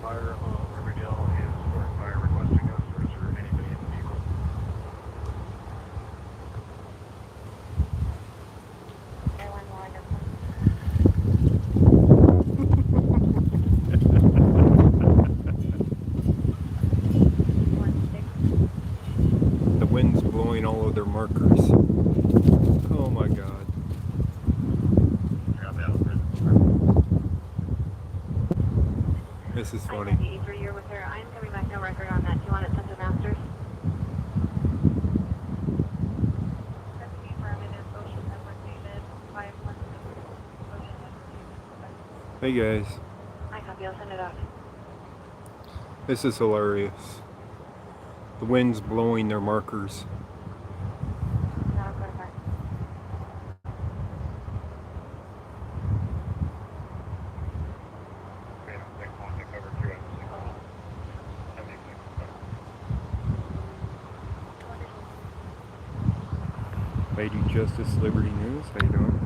fire on Riverdale is for fire requesting us, or is there anybody in the vehicle? The wind's blowing all of their markers. Oh my god. This is funny. I'm coming back, no record on that. Do you want it sent to masters? Hey guys. I copy, I'll send it off. This is hilarious. The wind's blowing their markers. No, I'll go to back. Lady Justice Liberty News, how you doing?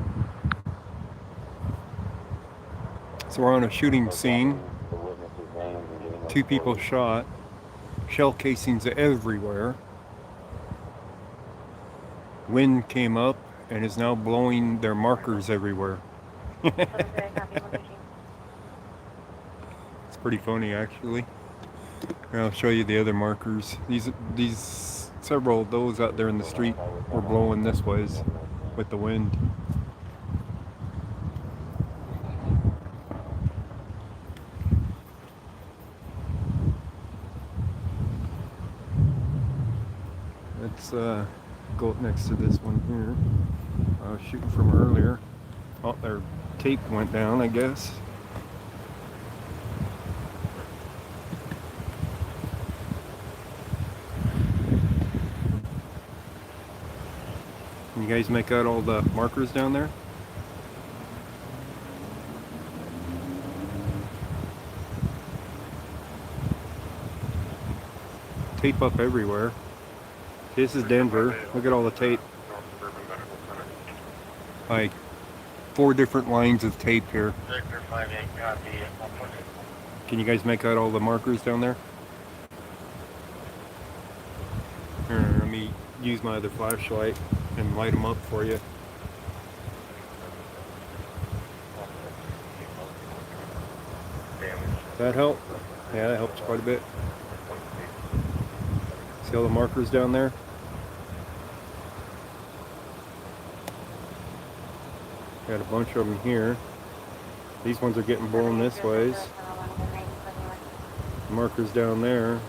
So we're on a shooting scene. 2 people shot. Shell casings everywhere. Wind came up and is now blowing their markers everywhere. It's pretty funny actually. And I'll show you the other markers. These several of those out there in the street were blowing this ways with the wind. Let's go up next to this one here. I was shooting from earlier. Oh, their tape went down, I guess. Can you guys make out all the markers down there? Tape up everywhere. This is Denver. Look at all the tape. Like 4 different lines of tape here. Can you guys make out all the markers down there? Here, let me use my other flashlight and light them up for you. Does that help? Yeah, that helps quite a bit. See all the markers down there? Got a bunch of them here. These ones are getting blown this ways. Markers down there.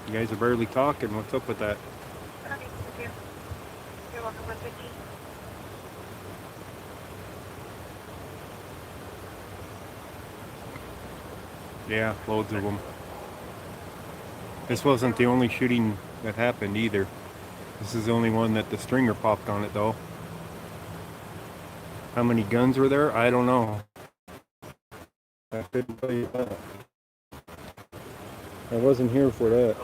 You guys are barely talking. What's up with that? You're welcome, 115. Yeah, loads of them. This wasn't the only shooting that happened either. This is the only one that the stringer popped on it though. How many guns were there? I don't know. I couldn't tell you that. I wasn't here for that.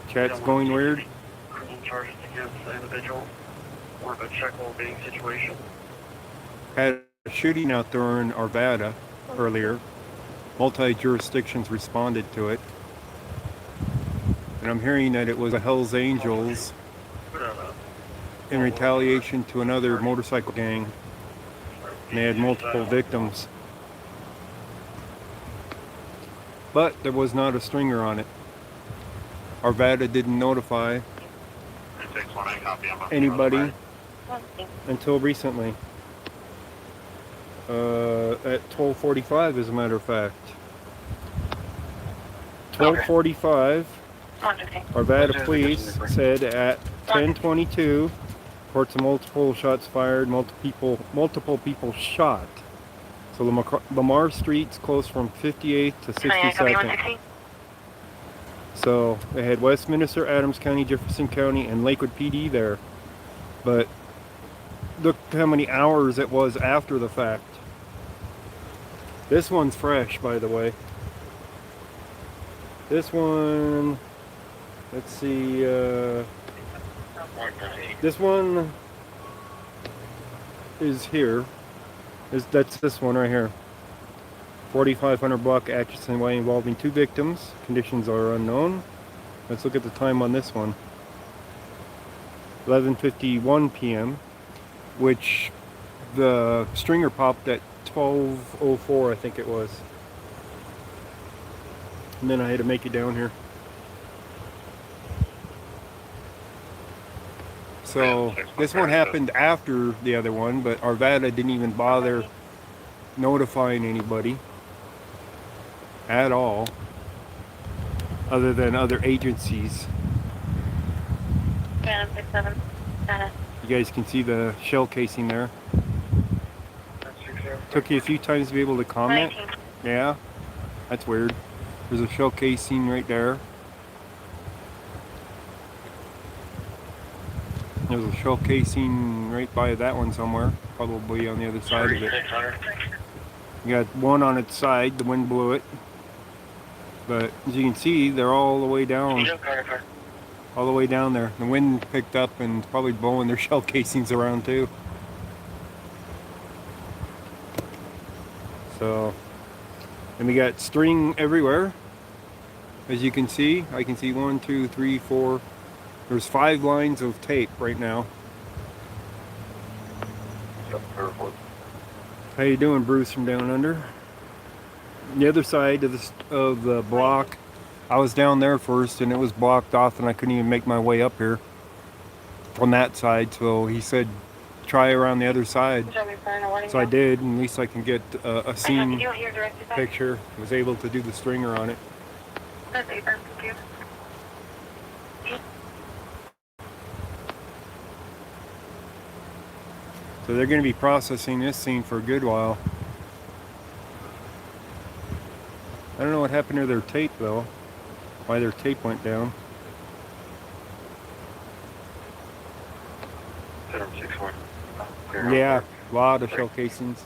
Chat's going weird. Criminal charges against the individual. More of a checkable bidding situation. Had a shooting out there in Arvada earlier. Multi-jurisdictions responded to it. And I'm hearing that it was a Hells Angels in retaliation to another motorcycle gang. And they had multiple victims. But there was not a stringer on it. Arvada didn't notify anybody until recently. At 12:45, as a matter of fact. 12:45, Arvada police said at 10:22, reports of multiple shots fired, multiple people shot. So Lamar Street's close from 58th to 62nd. So they had Westminster, Adams County, Jefferson County, and Lakewood PD there. But look how many hours it was after the fact. This one's fresh, by the way. This one, let's see, this one is here. That's this one right here. 4,500 block Atchison Way involving 2 victims. Conditions are unknown. Let's look at the time on this one. 11:51 p.m. which the stringer popped at 12:04, I think it was. And then I had to make it down here. So this one happened after the other one, but Arvada didn't even bother notifying anybody at all, other than other agencies. Phantom 67. You guys can see the shell casing there. Took you a few times to be able to comment. 19. Yeah, that's weird. There's a shell casing right there. There's a shell casing right by that one somewhere, probably on the other side of it. You got one on its side, the wind blew it. But as you can see, they're all the way down. All the way down there. The wind picked up and it's probably blowing their shell casings around too. So, and we got string everywhere. As you can see, I can see 1, 2, 3, 4. There's 5 lines of tape right now. How you doing, Bruce from down under? The other side of the block, I was down there first and it was blocked off and I couldn't even make my way up here on that side. So he said, try around the other side. So I did, and at least I can get a scene picture. Was able to do the stringer on it. So they're going to be processing this scene for a good while. I don't know what happened to their tape though. Why their tape went down. Yeah, a lot of shell casings.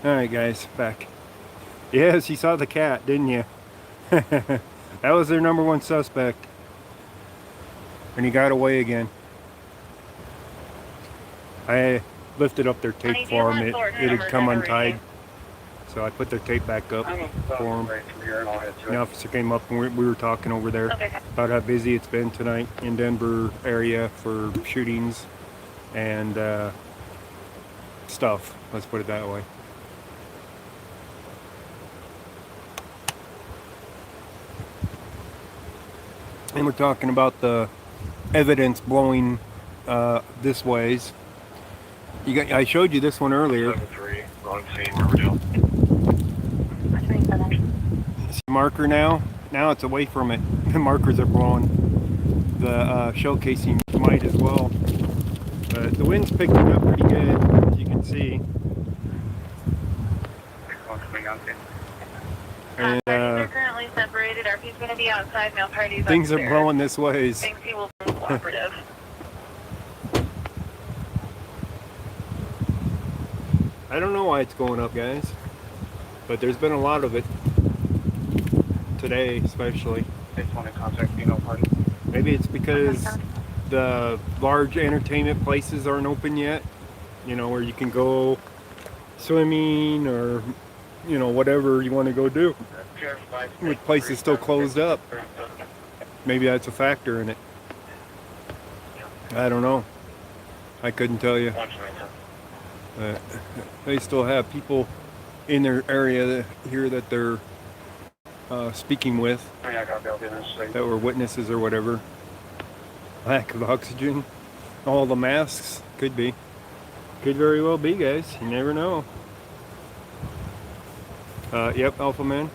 Alright guys, back. Yes, you saw the cat, didn't you? That was their number one suspect. And he got away again. I lifted up their tape for him. It had come untied. So I put their tape back up for him. The officer came up and we were talking over there about how busy it's been tonight in Denver area for shootings and stuff. Let's put it that way. And we're talking about the evidence blowing this ways. I showed you this one earlier. 7-3, wrong scene, Riverdale. See the marker now? Now it's away from it. The markers are blowing. The shell casing might as well. But the wind's picking up pretty good, as you can see. And are currently separated. RP's going to be outside. Mail parties things are upstairs. blowing this ways. Thinks he will be cooperative. I don't know why it's going up, guys, but there's been a lot of it today, especially. Maybe it's because the large entertainment places aren't open yet, you know, where you can go swimming or, you know, whatever you want to go do. The place is still closed up. Maybe that's a factor in it. I don't know. I couldn't tell you. They still have people in their area here that they're speaking with that were witnesses or whatever. Lack of oxygen, all the masks, could be. Could very well be, guys. You never know. Yep, Alpha Man.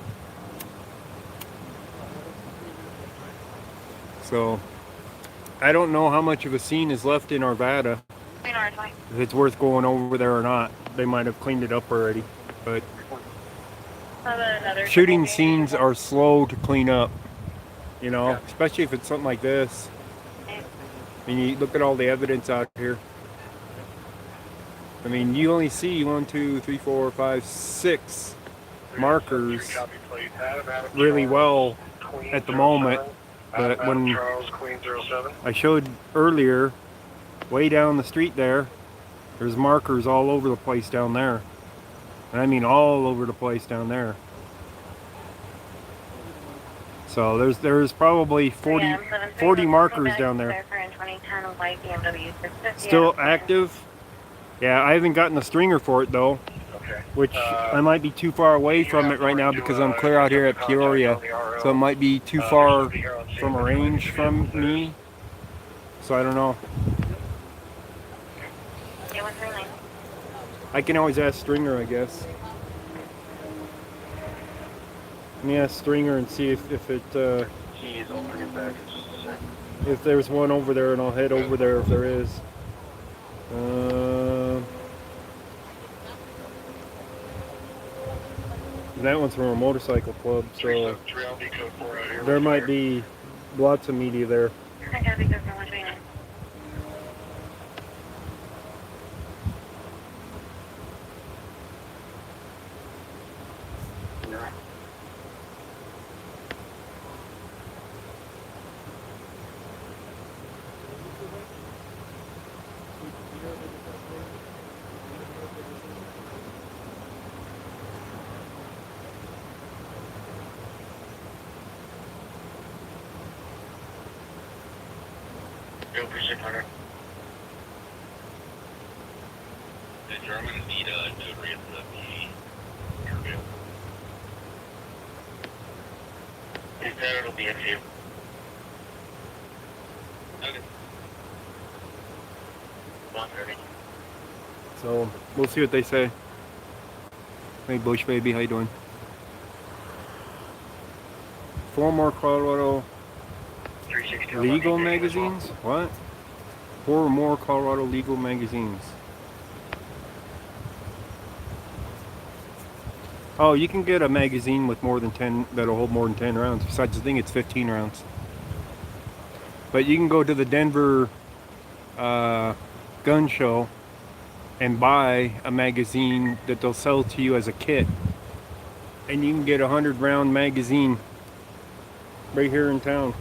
So, I don't know how much of a scene is left in Arvada. If it's worth going over there or not. They might have cleaned it up already. But shooting scenes are slow to clean up. You know, especially if it's something like this. I mean, you look at all the evidence out here. I mean, you only see 1, 2, 3, 4, 5, 6 markers really well at the moment. But when I showed earlier, way down the street there's markers all over the place down there. And I mean all over the place down there. So there's probably 40 markers down there. Still active? Yeah, I haven't gotten a stringer for it though. Which I might be too far away from it right now because I'm clear out here at Peoria. So it might be too far from a range from me. So I don't know. I can always ask Stringer, I guess. Let me ask Stringer and see if there's one over there, and I'll head over there if there is. That one's from a motorcycle club, so there might be lots of media there. The Germans need a new reason to be interviewed. Instead, it'll be a few. Okay. 1:30. So we'll see what they say. Hey Bush baby, how you doing? 4 more Colorado legal magazines? What? 4 more Colorado legal magazines. Oh, you can get a magazine with more than 10, that'll hold more than 10 rounds. Besides, I think it's 15 rounds. But you can go to the Denver gun show and buy a magazine that they'll sell to you as a kit. And you can get a 100-round magazine right here in town.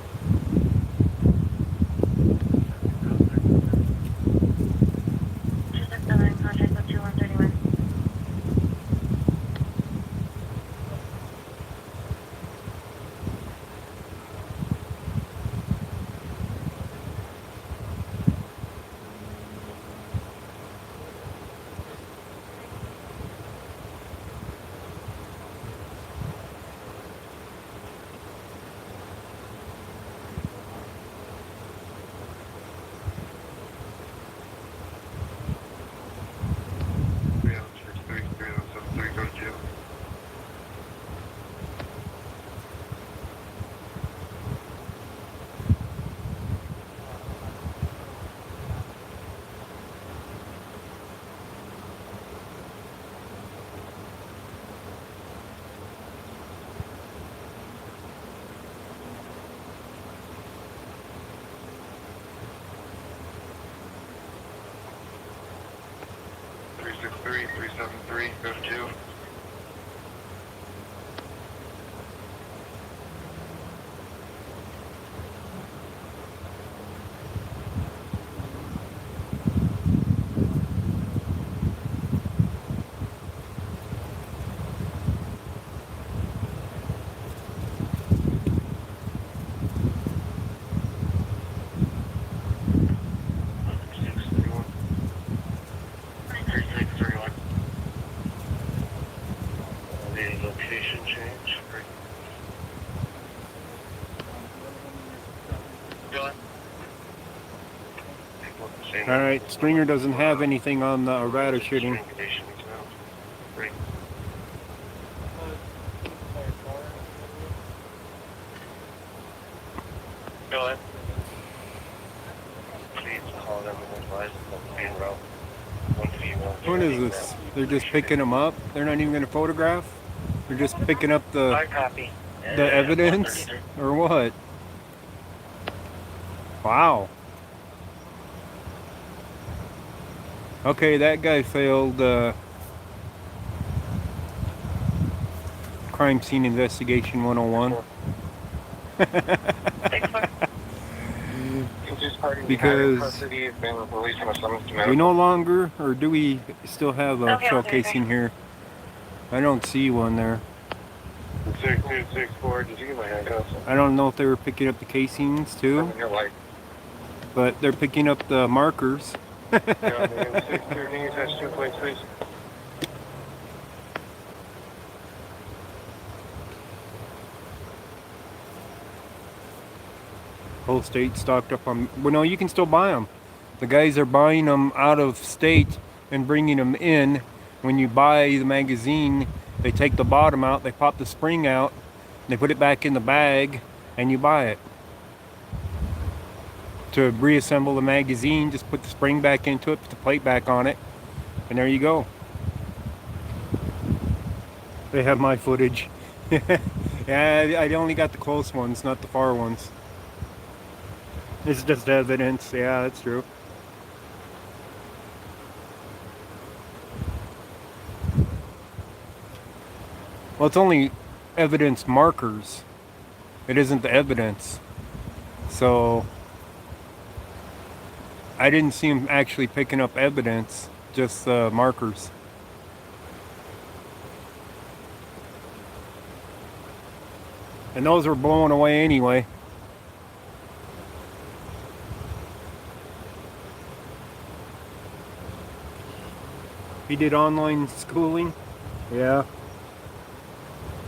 Go to 2. Location change. All right, Stringer doesn't have anything on the Arvada shooting. Go ahead. Please call them and advise them to be en route. What is this? They're just picking them up? They're not even going to photograph? They're just picking up the evidence? Or what? Wow. Okay, that guy failed crime scene investigation 101. Because we no longer, or do we still have a shell casing here? I don't see one there. 6264, did you get my handcuffs? I don't know if they were picking up the casings too, but they're picking up the markers. Whole state stocked up on. Well, no, you can still buy them. The guys are buying them out of state and bringing them in. When you buy the magazine, they take the bottom out, they pop the spring out, they put it back in the bag, and you buy it. To reassemble the magazine, just put the spring back into it, put the plate back on it, and there you go. They have my footage. Yeah, I only got the close ones, not the far ones. It's just evidence. Yeah, that's true. Well, it's only evidence markers. It isn't the evidence. So I didn't see him actually picking up evidence, just markers. And those were blown away anyway. He did online schooling? Yeah.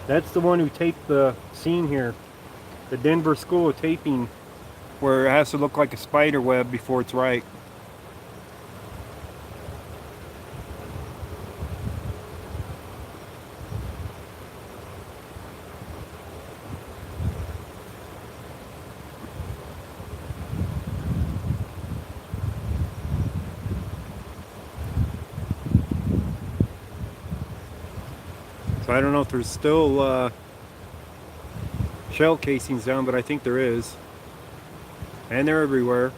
That's the one who taped the scene here. The Denver School of Taping, where it has to look like a spider web before it's right. So I don't know if there's still shell casings down, but I think there is. And they're everywhere.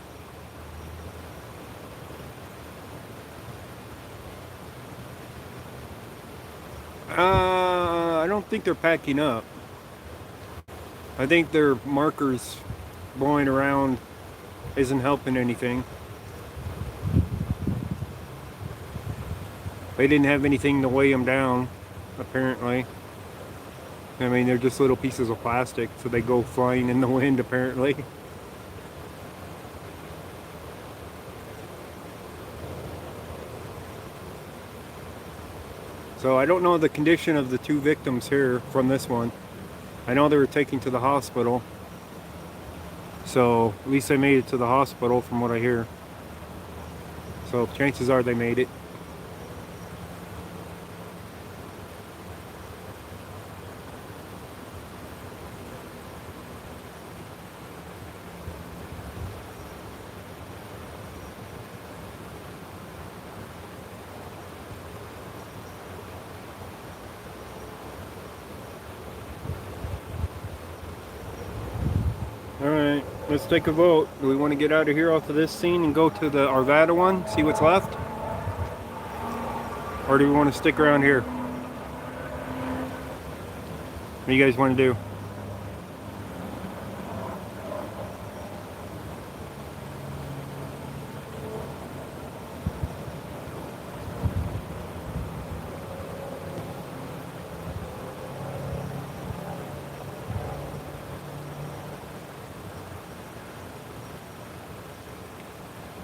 I don't think they're packing up. I think their markers blowing around isn't helping anything. They didn't have anything to weigh them down, apparently. I mean, they're just little pieces of plastic, so they go flying in the wind, apparently. So I don't know the condition of the 2 victims here from this one. I know they were taken to the hospital. So at least they made it to the hospital from what I hear. So chances are they made it. Alright, let's take a vote. Do we want to get out of here off of this scene and go to the Arvada one, see what's left? Or do we want to stick around here? What do you guys want to do?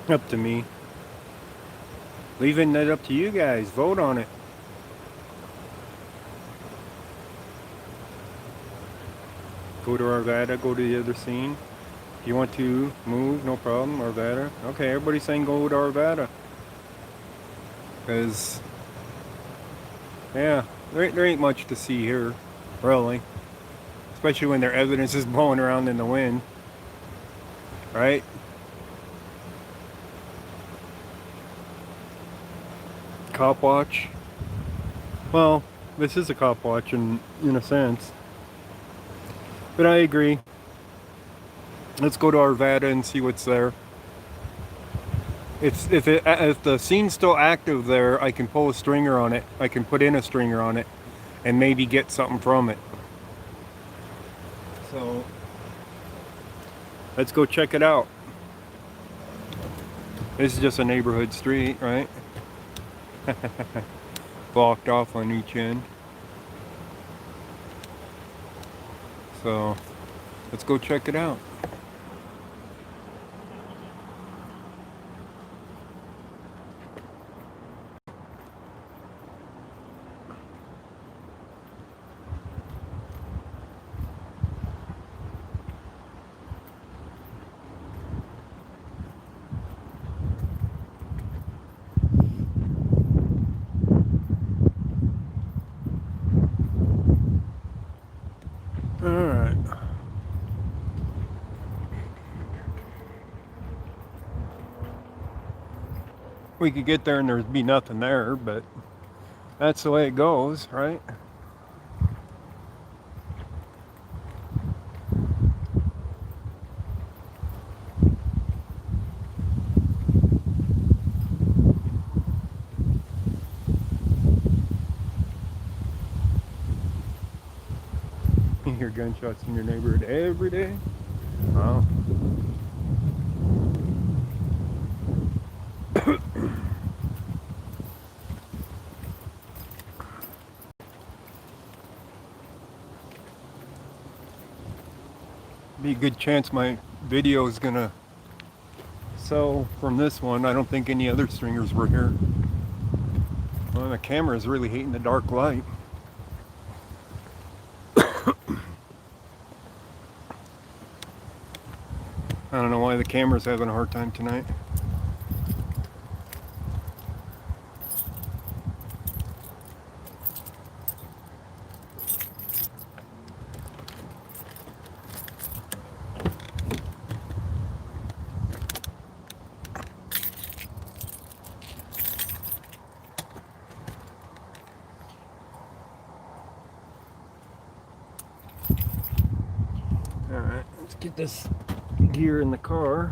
Up to me. Leaving that up to you guys. Vote on it. Go to Arvada, go to the other scene. If you want to move, no problem. Arvada. Okay, everybody's saying go to Arvada. Because, yeah, there ain't much to see here, really. Especially when their evidence is blowing around in the wind. Right? Cop watch. Well, this is a cop watch in a sense. But I agree. Let's go to Arvada and see what's there. If the scene's still active there, I can pull a stringer on it. I can put in a stringer on it and maybe get something from it. So let's go check it out. This is just a neighborhood street, right? Blocked off on each end. So let's go check it out. Alright. We could get there and there'd be nothing there, but that's the way it goes, right? You hear gunshots in your neighborhood every day? Wow. Be a good chance my video is gonna sell from this one. I don't think any other stringers were here. Well, the camera is really hating the dark light. I don't know why the camera's having a hard time tonight. Alright, let's get this gear in the car.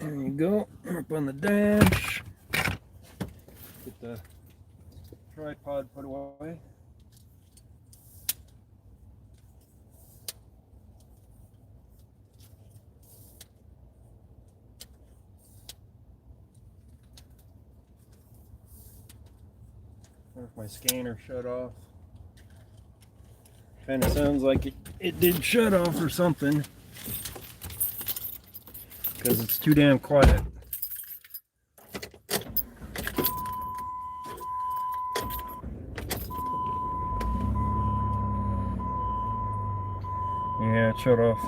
There you go. Up on the dash. Get the tripod put away. Wonder if my scanner shut off. Kind of sounds like it did shut off or something. Because it's too damn quiet. Yeah, it shut off.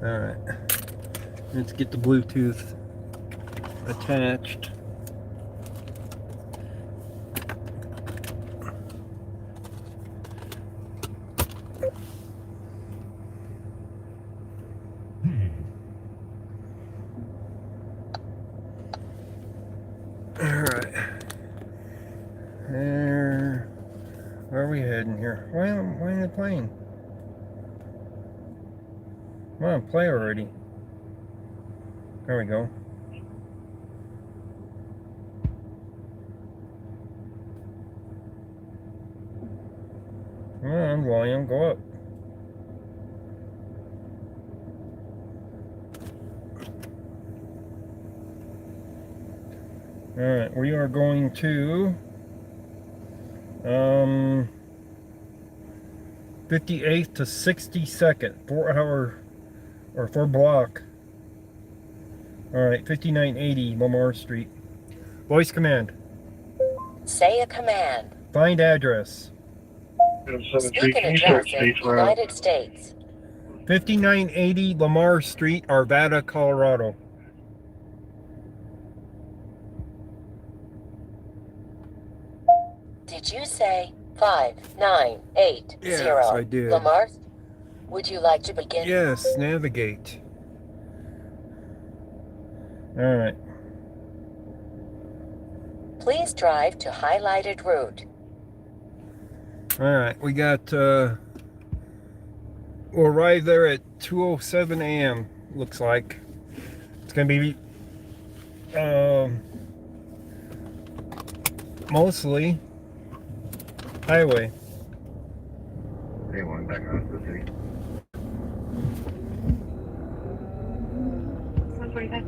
Alright, let's get the Bluetooth attached. Alright, there. Where are we heading here? Why am I playing? Come on, play already. There we go. Come on, volume, go up. Alright, we are going to 58th to 62nd, 4 hour or 4 block. Alright, 5980 Lamar Street. Voice command. Say a command. Find address. Speak an address in United States. 5980 Lamar Street, Arvada, Colorado. Did you say 5980? Yes, I did. Lamar? Would you like to begin? Yes, navigate. Alright. Please drive to highlighted route. Alright, we got, we'll arrive there at 2:07 a.m. looks like. It's gonna be, mostly highway. Hey, one back out to the city. 145.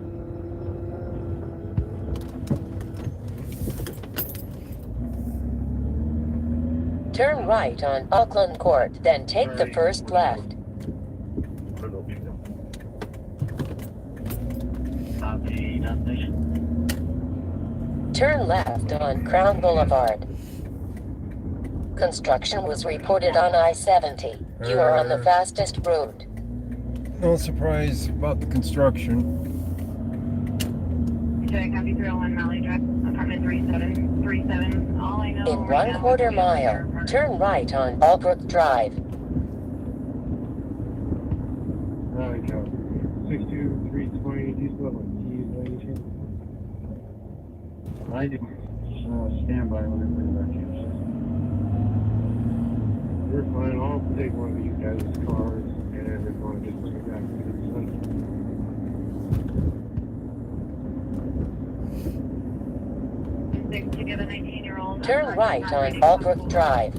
Turn right on Auckland Court, then take the first left. Turn left on Crown Boulevard. Construction was reported on I-70. You are on the fastest route. No surprise about the construction. Okay, copy 301 Malley Drive, apartment 3737. All I know. In right now 1/4 is mile, turn right on Albrook Drive. Alright, Joe. 62320, do you still have a keys by any chance? I do. Stand by when I bring back to your system. We're fine. I'll take one of you guys' cars, and if you want to just bring it back to the center. to get a 19-year-old. Turn right on Albrook Drive.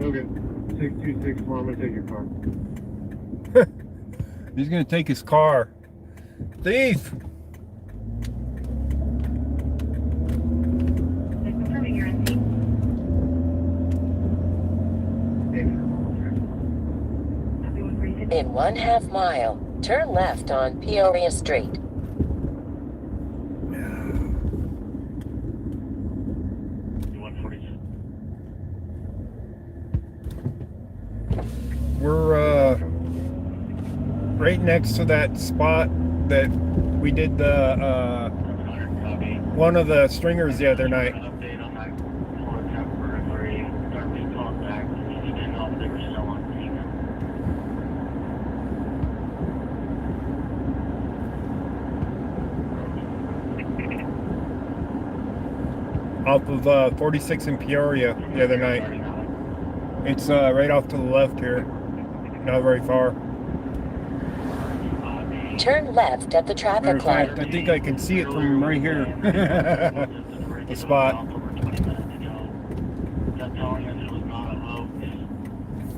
Okay. 6264, I'm going to take your car. He's gonna take his car. Thief! Confirming your NC. In 1/2 mile, turn left on Peoria Street. We're right next to that spot that we did the one of the stringers the other night. off of 46 in Peoria the other night. It's right off to the left here. Not very far. Turn left at the Matter traffic of fact, light. I think I can see it from right here. The spot.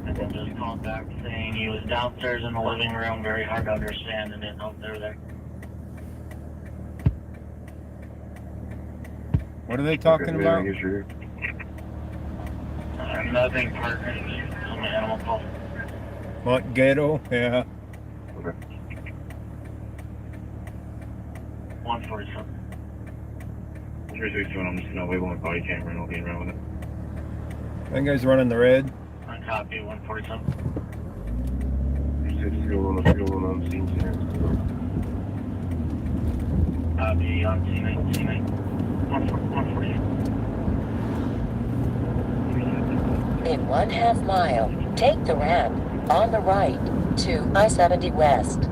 And then just called back saying he was downstairs in the living room, very hard to understand, and didn't know if they were there. What are they talking about? Nothing pertinent. Some animal call. What, ghetto? Yeah. 147. 361, I'm just gonna wait on my body camera and I'll be around with it. That guy's running the red. On copy, 147. You said fuel on scene center. Copy on teammate. 148. In 1/2 mile, take the ramp on the right to I-70 West.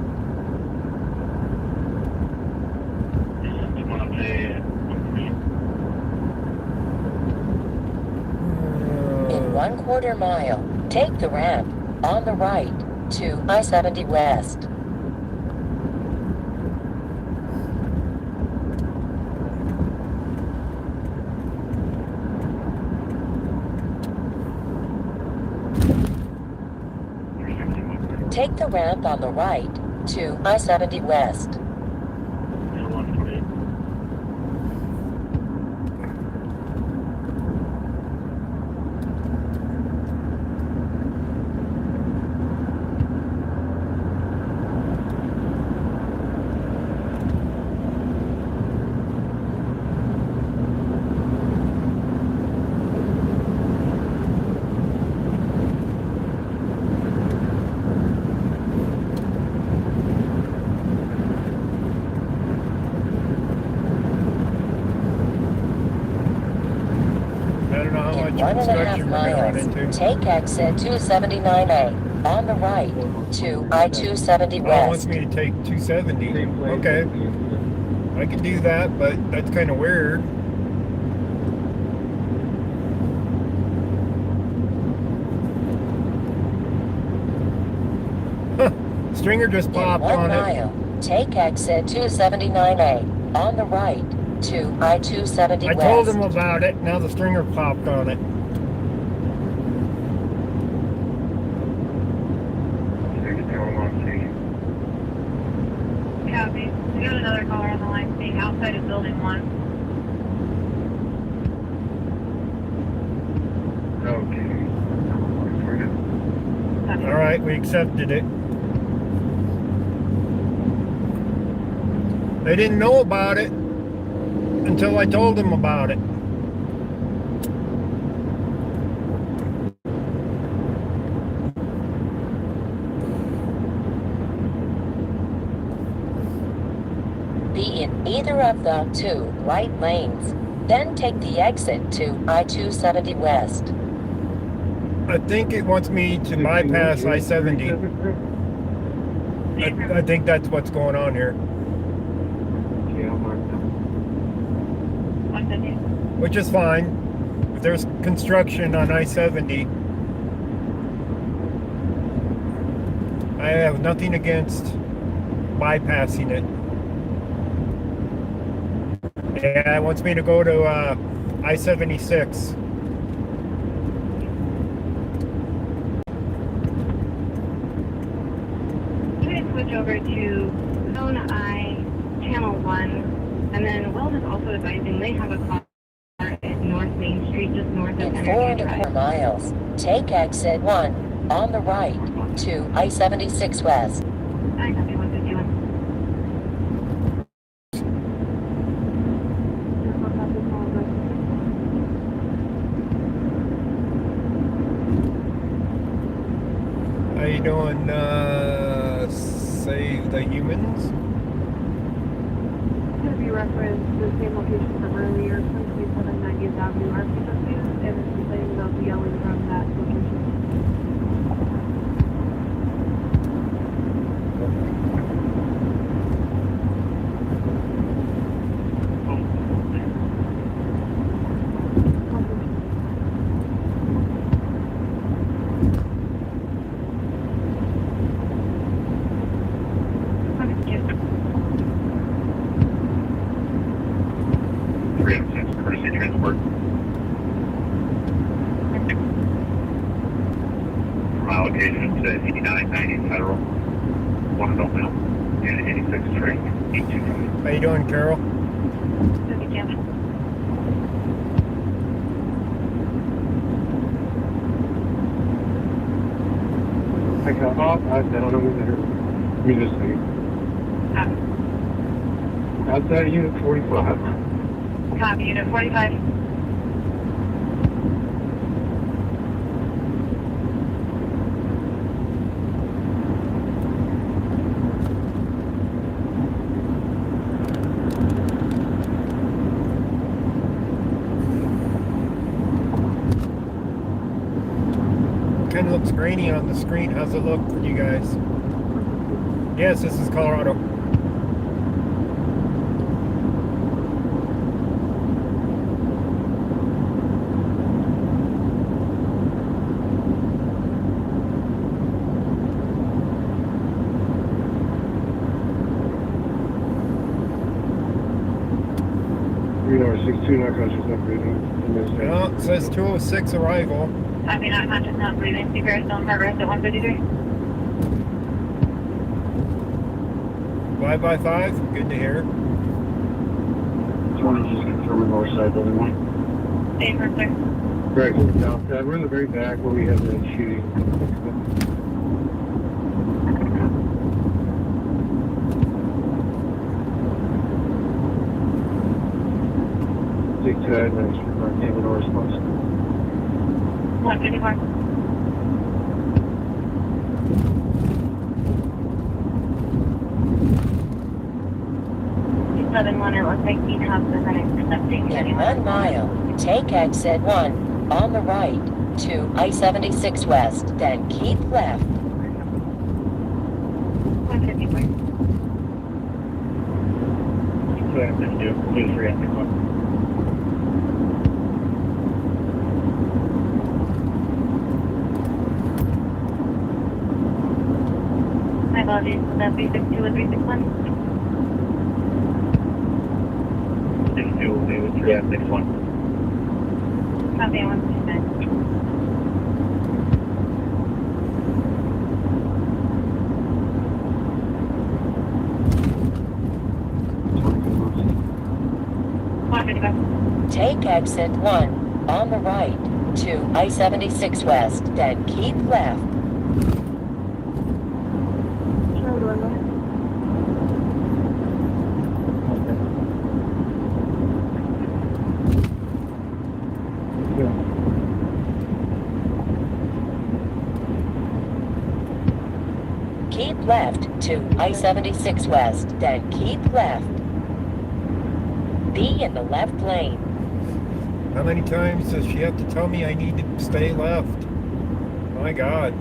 In 1/4 mile, take the ramp on the right to I-70 West. Take the ramp on the right to I-70 West. 148. I don't know how In much 1.5 construction we're gonna run miles, into. take exit 279A on the right to I-270 Oh, it wants West. me to take 270. Okay. I can do that, but that's kind of weird. Huh. Stringer just In popped 1 on it. mile, take exit 279A on the right to I-270 I West. told him about it. Now the stringer popped on it. Copy. We got another caller on the line saying outside of building 1. Okay. All right, we accepted it. They didn't know about it until I told them about it. Be in either of the 2 right lanes. Then take the exit to I-270 West. I think it wants me to bypass I-70. I think that's what's going on here, Yeah, I'm marked up. 150. which is fine. If there's construction on I-70, I have nothing against bypassing it. Yeah, it wants me to go to I-76. You can switch over to Zone I, Channel 1, and then Weld is also advising they have a car at North Main Street, just north of In Energy 4.25 Drive. miles, take exit 1 on the right to I-76 West. I copy 151. How you doing, Save the Humans? Going to be referenced the same location from earlier, 27 90th Avenue, RPW, and it's the same about the yelling from that location. location to 8990 Federal, 1 Millville, and 86 Ring, 825. How you doing, Carol? Okay, Jim. I got off. I don't know who's there. Give me just a second. Outside unit 45. Copy, unit 45. Kind of looks grainy on the screen. How's it look for you guys? Yes, this is Colorado. Green hour 62, not conscious, not breathing. Well, it says 206 arrival. Copy, not conscious, not breathing. Speaker still in progress at 153. 5x5. Good to hear. 20, just confirming north side building 1. Stay for clear. Correct, south side. We're in the very back where we have the shooting. Six side, thanks for giving no response. 154. 7-1, it looks like Dean House is accepting In 1 mile, take exit 1 on the right to I-76 West, then keep left. 154. So I have to do 23 after 1. My apologies, was that 362 or 361? 62 will be with 3 at 61. Copy, 159. Take exit 1 on the right to I-76 West, then keep left. Sure, go ahead. Keep left to I-76 West, then keep left. Be in the left lane. How many times does she have to tell me I need to stay left? My God.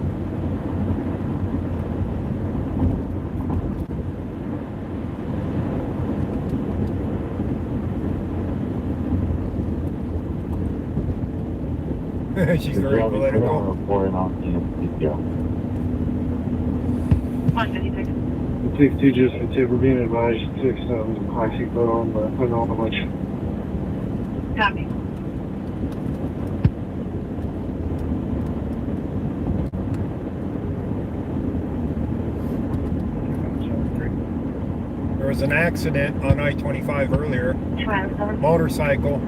She's very political. 156. 62 just for tip, we're being advised to extend high seatbelt on, but putting on how much. Copy. There was an accident on I-25 earlier. 207. Motorcycle.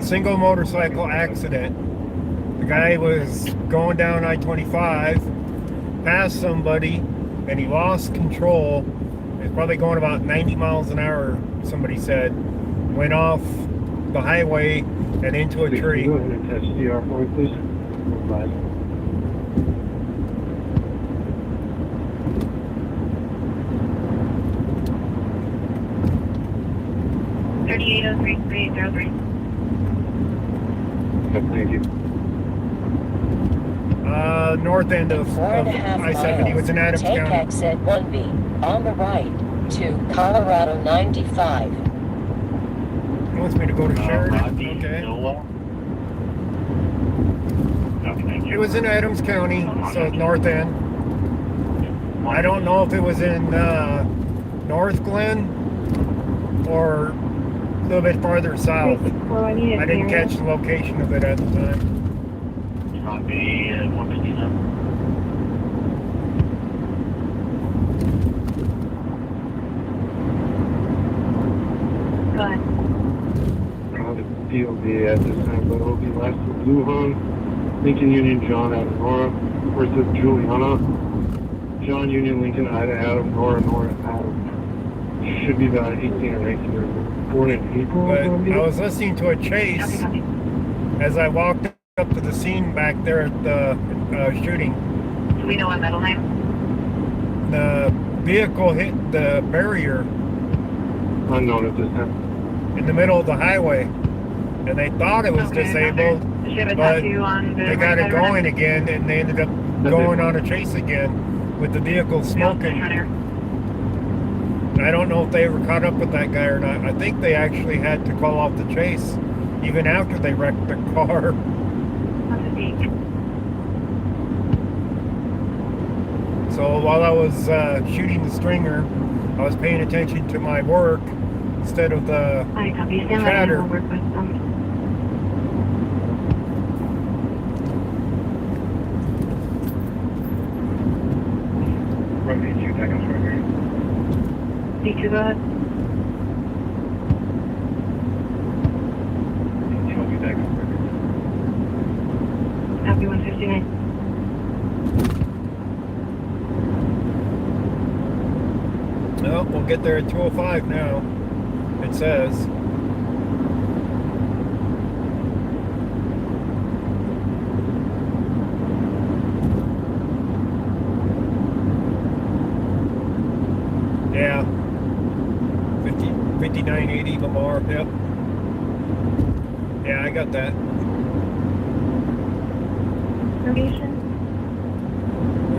Single motorcycle accident. The guy was going down I-25, passed somebody, and he lost control. He was probably going about 90 miles an hour, somebody said. Went off the highway and into a tree. Go ahead and test CR for me, please. Bye. Thank you. North end of 4.5 I-70 miles. was in Adams Take County. exit 1B on the right to Colorado 95. He wants me to go to Sheridan. Okay. It was in Adams County, so north end. I don't know if it was in North Glen or a little bit farther south. 364, I need it I didn't here. catch the location of it at the time. Copy 157. Go ahead. DOB at this time, but it'll be last to Blue Hung, Lincoln Union John Adam Nora, versus Juliana, John Union Lincoln Ida Adam Nora Nora Adam. Should be about 18 or 19 years old. Born in April. But I was listening to a chase Copy, copy. as I walked up to the scene back there at the shooting. Do we know what metal name? The vehicle hit the barrier Unknown at this time. in the middle of the highway, and they thought it was Okay, disabled, Does she have a but tattoo on the they got right it side of her going neck? again, and they ended up going on a chase again with the vehicle Yeah, smoking. right here. I don't know if they ever caught up with that guy or not. I think they actually had to call off the chase even after they wrecked the car. 158. So while I was shooting the stringer, I was paying attention to my work instead of the Hi, copy. Stand by and chatter. we'll work with them. Run me 2 seconds right here. D2, go ahead. 20 seconds right here. Copy 159. Well, we'll get there at 2:05 now. It says. Yeah. 5980 Lamar. Yep. Yeah, I got that. Information.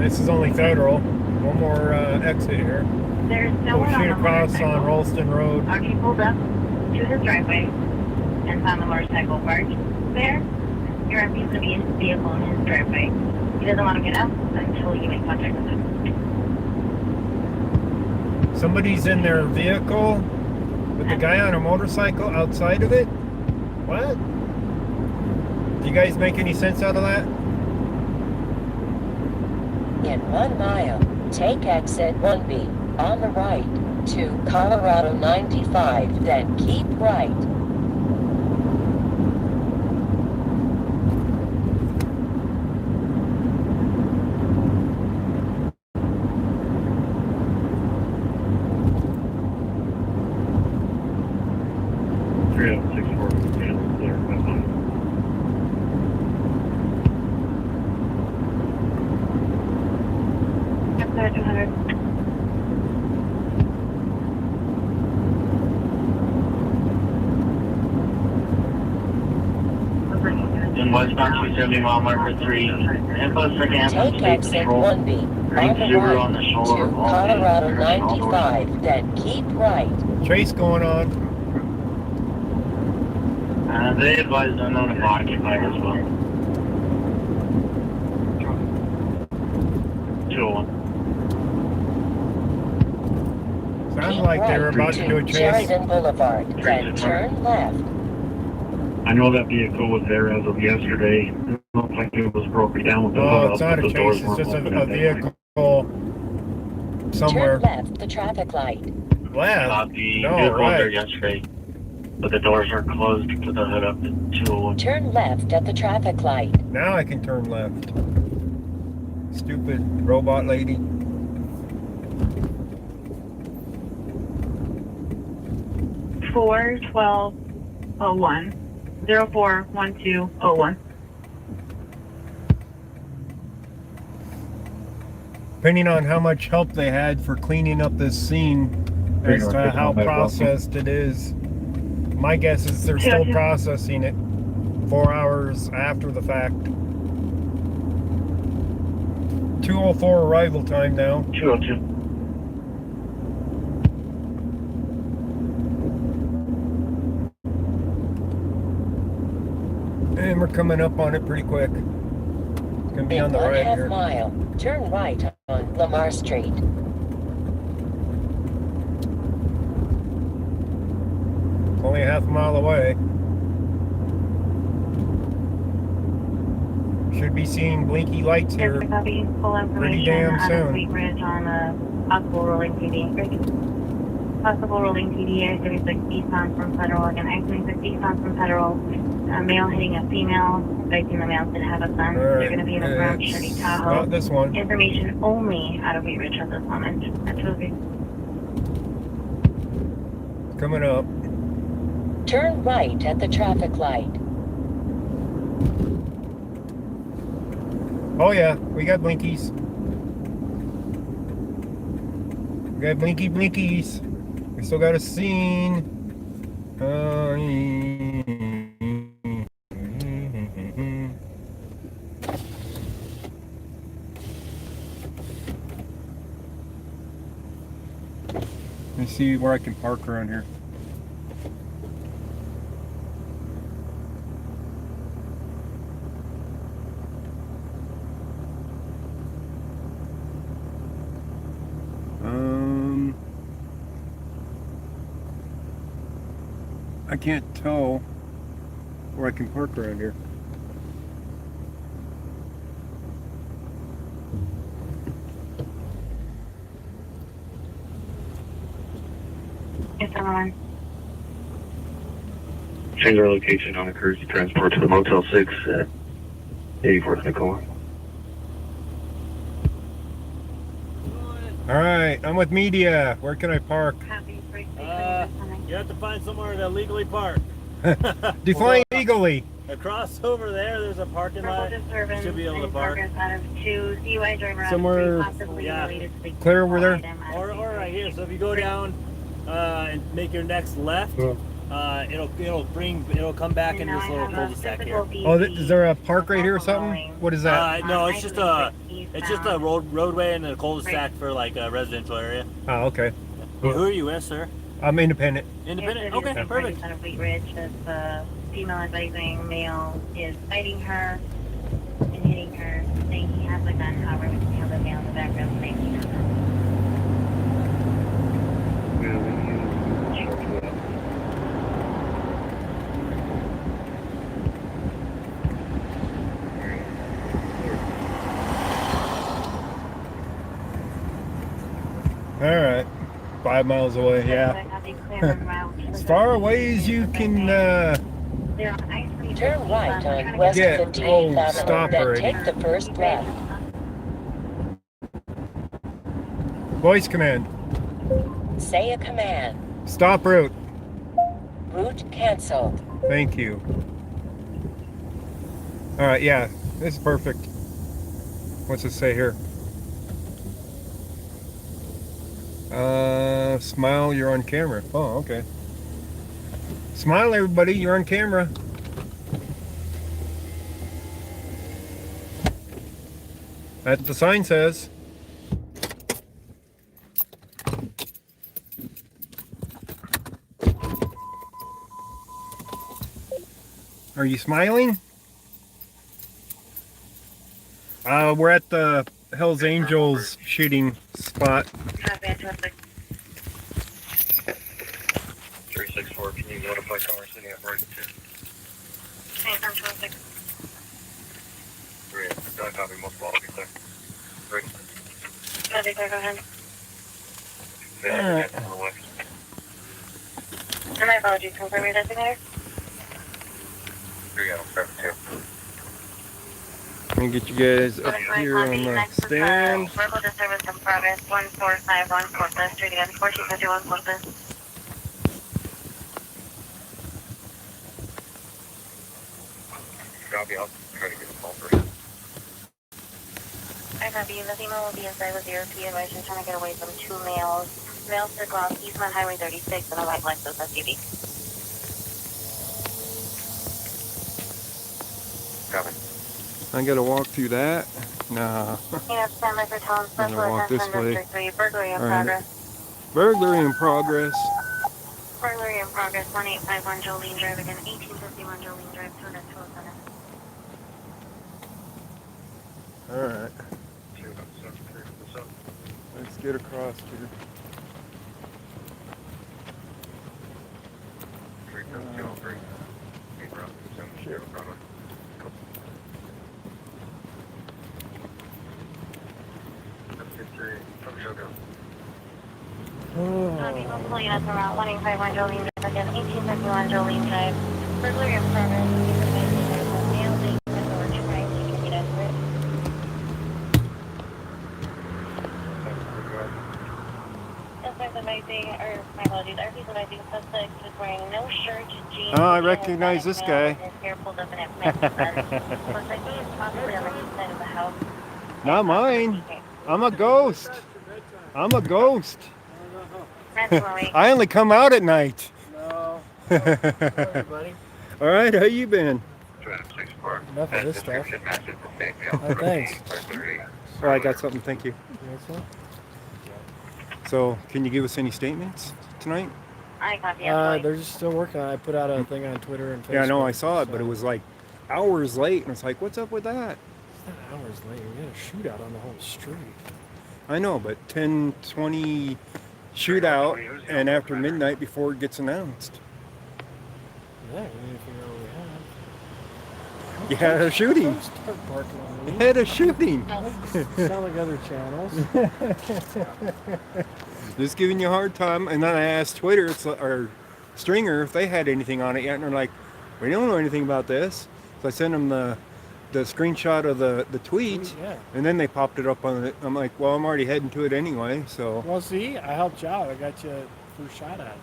This is only federal. One more exit here. There's no We'll one on shoot the across motorcycle. on Ralston Road. He pulled up to his driveway and found the motorcycle parked there. Your MP's going to be in his vehicle in his driveway. He doesn't want to get out until you make contact with him. Somebody's in their vehicle with the guy on a motorcycle outside of it? What? Do you guys make any sense out of that? In 1 mile, take exit 1B on the right to Colorado 95, then keep right. Yep, there, 200. In westbound 270 mile marker 3. Inputs for Kansas Take State exit Patrol. 1B Green on the Subaru on the right shoulder. to All Colorado stations, all doors. 95, then keep right. Chase going on. They advised unknown if occupied as well. 201. Sounds Keep like they were right about to do a chase. Sheridan Boulevard, then turn left. I know that vehicle was there as of yesterday. It looked like it was broken down with the hood Oh, up, it's not but a the doors chase. It's weren't just open a at that vehicle point. somewhere. Turn left, the traffic light. Left. Copy. No, Vehicle was there right. yesterday, but the doors are closed to the hood up at 201. Turn left at the traffic light. Now I can turn left. Stupid robot lady. Four 1201 041201. Depending on how much help they had for cleaning up this scene as to how processed it is. My guess is they're still processing it 4 hours after the fact. 2:04 arrival time now. 202. And we're coming up on it pretty quick. It's gonna be In on the 1/2 right here. mile, turn right on Lamar Street. Only a half a mile away. Should be seeing blinky lights Just here. a copy, full information damn out soon. of Wheat Ridge on a possible rolling TD. Possible rolling TD, I-36 eastbound from Federal, again, I-26 eastbound from Federal. A male hitting a female, expecting the male to have a son. They're going to be in a brown Chevy Tahoe. Not this one. Information only out of Wheat Ridge at this moment. Absolutely. Coming up. Turn right at the traffic light. Oh yeah, we got blinkies. We got blinkies. We still got a scene. Let me see where I can park around here. I can't tell where I can park around here. It's on. Change our location on a courtesy transport to the Motel 6 at 84th Nicole. Alright, I'm with media. Where can I park? Copy, break You have to find somewhere to legally park. Define legally. Across over there's a parking lot. Should be able to park. Out of 2 DUI driver Somewhere, possibly yeah, related to the clear over there? Or right here. So if you go down and make your next left, it'll come back in this little cul-de-sac here. Oh, is there a park right here or something? What is that? No, it's just a roadway and a cul-de-sac for like a residential area. Oh, okay. Who are you with, sir? I'm independent. Independent? Okay, perfect. Out of Wheat Ridge, the female advising male is fighting her and hitting her, saying he has a gun. However, we can have the male in the background saying he doesn't. Alright. 5 miles away, yeah. As far away as you can Turn right on West Yeah. 58th Oh, Avenue, stop then already. take the first left. voice command. Say a command. Stop route. Route canceled. Thank you. Alright, yeah. This is perfect. What's it say here? Smile, you're on camera. Oh, okay. Smile, everybody, you're on camera. That's what the sign says. Are you smiling? We're at the Hells Angels shooting spot. 364, can you notify Commerce City at break 2? Great, done copy, multiple, I'll be clear. Great. Copy, go ahead. Alright. And my apologies, confirm your designator. Here you go, traffic 2. Let me get you guys up here on the stand. Verbal disturbance in progress, 1451 Corpus, Street again, 1451 Corpus. Copy, I'll try to get a call first. I copy. The female will be inside with your P advice trying to get away from 2 males. Males circle off Eastman Highway 36 in a white Lexus SUV. Copy. I gotta walk through that. Nah. Stand by for tone, special walk this attention, way. District 3, burglary in All right. progress. Burglary in progress. Burglary in progress, 1851 Jolene Drive, again, 1851 Jolene Drive, 207. Alright. Let's get across here. people pulling us around 151 Jolene Drive, again 1851 Jolene Drive. Burglary of progress, male, or trying to get into it. Suspect advising, or my apologies, RP's advising suspect is wearing no shirt, jeans. Oh, I recognize this guy. Not mine. I'm a ghost. I'm a ghost. I only come out at night. No. Everybody. All right, how you been? Enough of this stuff. Oh, thanks. Oh, I got something. Thank you. You want So, can you give us any statements tonight? some? They're just still working on it. I put out a thing on Twitter and Facebook. Yeah, I know I saw it, but so- it was like hours late, and it's like, what's up with that? It's not hours later. We had a shootout on the whole street. I know, but 10:20 shootout, and after midnight before it gets announced. Yeah, we need to figure out what we have. You had a shooting. Don't start barking on You me. had a shooting. Sound like other channels. Just giving you a hard time. And then I asked Twitter or Stringer if they had anything on it yet, and they're like, we don't know anything about this. So I sent them the screenshot of the tweet, Yeah. and then they popped it up on it. I'm like, well, I'm already heading to it anyway, so. Well, see, I helped you out. I got you a first shot at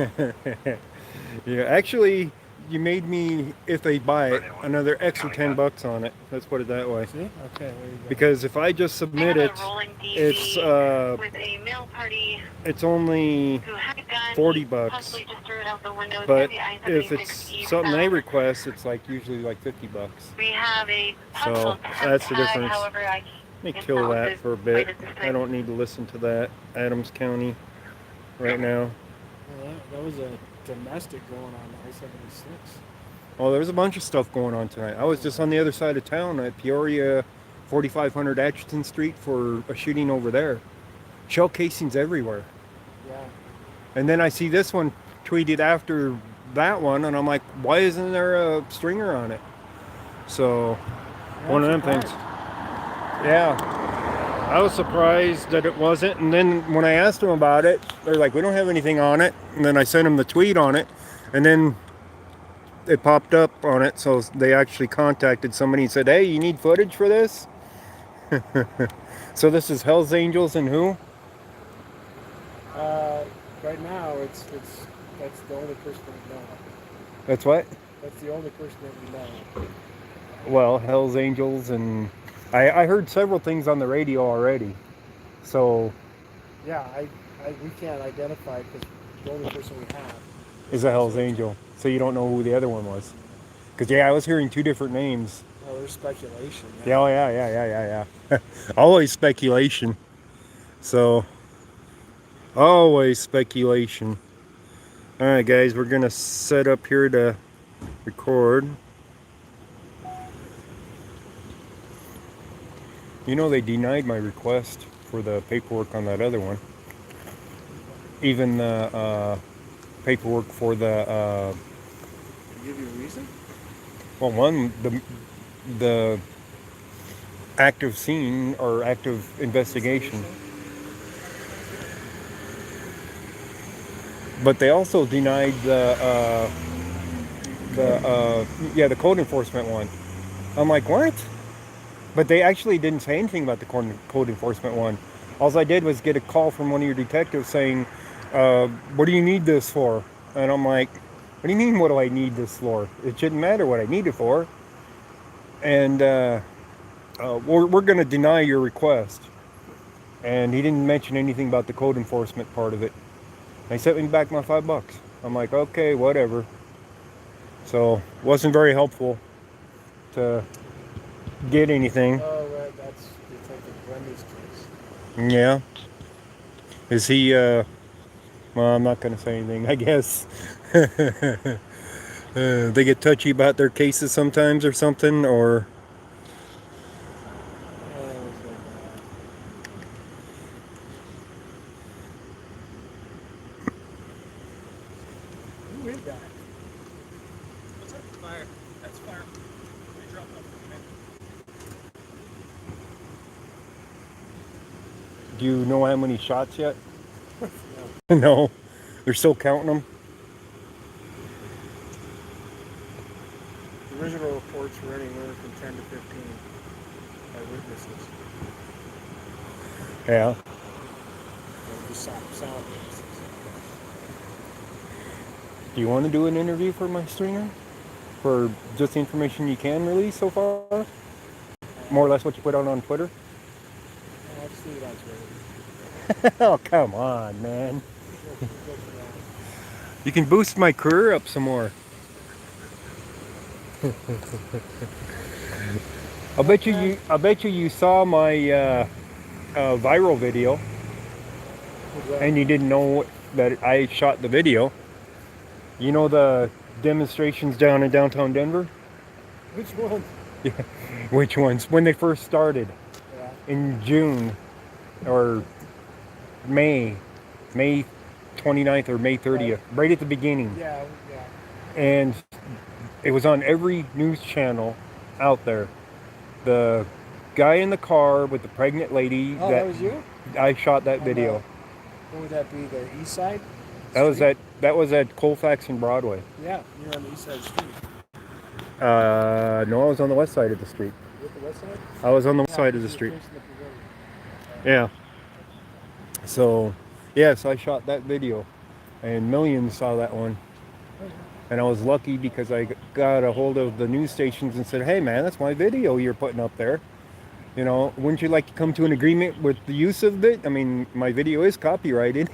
it. Yeah, actually, you made me, if they buy it, another extra $10 on it. Let's put it that way. See? Okay, there you go. Because if I just submit it, it's with a male party it's only who had a gun, $40. possibly just threw it out the window. But Maybe I if it's something they request, it's like usually like $50. we have a So that's the difference. However, I Let me kill that for a bit. I don't need to listen to that. Adams County right now. Well, that was a domestic going on I-76. Oh, there was a bunch of stuff going on tonight. I was just on the other side of town at Peoria, 4500 Atchison Street for a shooting over there. Shell casings everywhere. Yeah. And then I see this one tweeted after that one, and I'm like, why isn't there a stringer on it? So, one of them things. Yeah. I was surprised that it wasn't, and then when I asked them about it, they're like, we don't have anything on it. And then I sent them the tweet on it, and then it popped up on it, so they actually contacted somebody and said, hey, you need footage for this? So this is Hell's Angels and who? Right now, it's that's the only person we know. That's what? That's the only person that we know. Well, Hell's Angels, and I heard several things on the radio already. So Yeah, we can't identify because the only person we have. is a Hell's Angel. So you don't know who the other one was. Because, yeah, I was hearing two different names. Well, there's speculation. Yeah, oh, yeah. Always speculation. So, always speculation. All right, guys, we're going to set up here to record. You know, they denied my request for the paperwork on that other one. Even the paperwork for the... Give you a reason? well, one, the active scene or active investigation. But they also denied the code enforcement one. I'm like, what? But they actually didn't say anything about the code enforcement one. All I did was get a call from one of your detectives saying, what do you need this for? And I'm like, what do you mean, what do I need this for? It shouldn't matter what I need it for. And we're going to deny your request. And he didn't mention anything about the code enforcement part of it. They sent me back my $5. I'm like, okay, whatever. So, wasn't very helpful to get anything. Oh, right. That's Detective Brenda's case. Yeah. Is he, well, I'm not going to say anything, I guess. They get touchy about their cases sometimes or something, or... Who is that? What's up? Fire. That's fire. They dropped off. Do you know how many shots yet? No. No, they're still counting them. The original reports were anywhere from 10 to 15 eyewitnesses. Yeah. Just sound witnesses. Do you want to do an interview for my stringer? For just the information you can release so far? More or less what you put out on Twitter? I'll just leave it on Twitter. Oh, come on, man. You can boost my career up some more. I bet you saw my viral video, and you didn't know that I shot the video. You know the demonstrations down in downtown Denver? Which one? Yeah. Which ones? When they first started in June or May 29th or May 30th, right at the beginning. Yeah. And it was on every news channel out there. The guy in the car with the pregnant lady. Oh, that was you? I shot that video. What would that be? The east side? That was at Colfax and Broadway. Yeah, you're on the east side of the street. No, I was on the west side of the street. With the west side? I was on the west side of the street. Yeah. So, yes, I shot that video, and millions saw that one. And I was lucky because I got a hold of the news stations and said, hey man, that's my video you're putting up there. You know, wouldn't you like to come to an agreement with the use of it? I mean, my video is copyrighted.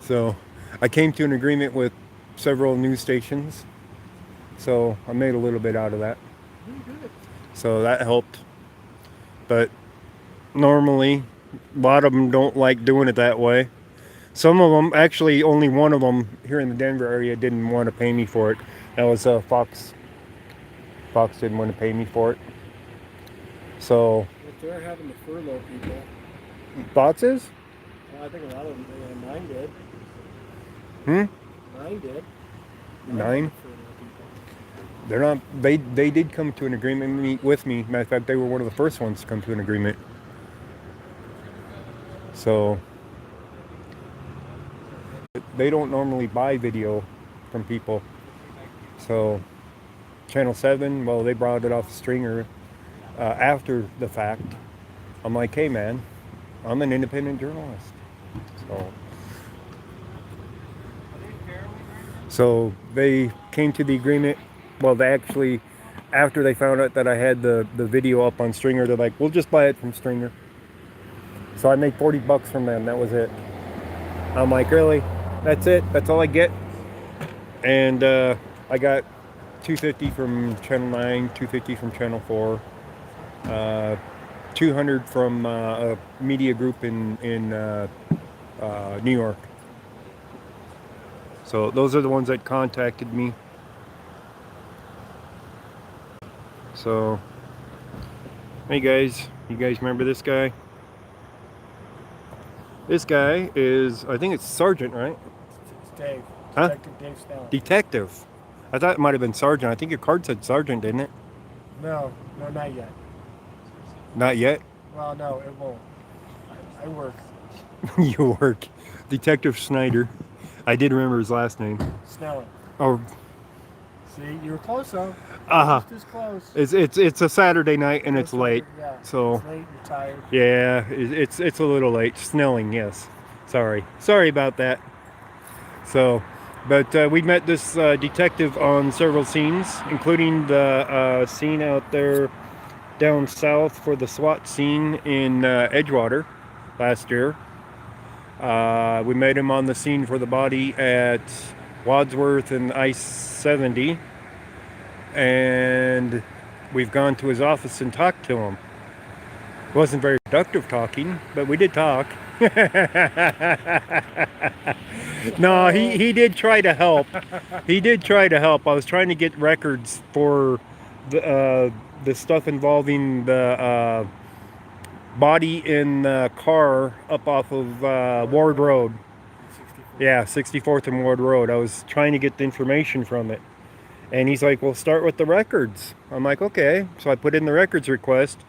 So I came to an agreement with several news stations. So I made a little bit out of that. So that helped. But normally, a lot of them don't like doing it that way. Some of them, actually only one of them here in the Denver area didn't want to pay me for it. That was Fox. Fox didn't want to pay me for it. So. If they're having to furlough people. Foxes? Well, I think a lot of them, mine did. Mine did. Nine? They're not. They did come to an agreement with me. Matter of fact, they were one of the first ones to come to an agreement. So. They don't normally buy video from people. So, Channel 7, well, they brought it off the stringer after the fact. I'm like, hey man, I'm an independent journalist. So they came to the agreement. Well, they actually, after they found out that I had the video up on Stringer, they're like, we'll just buy it from Stringer. So I made $40 from them. That was it. I'm like, really? That's it? That's all I get? And I got $250 from Channel 9, $250 from Channel 4, $200 from a media group in New York. So those are the ones that contacted me. So, hey guys, you guys remember this guy? This guy is, I think it's Sergeant, right? It's Dave. Huh? Detective Dave Snell. Detective. I thought it might have been Sergeant. I think your card said Sergeant, didn't it? No, not yet. Not yet? Well, no, it won't. I work. You work. Detective Snyder. I did remember his last name. Sneller. Oh. See, you were close though. Uh-huh. Just as close. It's a Saturday night and it's late. Yeah. So It's late, you're tired. yeah, it's a little late. Snelling, yes. Sorry about that. So, but we met this detective on several scenes, including the scene out there down south for the SWAT scene in Edgewater last year. We met him on the scene for the body at Wadsworth and I-70. And we've gone to his office and talked to him. It wasn't very productive talking, but we did talk. No, he did try to help. He did try to help. I was trying to get records for the stuff involving the body in the car up off of Ward Road. 64. Yeah, 64th and Ward Road. I was trying to get the information from it. And he's like, well, start with the records. I'm like, okay. So I put in the records request,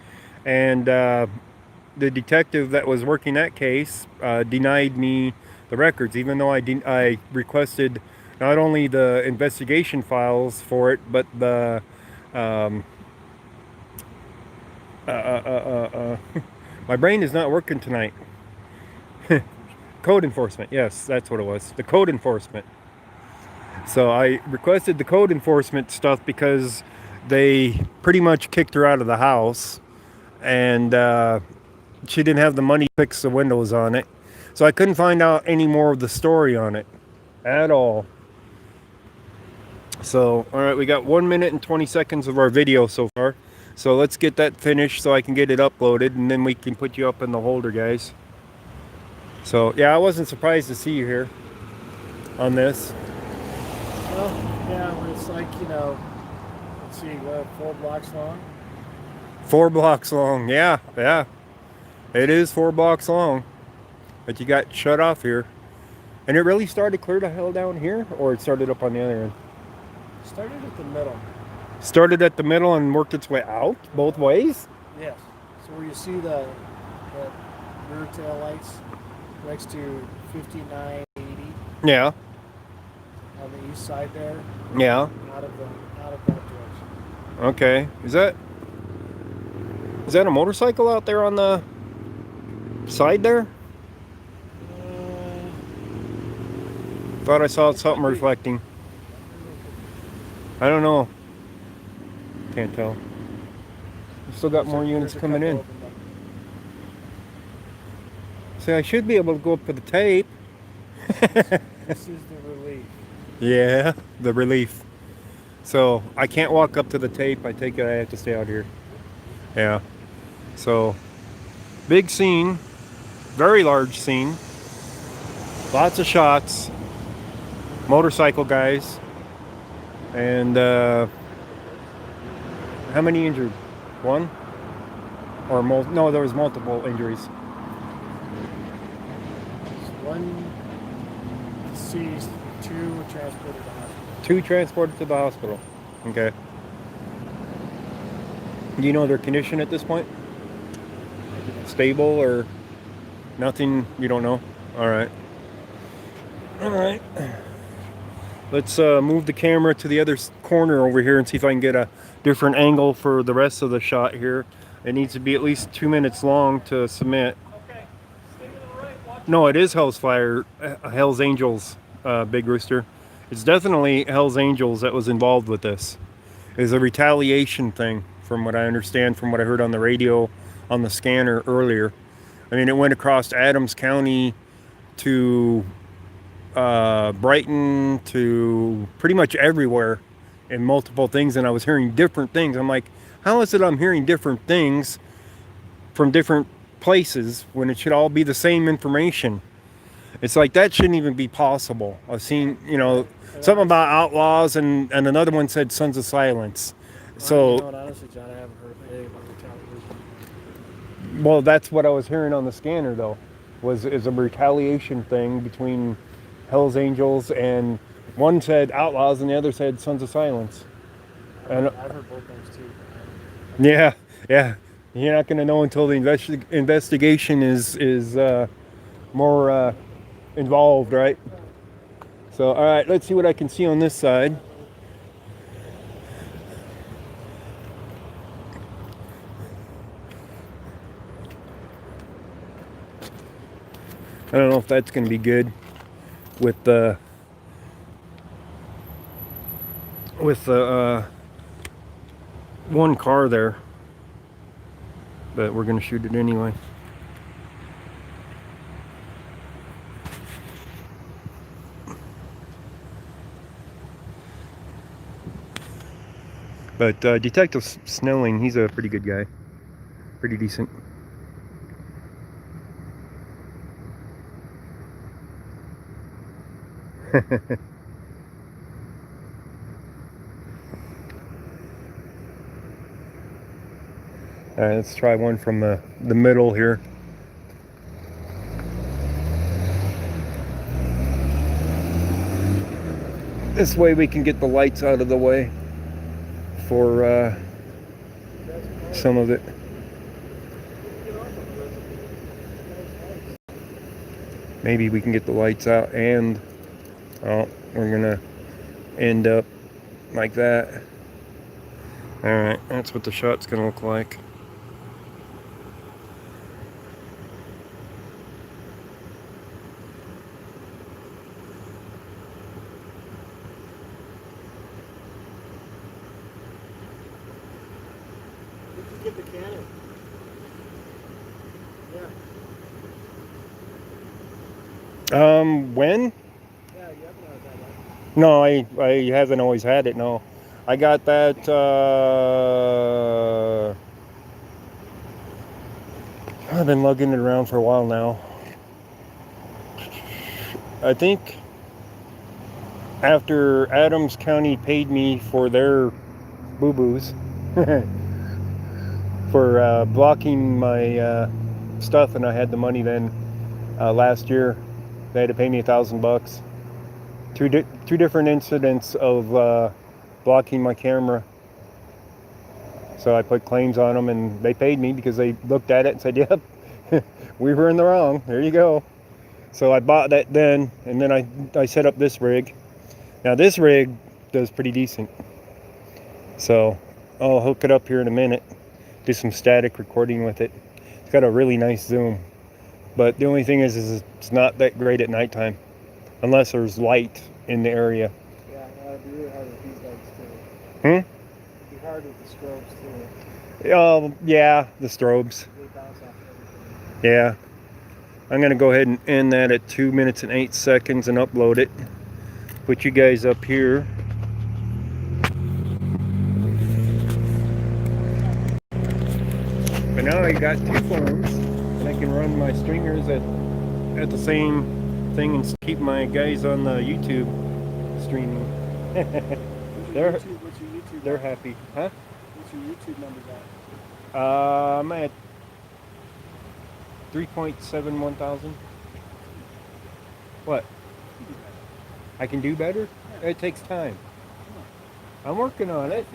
and the detective that was working that case denied me the records, even though I requested not only the investigation files for it, but the my brain is not working tonight. Code enforcement, yes, that's what it was. The code enforcement. So I requested the code enforcement stuff because they pretty much kicked her out of the house, and she didn't have the money to fix the windows on it. So I couldn't find out any more of the story on it at all. So, all right, we got 1 minute and 20 seconds of our video so far. So let's get that finished so I can get it uploaded, and then we can put you up in the holder, guys. So, yeah, I wasn't surprised to see you here on this. Well, yeah, but it's like, you know, let's see, 4 blocks long. 4 blocks long, yeah. It is 4 blocks long. But you got shut off here. And it really started clear to hell down here? Or it started up on the other end? Started at the middle. Started at the middle and worked its way out both ways? Yes. So where you see the rear tail lights next to 5980 Yeah. on the east side there. Yeah. Out of that direction. Okay. Is that a motorcycle out there on the side there? Thought I saw something reflecting. I don't know. Can't tell. We still got more units coming in. See, I should be able to go up for the tape. This is the relief. Yeah, the relief. So I can't walk up to the tape. I take it I have to stay out here. Yeah. So big scene, very large scene. Lots of shots. Motorcycle guys. And how many injured? 1? Or no, there was multiple injuries. One deceased, 2 were transported to the hospital. 2 transported to the hospital. Okay. Do you know their condition at this point? Stable or nothing? You don't know? Alright. Alright. Let's move the camera to the other corner over here and see if I can get a different angle for the rest of the shot here. It needs to be at least 2 minutes long to submit. Okay. Stay to the right. Watch. No, it is Hell's Angels, Big Rooster. It's definitely Hell's Angels that was involved with this. It's a retaliation thing, from what I understand, from what I heard on the radio, on the scanner earlier. I mean, it went across Adams County to Brighton to pretty much everywhere in multiple things, and I was hearing different things. I'm like, how is it I'm hearing different things from different places when it should all be the same information? It's like that shouldn't even be possible. I've seen, you know, something about outlaws, and another one said Sons of Silence. So, you know what, honestly, John, I haven't heard anything about retaliation. well, that's what I was hearing on the scanner, though, is a retaliation thing between Hell's Angels, and one said outlaws and the other said Sons of Silence. And I've heard both things too. yeah, you're not going to know until the investigation is more involved, right? So, all right, let's see what I can see on this side. I don't know if that's going to be good with the one car there, but we're going to shoot it anyway. But Detective Snelling, he's a pretty good guy, pretty decent. All right, let's try one from the middle here. This way we can get the lights out of the way for some of it. Maybe we can get the lights out and oh, we're gonna end up like that. Alright, that's what the shot's gonna look like. You can get the cannon. Yeah. When? Yeah, you haven't had that one. No, I haven't always had it, no. I got that, I've been lugging it around for a while now. I think after Adams County paid me for their boo-boos for blocking my stuff, and I had the money then last year, they had to pay me $1,000. Two different incidents of blocking my camera. So I put claims on them, and they paid me because they looked at it and said, yep, we were in the wrong. There you go. So I bought that then, and then I set up this rig. Now this rig does pretty decent. So I'll hook it up here in a minute, do some static recording with it. It's got a really nice zoom. But the only thing is it's not that great at nighttime, unless there's light in the area. Yeah, it'd be really hard with these lights too. Hmm? It'd be hard with the strobes too. Yeah, the strobes. They bounce off everything. Yeah. I'm going to go ahead and end that at 2 minutes and 8 seconds and upload it. Put you guys up here. But now I got two phones, and I can run my stringers at the same thing and keep my guys on the YouTube streaming. What's your YouTube? They're happy. Huh? What's your YouTube numbers at? I'm at 3.71 thousand. What? I can do better? Yeah. It takes time. I'm working on it.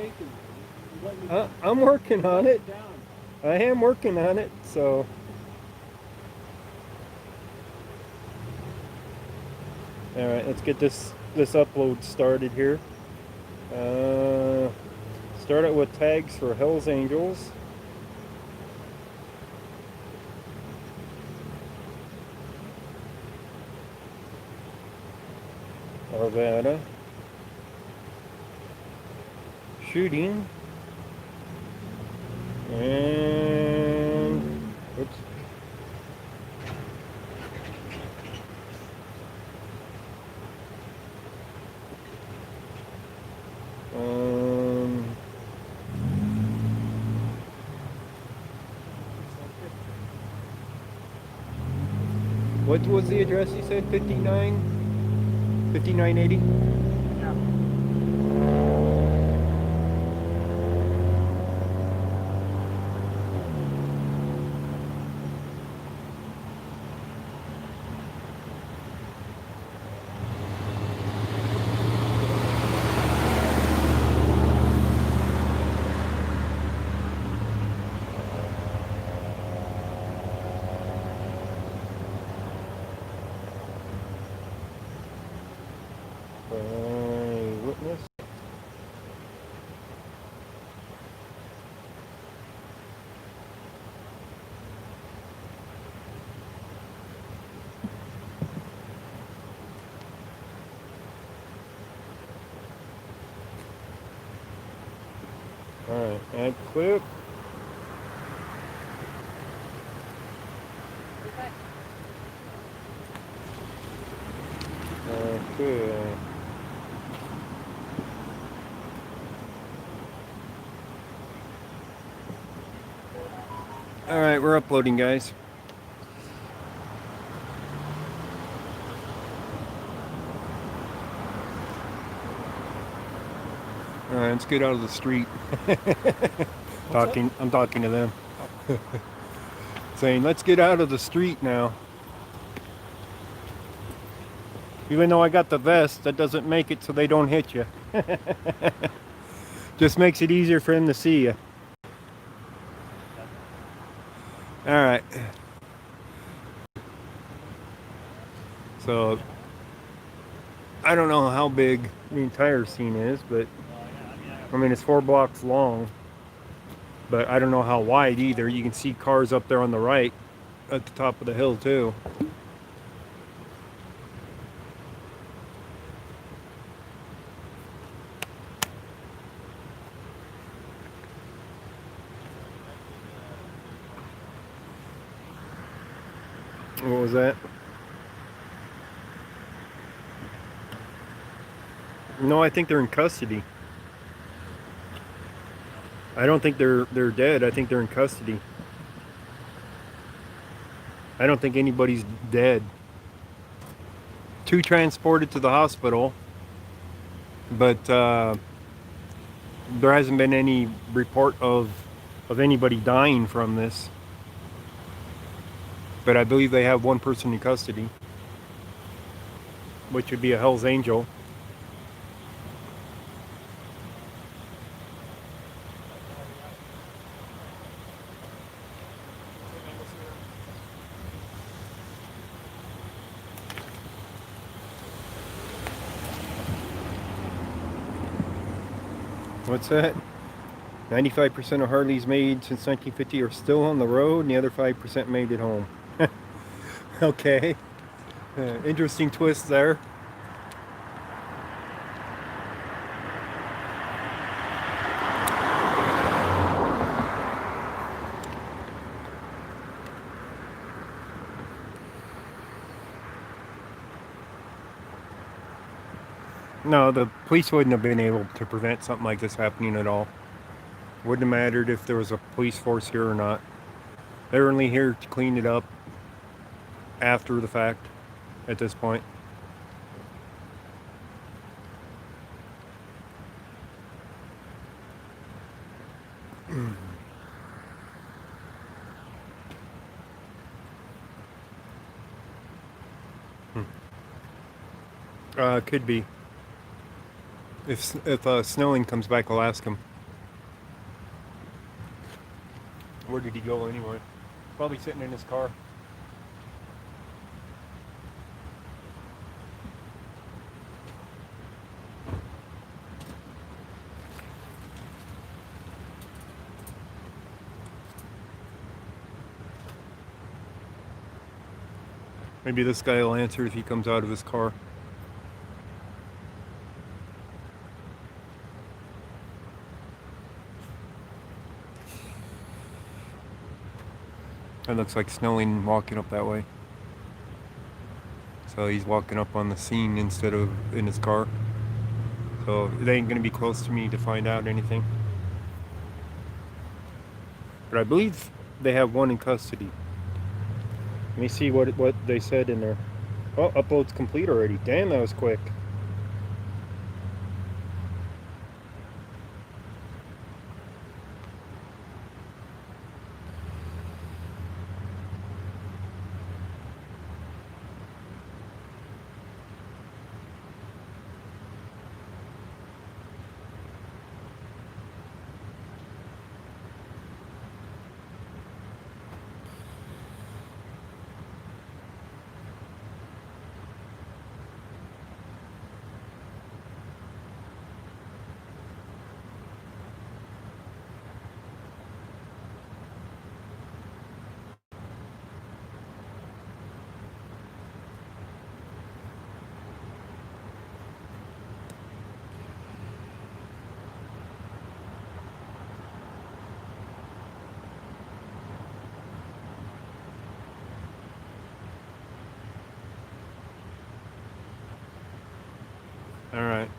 I'm I'm working on it. down. I am working on it, so. Alright, let's get this upload started here. Start it with tags for Hells Angels. Arvada. Shooting. And oops. What was the address you said? 5980? Yeah. Witness. Alright, add clip. Okay. Alright, we're uploading, guys. Alright, let's get out of the street. I'm talking to them. Saying, let's get out of the street now. Even though I got the vest, that doesn't make it so they don't hit you. Just makes it easier for them to see you. Alright. So I don't know how big the entire scene is, but I mean it's 4 blocks long. But I don't know how wide either. You can see cars up there on the right at the top of the hill too. What was that? No, I think they're in custody. I don't think they're dead. I think they're in custody. I don't think anybody's dead. 2 transported to the hospital, but there hasn't been any report of anybody dying from this. But I believe they have 1 person in custody, which would be a Hell's Angel. What's that? 95% of Harleys made since 1950 are still on the road, and the other 5% made it home. Okay. Interesting twist there. No, the police wouldn't have been able to prevent something like this happening at all. Wouldn't have mattered if there was a police force here or not. They're only here to clean it up after the fact at this point. Could be. If snowing comes back, I'll ask him. Where did he go anyway? Probably sitting in his car. Maybe this guy will answer if he comes out of his car. It looks like snowing walking up that way. So he's walking up on the scene instead of in his car. So it ain't gonna be close to me to find out anything. But I believe they have 1 in custody. Let me see what they said in there. Oh, upload's complete already. Damn, that was quick. Alright.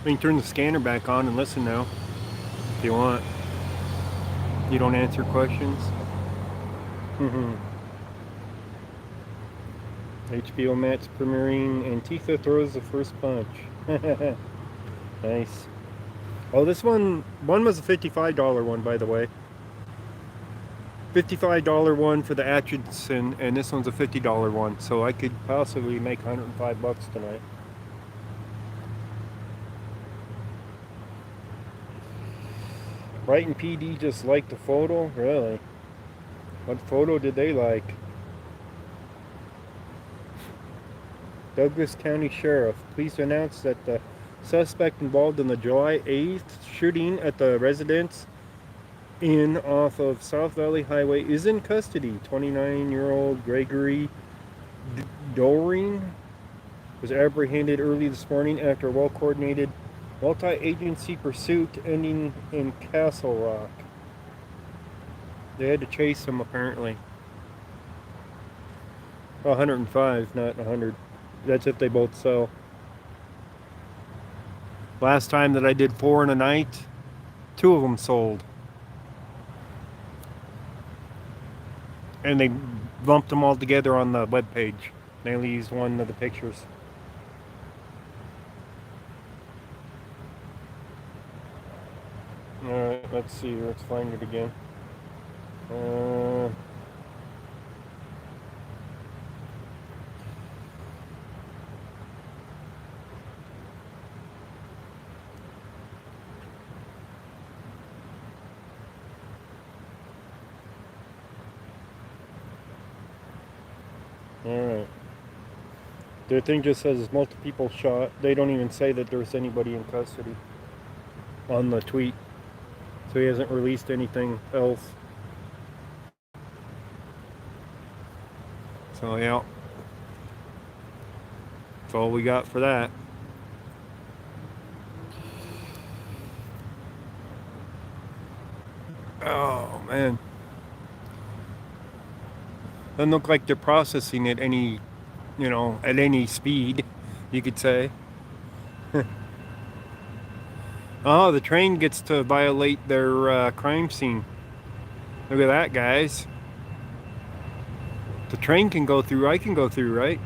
We can turn the scanner back on and listen now, if you want. You don't answer questions? HBO Max premiering, Antifa throws the first punch. Nice. Oh, this one was a $55 one, by the way. $55 one for the Atchison, and this one's a $50 one, so I could possibly make $105 tonight. Brighton PD just liked the photo? Really? What photo did they like? Douglas County Sheriff, pleased to announce that the suspect involved in the July 8th shooting at the residence inn off of South Valley Highway is in custody. 29-year-old Gregory Doring was apprehended early this morning after a well-coordinated multi-agency pursuit ending in Castle Rock. They had to chase him apparently. 105, not 100. That's if they both sell. Last time that I did 4 in a night, 2 of them sold. And they lumped them all together on the webpage. They only used one of the pictures. Alright, let's see. Let's find it again. Alright. Their thing just says multiple people shot. They don't even say that there's anybody in custody on the tweet. So he hasn't released anything else. So yeah. That's all we got for that. Oh man. Doesn't look like they're processing at any, at any speed, you could say. Oh, the train gets to violate their crime scene. Look at that, guys. The train can go through, I can go through, right?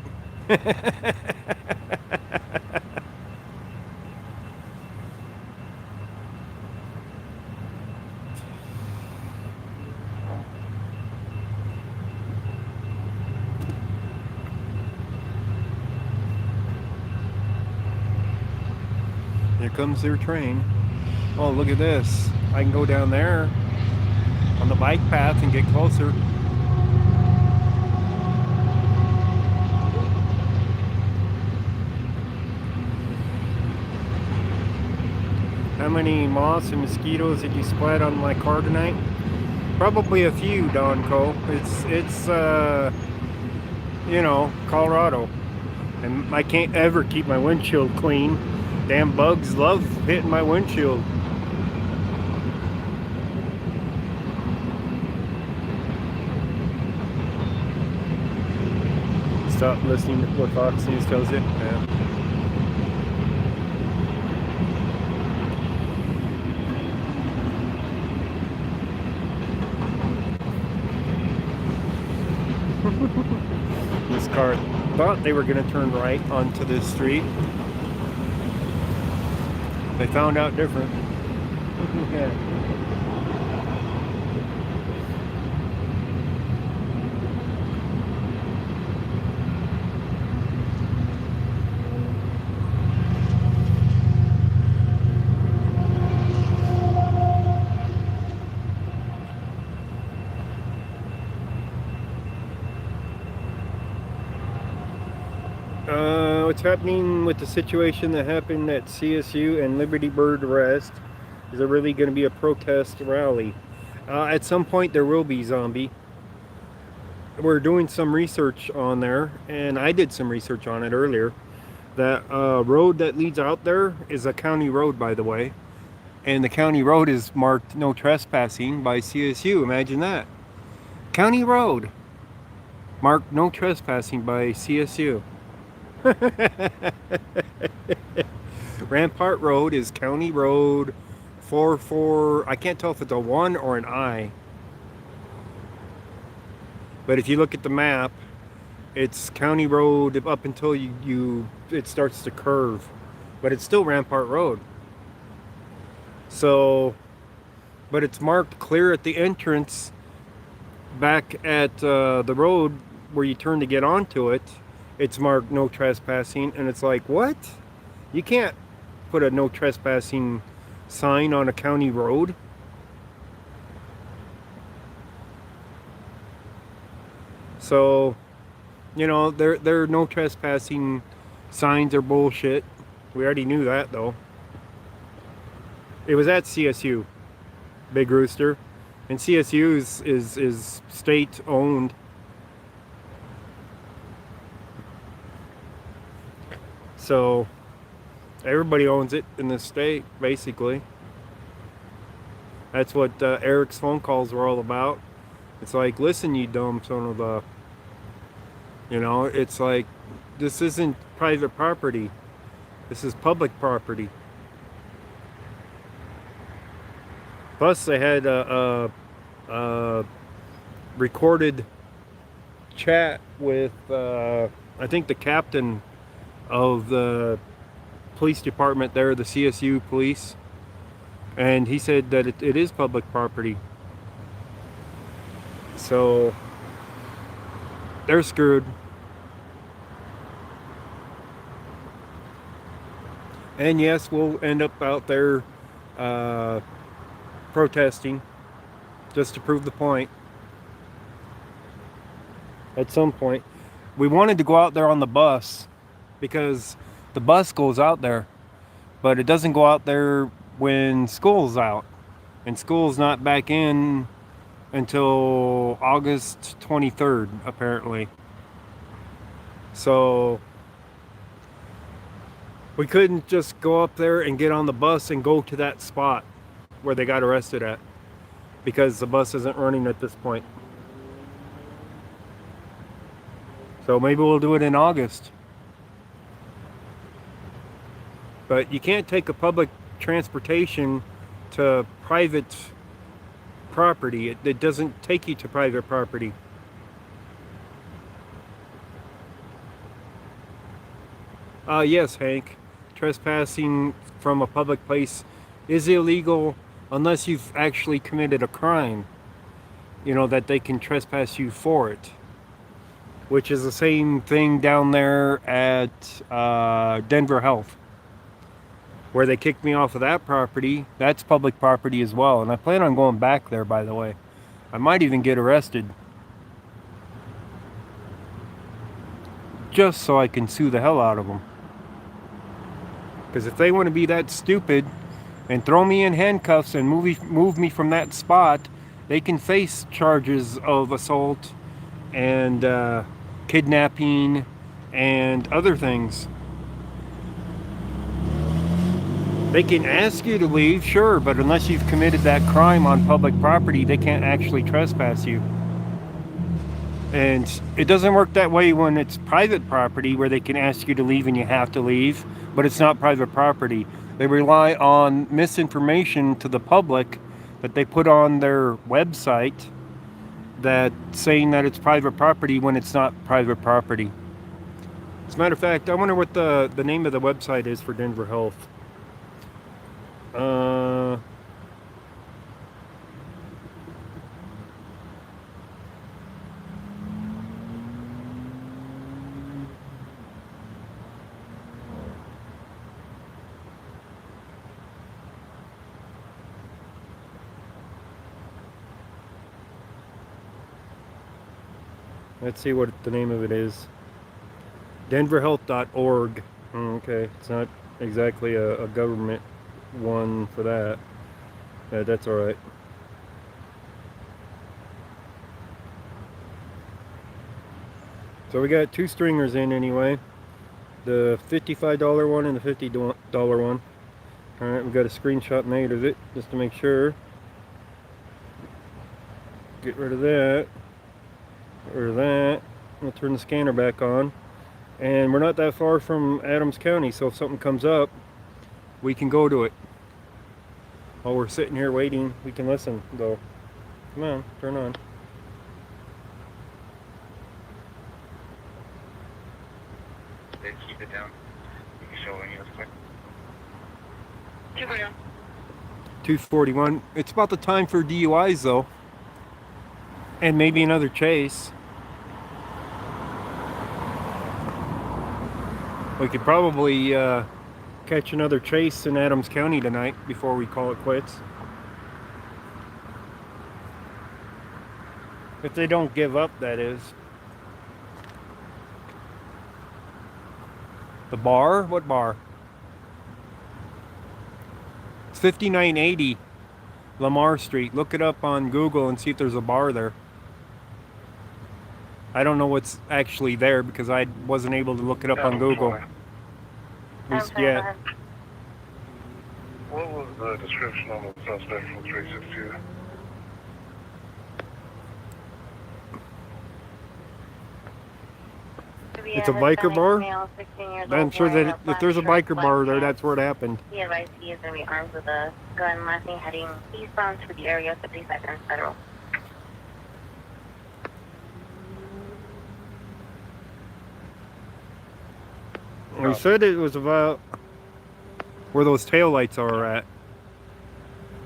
Here comes their train. Oh, look at this. I can go down there on the bike path and get closer. How many moths and mosquitoes did you splat on my car tonight? Probably a few, Don Cole. It's Colorado. And I can't ever keep my windshield clean. Damn bugs love hitting my windshield. Stop listening to what Fox News tells you. Yeah. This car thought they were going to turn right onto this street. They found out different. Yeah. What's happening with the situation that happened at CSU and Liberty Bird Rest? Is there really going to be a protest rally? At some point there will be, zombie. We're doing some research on there, and I did some research on it earlier. That road that leads out there is a county road, by the way. And the county road is marked no trespassing by CSU. Imagine that. County road marked no trespassing by CSU. Rampart Road is County Road 44. I can't tell if it's a 1 or an I. But if you look at the map, it's County Road up until it starts to curve. But it's still Rampart Road. So, but it's marked clear at the entrance back at the road where you turn to get onto it. It's marked no trespassing, and it's like, what? You can't put a no trespassing sign on a county road. So, they're no trespassing Signs are bullshit. We already knew that though. It was at CSU, Big Rooster, and CSU is state owned. So everybody owns it in the state, basically. That's what Eric's phone calls were all about. It's like, listen, you dumb son of a... You know, it's like, this isn't private property. This is public property. Plus, they had a recorded chat with, I think, the captain of the police department there, the CSU police. And he said that it is public property. So, they're screwed. And yes, we'll end up out there protesting just to prove the point. At some point, we wanted to go out there on the bus because the bus goes out there, but it doesn't go out there when school's out, and school's not back in until August 23rd apparently. So we couldn't just go up there and get on the bus and go to that spot where they got arrested at, because the bus isn't running at this point. So maybe we'll do it in August. But you can't take a public transportation to private property. It doesn't take you to private property. Yes, Hank. Trespassing from a public place is illegal unless you've actually committed a crime. You know, that they can trespass you for it. Which is the same thing down there at Denver Health, where they kicked me off of that property. That's public property as well, and I plan on going back there, by the way. I might even get arrested just so I can sue the hell out of them. Because if they want to be that stupid and throw me in handcuffs and move me from that spot, they can face charges of assault and kidnapping and other things. They can ask you to leave, sure, but unless you've committed that crime on public property, they can't actually trespass you. And it doesn't work that way when it's private property, where they can ask you to leave and you have to leave, but it's not private property. They rely on misinformation to the public that they put on their website, that saying that it's private property when it's not private property. As a matter of fact, I wonder what the name of the website is for Denver Health. Let's see what the name of it is. denverhealth.org. Okay, it's not exactly a government one for that. That's alright. So we got two stringers in anyway. The $55 one and the $50 one. Alright, we got a screenshot made of it just to make sure. Get rid of that. Or that. We'll turn the scanner back on, and we're not that far from Adams County, so if something comes up, we can go to it. While we're sitting here waiting, we can listen though. Come on, turn on. They keep it down. You can show when you quick. 241. It's about the time for DUIs though. And maybe another chase. We could probably catch another chase in Adams County tonight before we call it quits. If they don't give up, that is. The bar? What bar? It's 5980 Lamar Street. Look it up on Google and see if there's a bar there. I don't know what's actually there because I wasn't able to look it up on Google. At least yet. What was the description on the suspect from 362? It's a biker bar? I'm sure that if there's a biker bar there, that's where it happened. He advised he is going to be armed with a gun, last thing heading eastbound to the area of 52nd Federal. We said it was about where those taillights are at.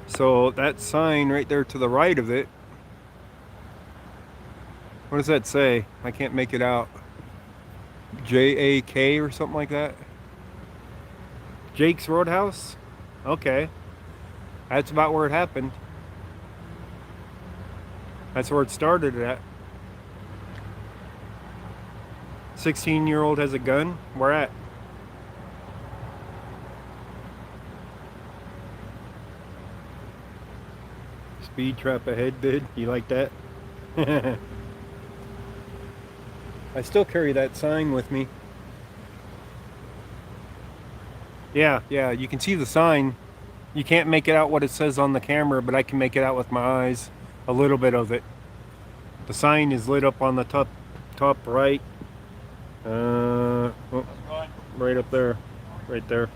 So that sign right there to the right of it, what does that say? I can't make it out. J-A-K or something like that? Jake's Roadhouse? Okay. That's about where it happened. That's where it started at. 16-year-old has a gun? Where at? Speed trap ahead, bid. You like that? I still carry that sign with me. Yeah, you can see the sign. You can't make it out what it says on the camera, but I can make it out with my eyes. A little bit of it. The sign is lit up on the top right. Oh, right up there. Right there.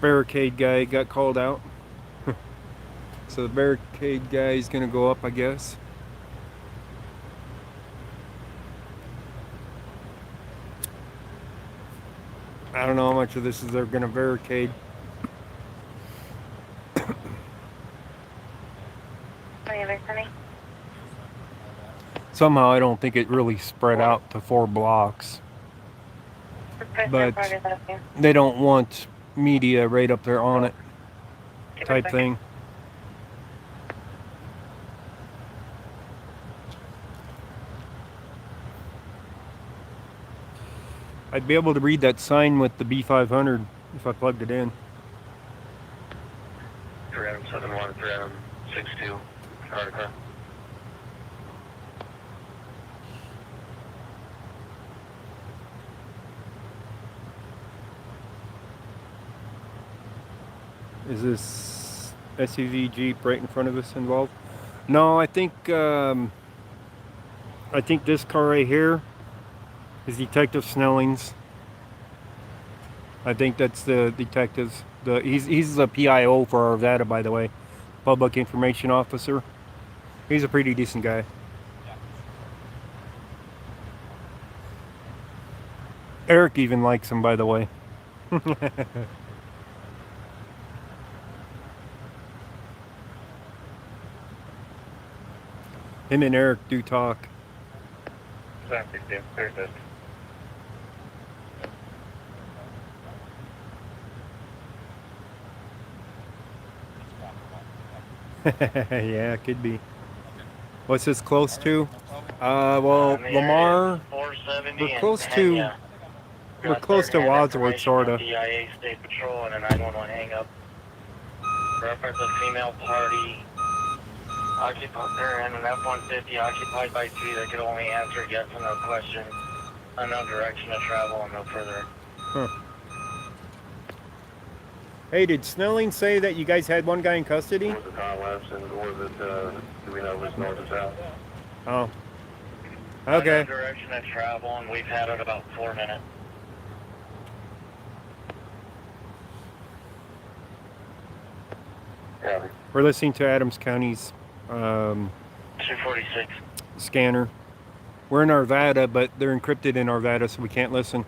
Barricade guy got called out. So the barricade guy is going to go up, I guess. I don't know how much of this is they're going to barricade. Somehow I don't think it really spread out to 4 blocks. But they don't want media right up there on it type thing. I'd be able to read that sign with the B500 if I plugged it in. 371, 362, car. Is this SUV Jeep right in front of us involved? No, I think this car right here is Detective Snelling's. I think that's the detective's. He's the PIO for Arvada, by the way, Public Information Officer. He's a pretty decent guy. Eric even likes him, by the way. Him and Eric do talk. Yeah, it could be. What's this close to? Well, Lamar. We're close to. We're close to Wadsworth, sorta. DIA State Patrol and a 911 hang up. Reference a female party occupied there in an F-150 occupied by 3 that could only answer yes or no questions, unknown direction of travel, and no further. Huh. Hey, did Snelling say that you guys had one guy in custody? Was it Conlabs and was it, do we know if it's north or south? Oh. Okay. Unknown direction of travel, and we've had it about 4 minutes. Yeah. We're listening to Adams County's 246. scanner. We're in Arvada, but they're encrypted in Arvada, so we can't listen.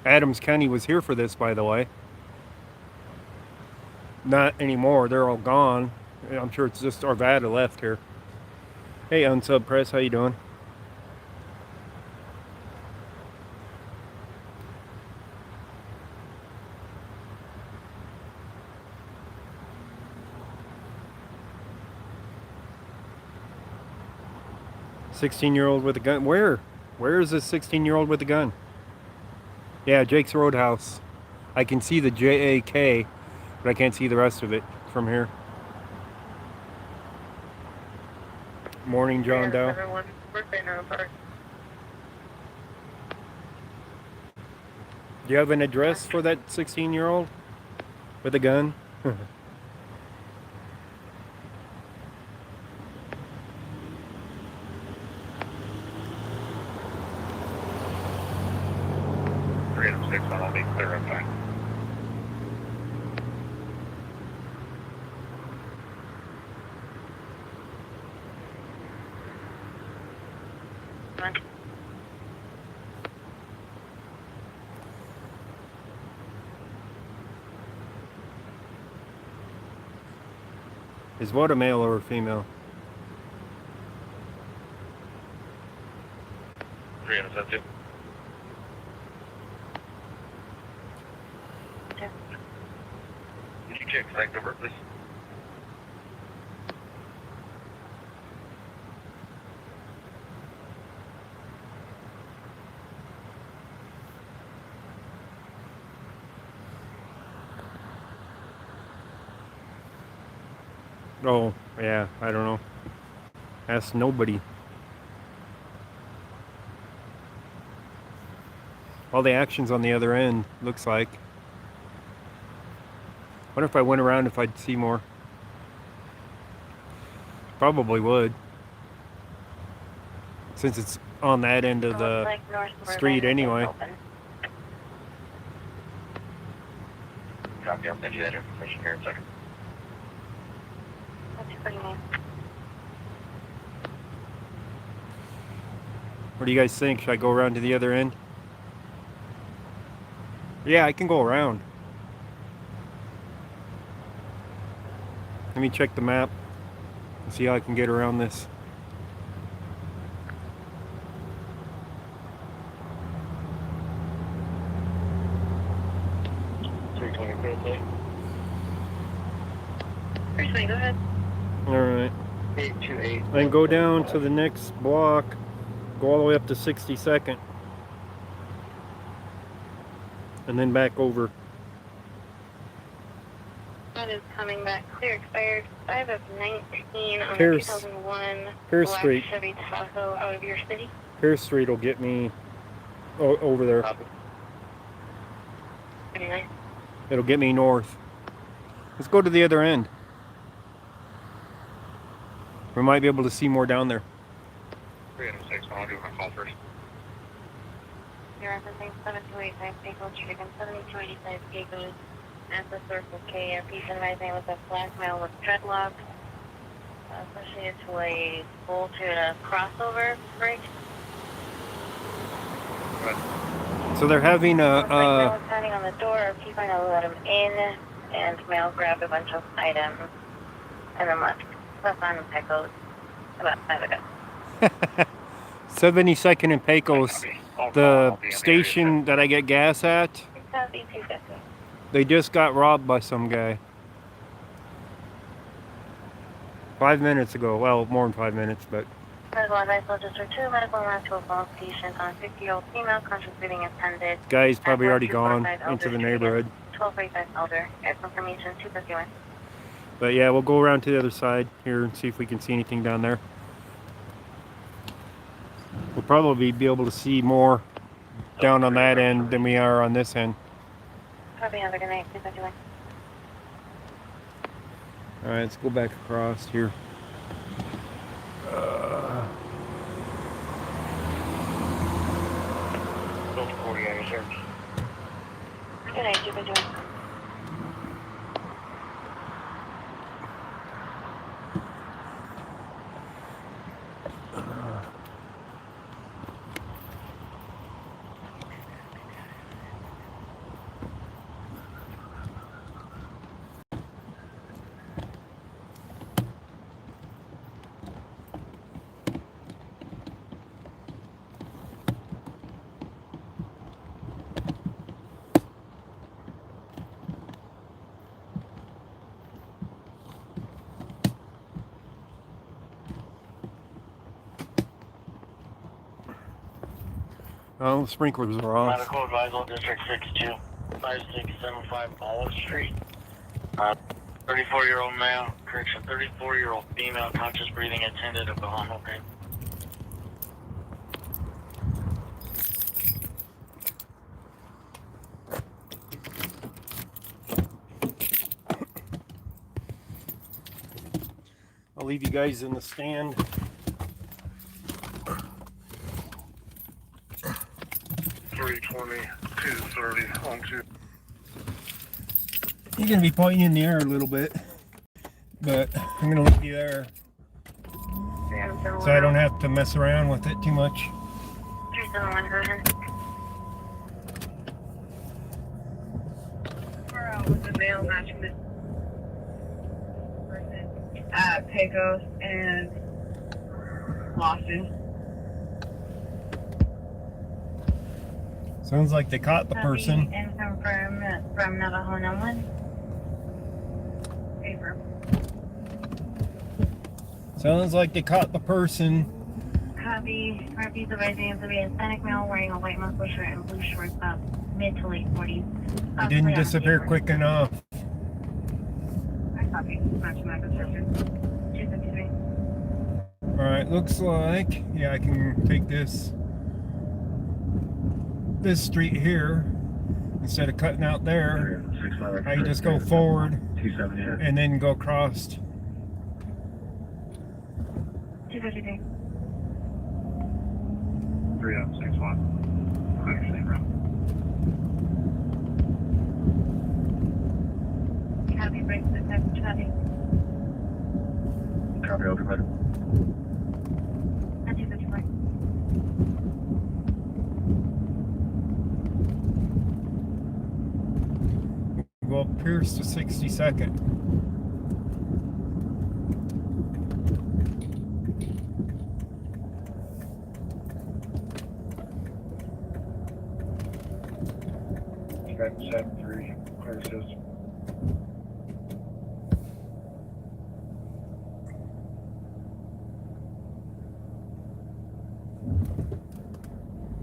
Adams County was here for this, by the way. Not anymore. They're all gone. I'm sure it's just Arvada left here. Hey, Unsub Press, how you doing? 16-year-old with a gun. Where? Where is this 16-year-old with a gun? Yeah, Jake's Roadhouse. I can see the JAK, but I can't see the rest of it from here. Morning, John Dow. Do you have an address for that 16-year-old with a gun? I'll be clear on time. Is what a male or a female? 372. Did you check site number, please? Oh, yeah, I don't know. Ask nobody. All the action's on the other end, looks like. Wonder if I went around if I'd see more. Probably would. Since it's on that end of the street anyway. Copy, I'll send you that information here in a second. What do you guys think? Should I go around to the other end? Yeah, I can go around. Let me check the map and see how I can get around this. Go ahead. Alright. 828. And go down to the next block. Go all the way up to 62nd. And then back over. That is coming back clear. Expired 5 of 19 on Pierce- the 2001 Pierce black Street. Chevy Tahoe out of your city. Pierce Street will get me over there. Anyway. It'll get me north. Let's go to the other end. We might be able to see more down there. 306, I'll do my call first. You're referencing 7285 Pecos Street and 7285 Pecos at the Circle K. Please advising with a black male with dreadlocks associated to a bolted crossover brake. So they're having Male was standing on the door. Keep trying to let him in, and male grabbed a bunch of items and then left on Pecos about 5 ago. 72nd and Pecos, the station that I get gas at. Southeast 250. They just got robbed by some guy. 5 minutes ago. Well, more than 5 minutes, but. Medical advice, District 2, medical alarm to a phone patient on 50-year-old female, conscious breathing attended. Guy's probably already gone into the neighborhood. 1245 Elder. Get confirmation 251. But yeah, we'll go around to the other side here and see if we can see anything down there. We'll probably be able to see more down on that end than we are on this end. Probably have a good night. 251. Alright, let's go back across here. Good night. 251. Oh, the sprinklers are off. Medical advisal, District 62, 5675 Olive Street. 34-year-old male, correction, 34-year-old female, conscious breathing, attended at the hospital. Okay. I'll leave you guys in the stand. 320, 230, on 2. You're going to be pointing in the air a little bit, but I'm going to leave you there so I don't have to mess around with it too much. 371. We're out with the male matching the person at Pecos and Lawson. Sounds like they caught the person. And confirm from Navajo Number. Paper. Sounds like they caught the person. Copy. Copy. The resident to be a Hispanic male wearing a white muscle shirt and blue shorts, about mid to late 40s. He didn't disappear quick enough. I copy. Matching my description. 253. Alright, looks like, yeah, I can take this street here instead of cutting out there. I can just go forward and then go across. 253. 3061. Actually, Copy. Break the text. Copy. copy, over, better. 254. Go up Pierce to 62nd. Okay, 73, clear system.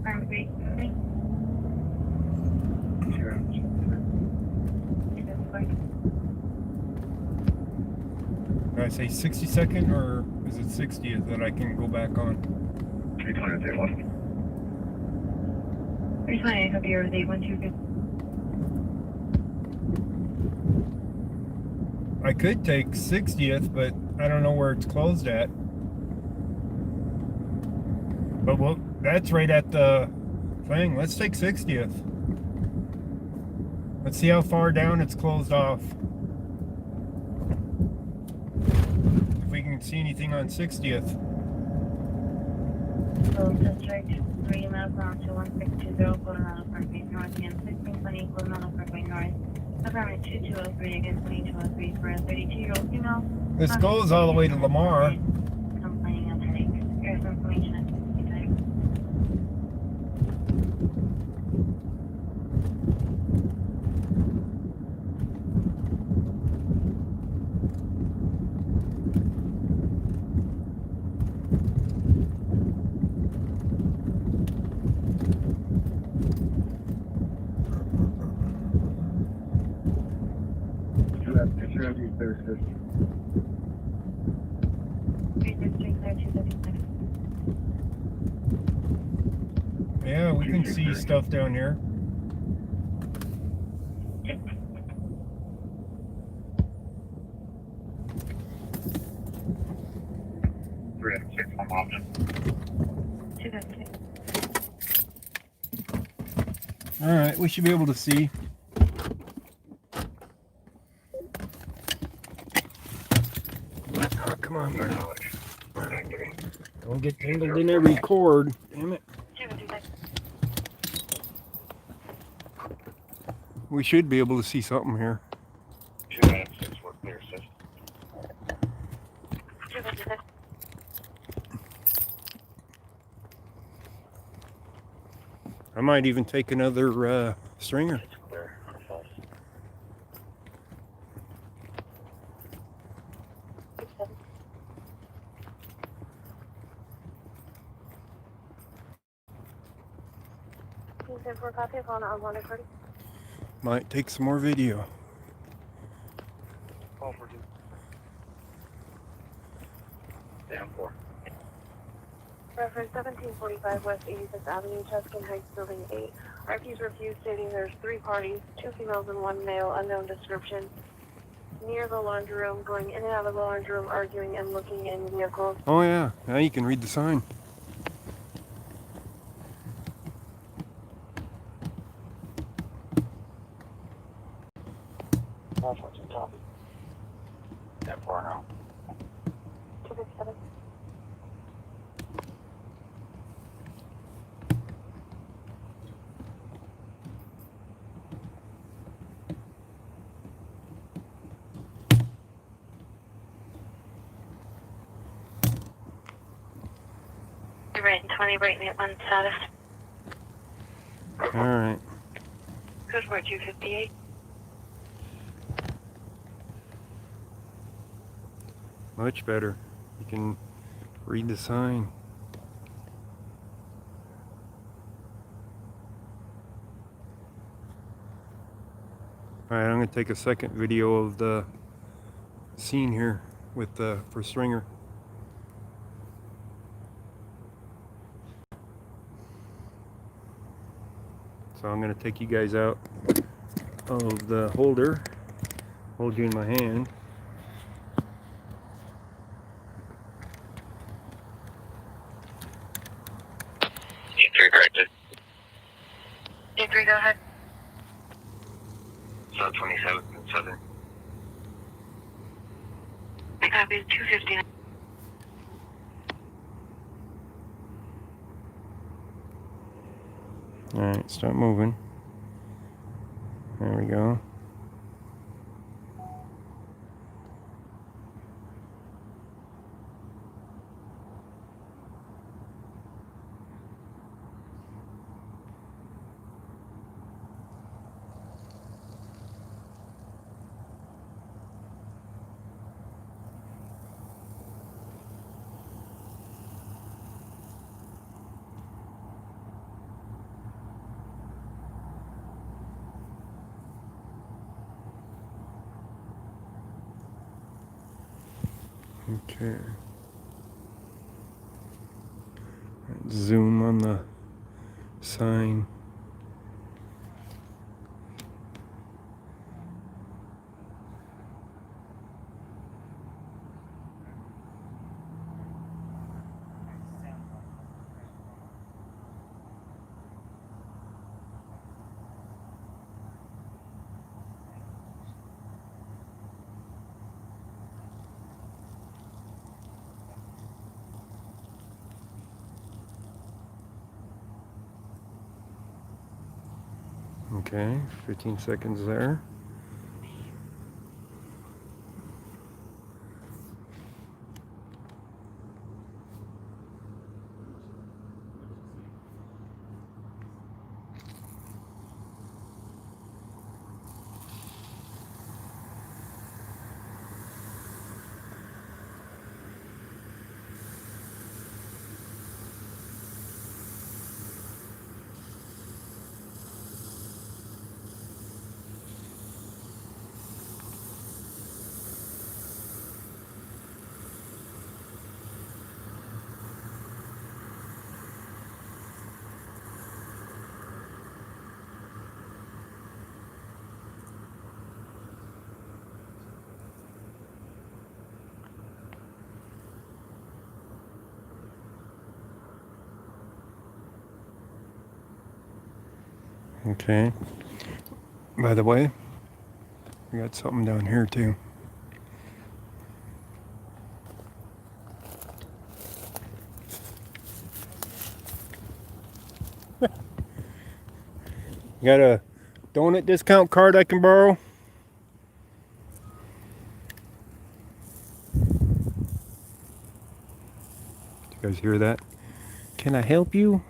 Firm 3. 254. Did I say 62nd or is it 60th that I can go back on? 320, they left. 320. Copy. Your 812. I could take 60th, but I don't know where it's closed at. But well, that's right at the thing. Let's take 60th. Let's see how far down it's closed off. If we can see anything on 60th. So, District 3, Mount to 1620, Coronado Parkway North, again 1620, Coronado Parkway North. Apartment 2203, again 2203 for a 32-year-old female. This goes all the way to Lamar. Complaining of headache. Here's information at 65. Picture of you, clear system. 363, clear 256. Yeah, we can see stuff down here. On option. 256. Alright, we should be able to see. Oh, come on, man. Don't get tangled in every cord. Damn it. 256. We should be able to see something here. 296 for clear system. 256. I might even take another stringer. It's clear or false. 14-4 copy, calling out one recording. Might take some more video. Call 14. Down 4. Reference 1745 West 86th Avenue, Tuscan Heights, Building 8. RP's refused, stating there's 3 parties, 2 females and 1 male, unknown description, near the laundry room, going in and out of the laundry room, arguing and looking in vehicles. Oh yeah, now you can read the sign. Call 14, copy. Down 4 now. 257. Right, 20, right, 1 status. Alright. Code 4258. Much better. You can read the sign. Alright, I'm going to take a second video of the scene here with the first stringer. So I'm going to take you guys out of the holder, hold you in my hand. E3 corrected. E3, go ahead. So 27 and 7. I copy 259. Alright, start moving. There we go. Okay. Zoom on the sign. Okay, 15 seconds there. Okay. By the way, we got something down here too. You got a donut discount card I can borrow? Did you guys hear that? Can I help you?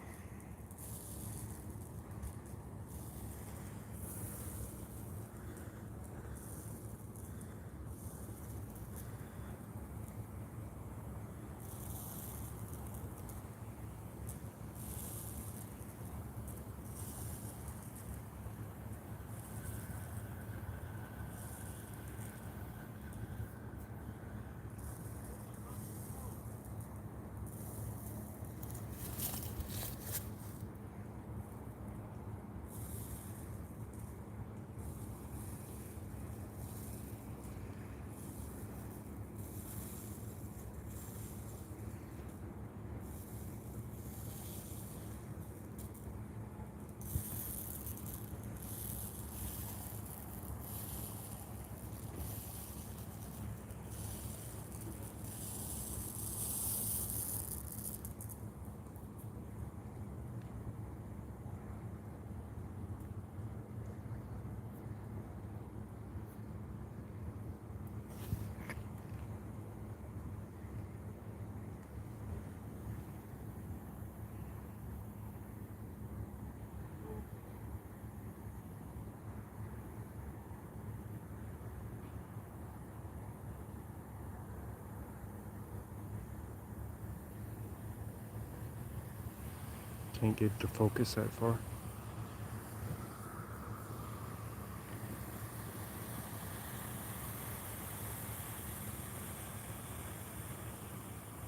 Can't get it to focus that far.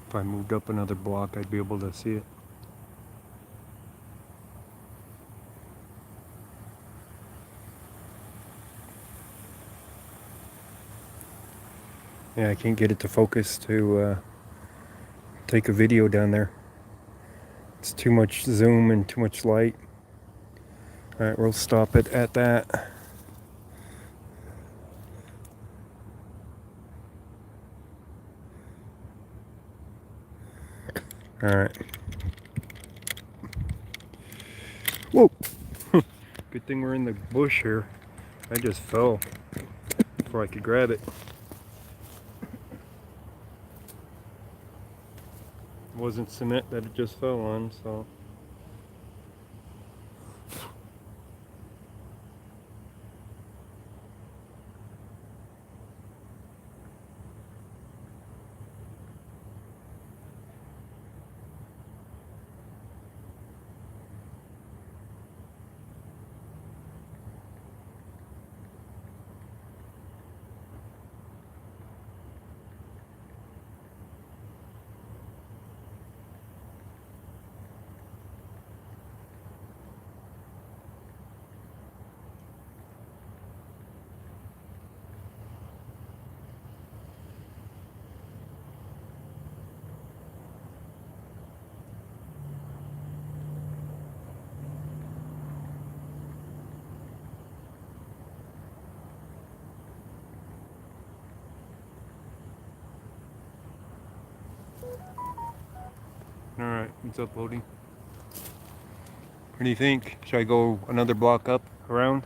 If I moved up another block, I'd be able to see it. Yeah, I can't get it to focus to take a video down there. It's too much zoom and too much light. Alright, we'll stop it at that. Alright. Whoa! Good thing we're in the bush here. I just fell before I could grab it. It wasn't cement that it just fell on, so. Alright, it's uploading. What do you think? Should I go another block up, around?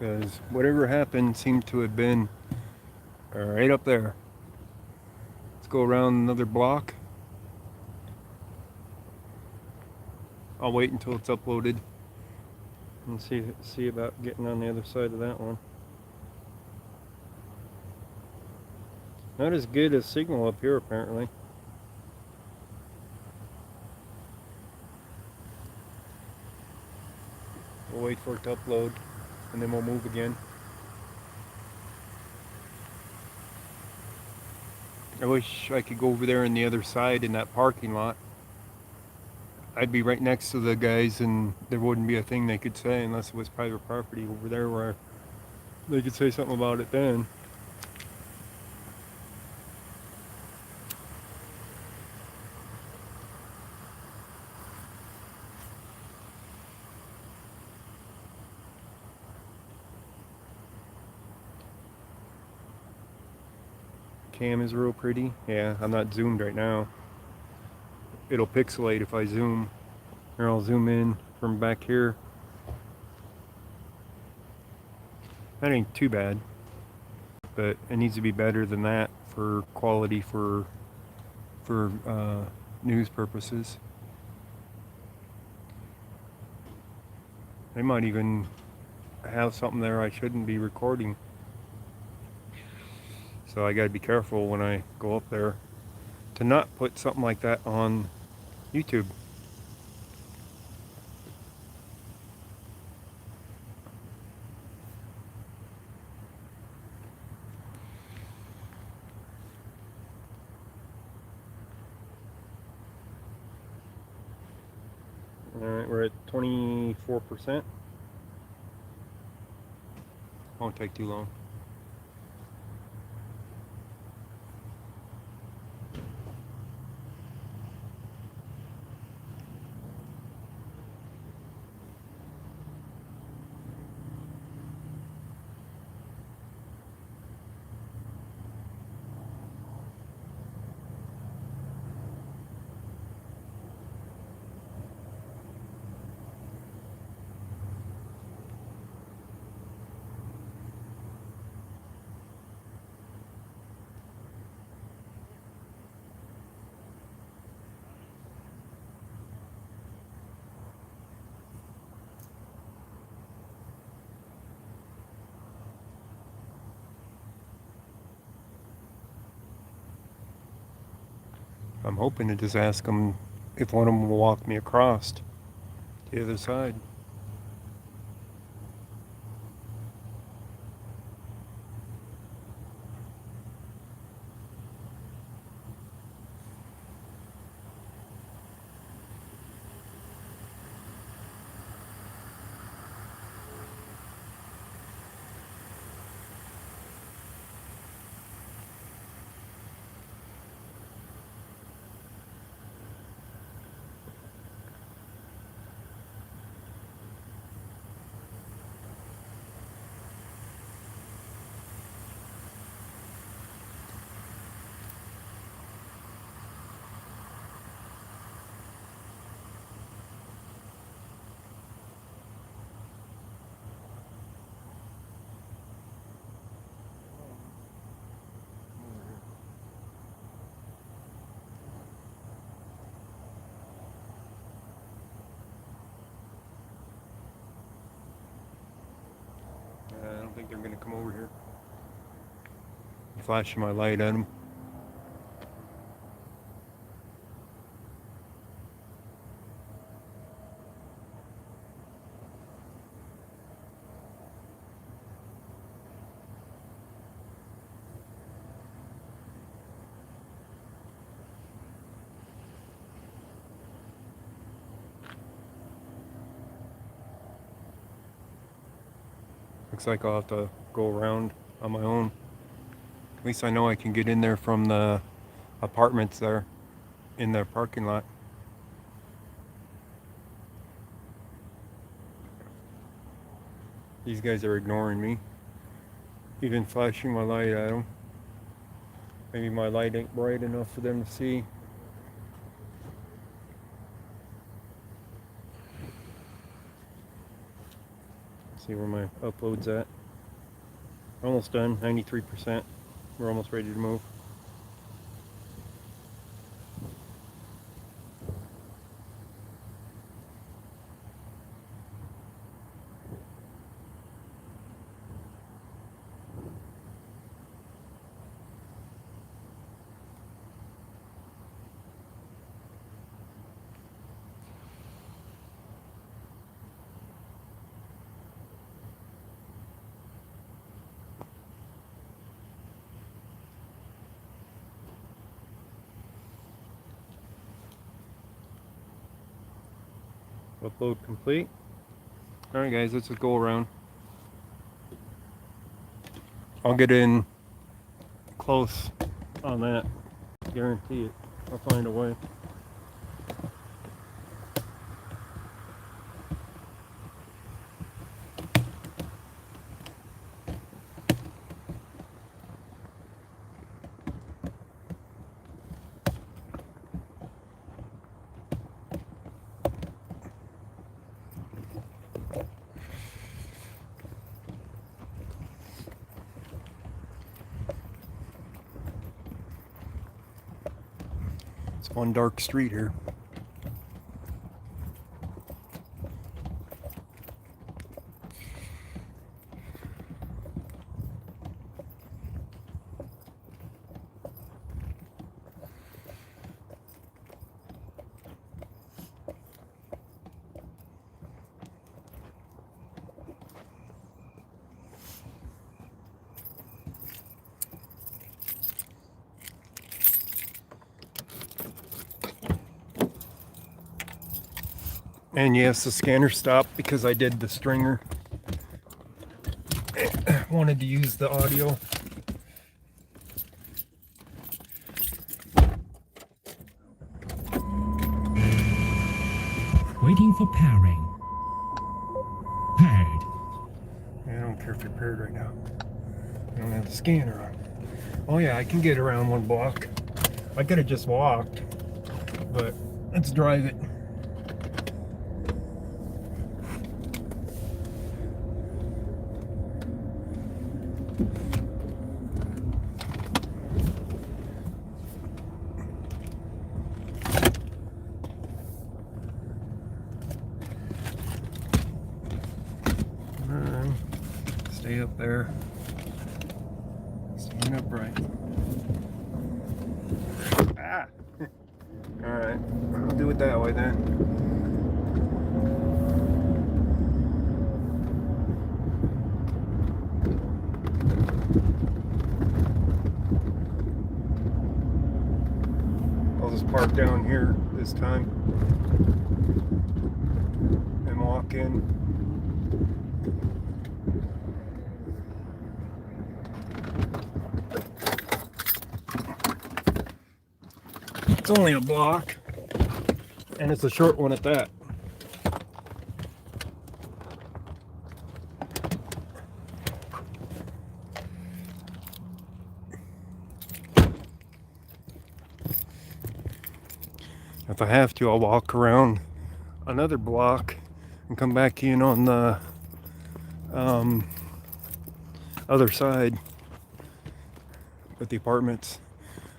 Because whatever happened seemed to have been right up there. Let's go around another block. I'll wait until it's uploaded and see about getting on the other side of that one. Not as good as signal up here apparently. We'll wait for it to upload and then we'll move again. I wish I could go over there on the other side in that parking lot. I'd be right next to the guys and there wouldn't be a thing they could say unless it was private property over there where they could say something about it then. Cam is real pretty. Yeah, I'm not zoomed right now. It'll pixelate if I zoom. Or I'll zoom in from back here. That ain't too bad. But it needs to be better than that for quality for news purposes. They might even have something there I shouldn't be recording. So I gotta be careful when I go up there to not put something like that on YouTube. Alright, we're at 24%. Won't take too long. I'm hoping to just ask them if one of them will walk me across to the other side. I don't think they're going to come over here. I'm flashing my light at them. Looks like I'll have to go around on my own. At least I know I can get in there from the apartments there in the parking lot. These guys are ignoring me. Even flashing my light at them. Maybe my light ain't bright enough for them to see. See where my upload's at. Almost done, 93%. We're almost ready to move. Upload complete. Alright guys, let's just go around. I'll get in close on that. Guarantee it. I'll find a way. It's one dark street here. And yes, the scanner stopped because I did the stringer. Wanted to use the audio. Waiting for pairing. Paired. I don't care if you're paired right now. I don't have the scanner on. Oh yeah, I can get around one block. I could have just walked, but let's drive it. Stay up there. Staying upright. Ah! Alright, we'll do it that way then. I'll just park down here this time and walk in. It's only a block, and it's a short one at that. If I have to, I'll walk around another block and come back in on the other side with the apartments.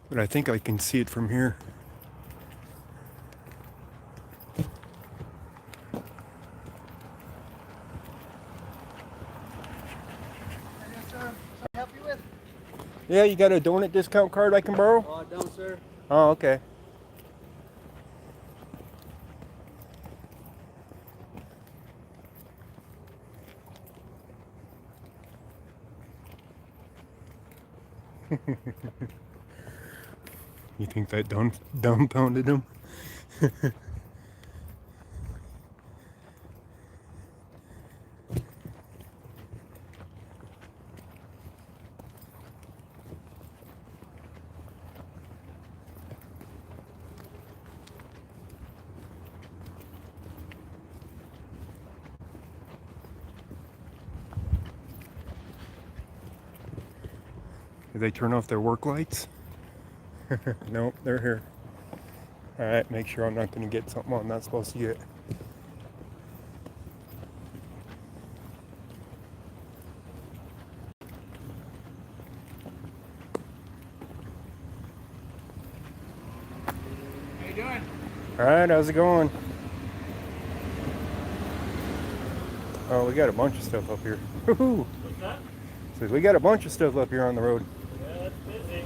But I think I can see it from here. Yes, sir. Can I help you with? Yeah, you got a donut discount card I can borrow? Oh, no, sir. Oh, okay. You think that dumbfounded him? Did they turn off their work lights? Nope, they're here. Alright, make sure I'm not going to get something I'm not supposed to get. How you doing? Alright, how's it going? Oh, we got a bunch of stuff up here. Woohoo! What's that? Says we got a bunch of stuff up here on the road. Yeah, it's busy.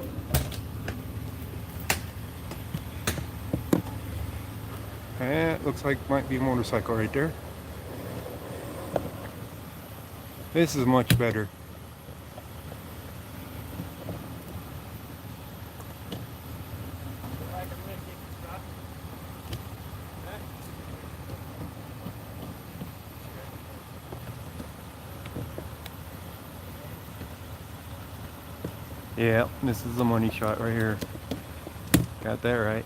It looks like might be a motorcycle right there. This is much better. Yeah, this is the money shot right here. Got that right.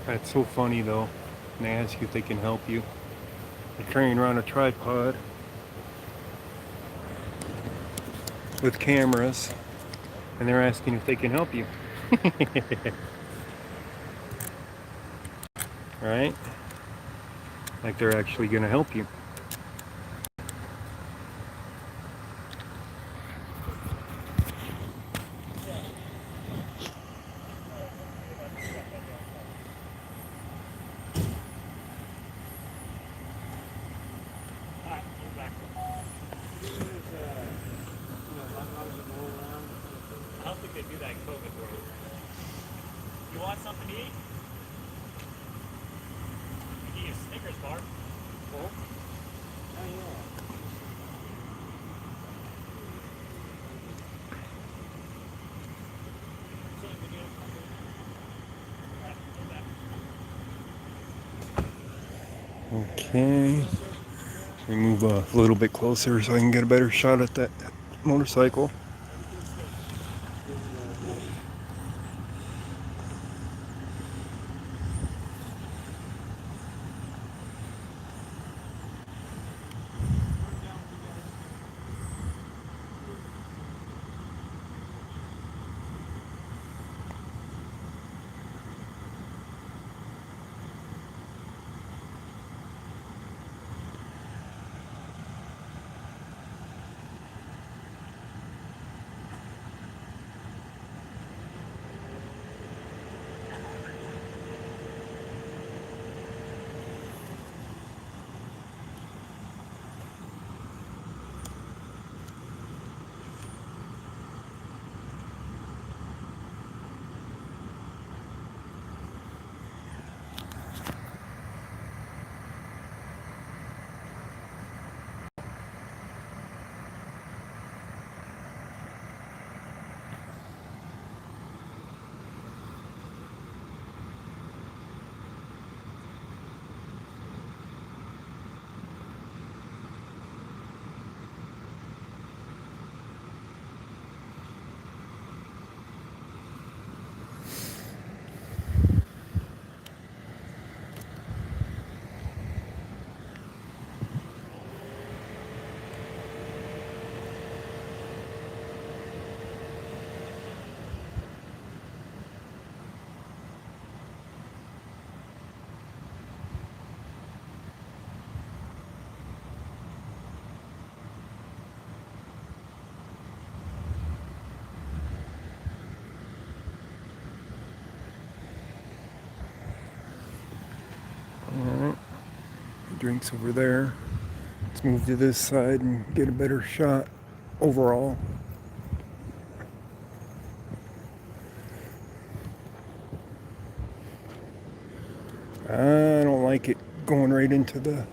That's so funny though. And they ask you if they can help you. They're carrying around a tripod with cameras, and they're asking if they can help you. Right? Like they're actually gonna help you. I don't think they do that in COVID world. You want something to eat? You can eat a Snickers bar. Oh, Okay. We move a little bit closer so I can get a better shot at that motorcycle. Drinks over there. Let's move to this side and get a better shot overall. I don't like it going right into the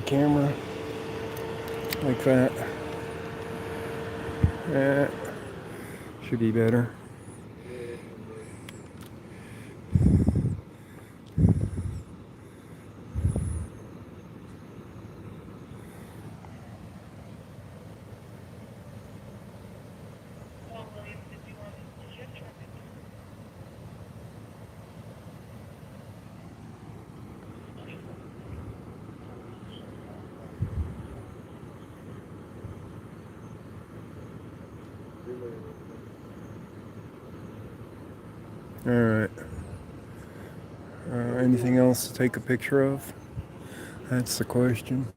camera like that. That should be better. All right. Anything else to take a picture of? That's the question.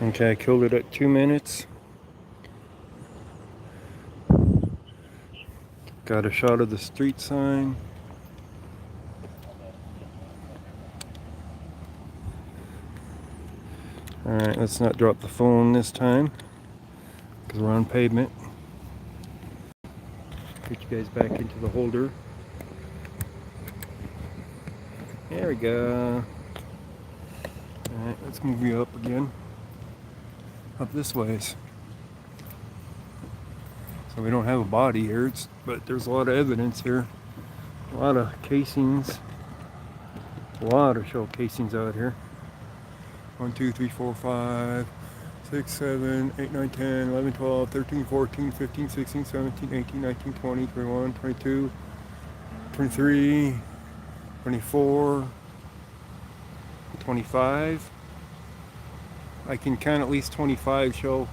Okay, I killed it at 2 minutes. Got a shot of the street sign. Alright, let's not drop the phone this time because we're on pavement. Get you guys back into the holder. There we go. Alright, let's move you up again. Up this ways. So we don't have a body here, but there's a lot of evidence here. A lot of casings. A lot of shell casings out here. 1, 2, 3, 4, 5, 6, 7, 8, 9, 10, 11, 12, 13, 14, 15, 16, 17, 18, 19, 20, 21, 22, 23, 24, 25. I can count at least 25 shell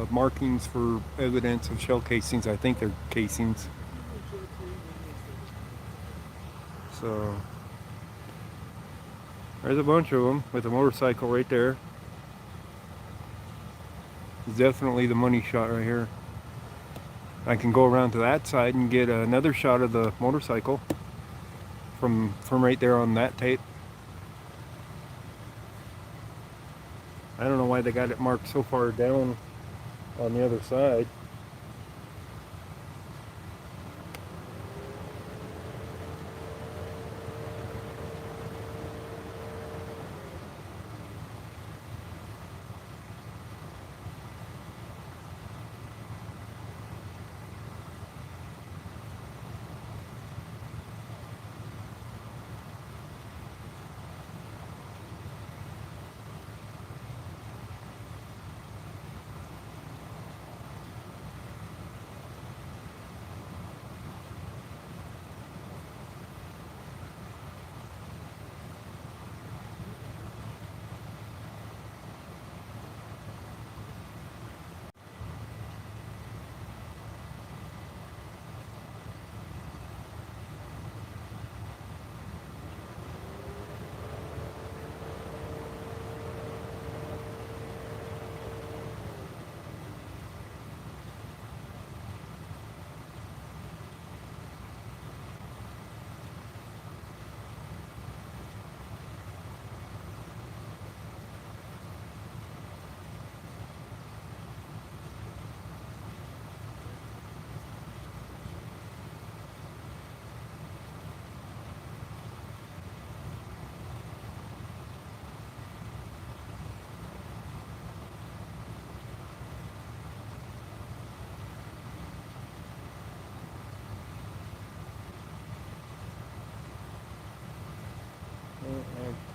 markings for evidence of shell casings. I think they're casings. So there's a bunch of them with a motorcycle right there. It's definitely the money shot right here. I can go around to that side and get another shot of the motorcycle from right there on that tape. I don't know why they got it marked so far down on the other side.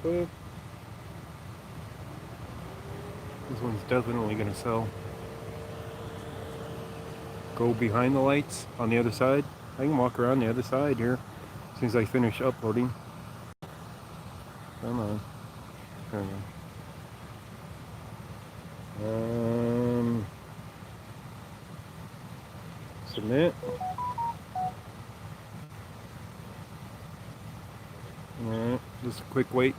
This one's definitely gonna sell. go behind the lights on the other side. I can walk around the other side here as soon as I finish uploading. Come on. There we go. Submit. Alright, just a quick wait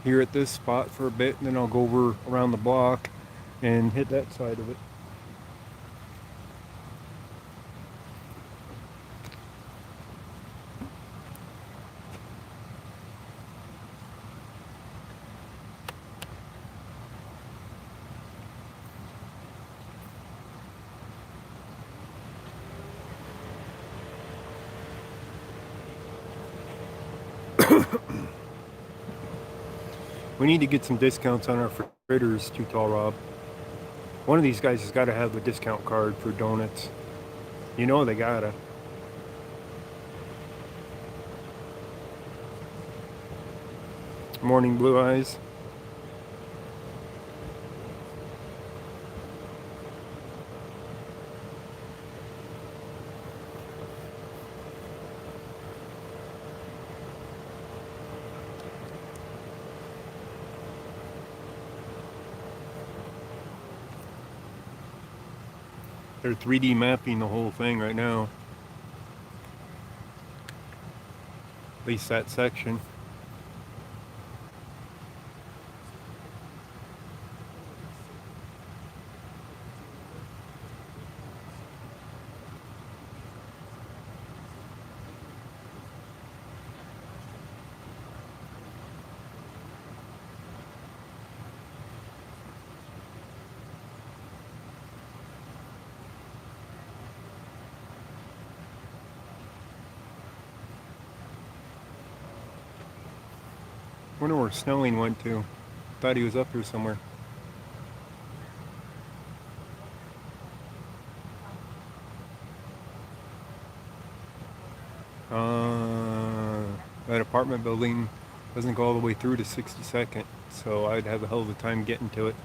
here at this spot for a bit, and then I'll go over around the block and hit that side of it. We need to get some discounts on our fritters, Too Tall Rob. One of these guys has got to have a discount card for donuts. You know they gotta. Morning, Blue Eyes. They're 3D mapping the whole thing right now. At least that section. Wonder where Snelling went to. Thought he was up here somewhere. That apartment building doesn't go all the way through to 62nd, so I'd have a hell of a time getting to it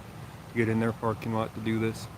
to get in their parking lot to do this.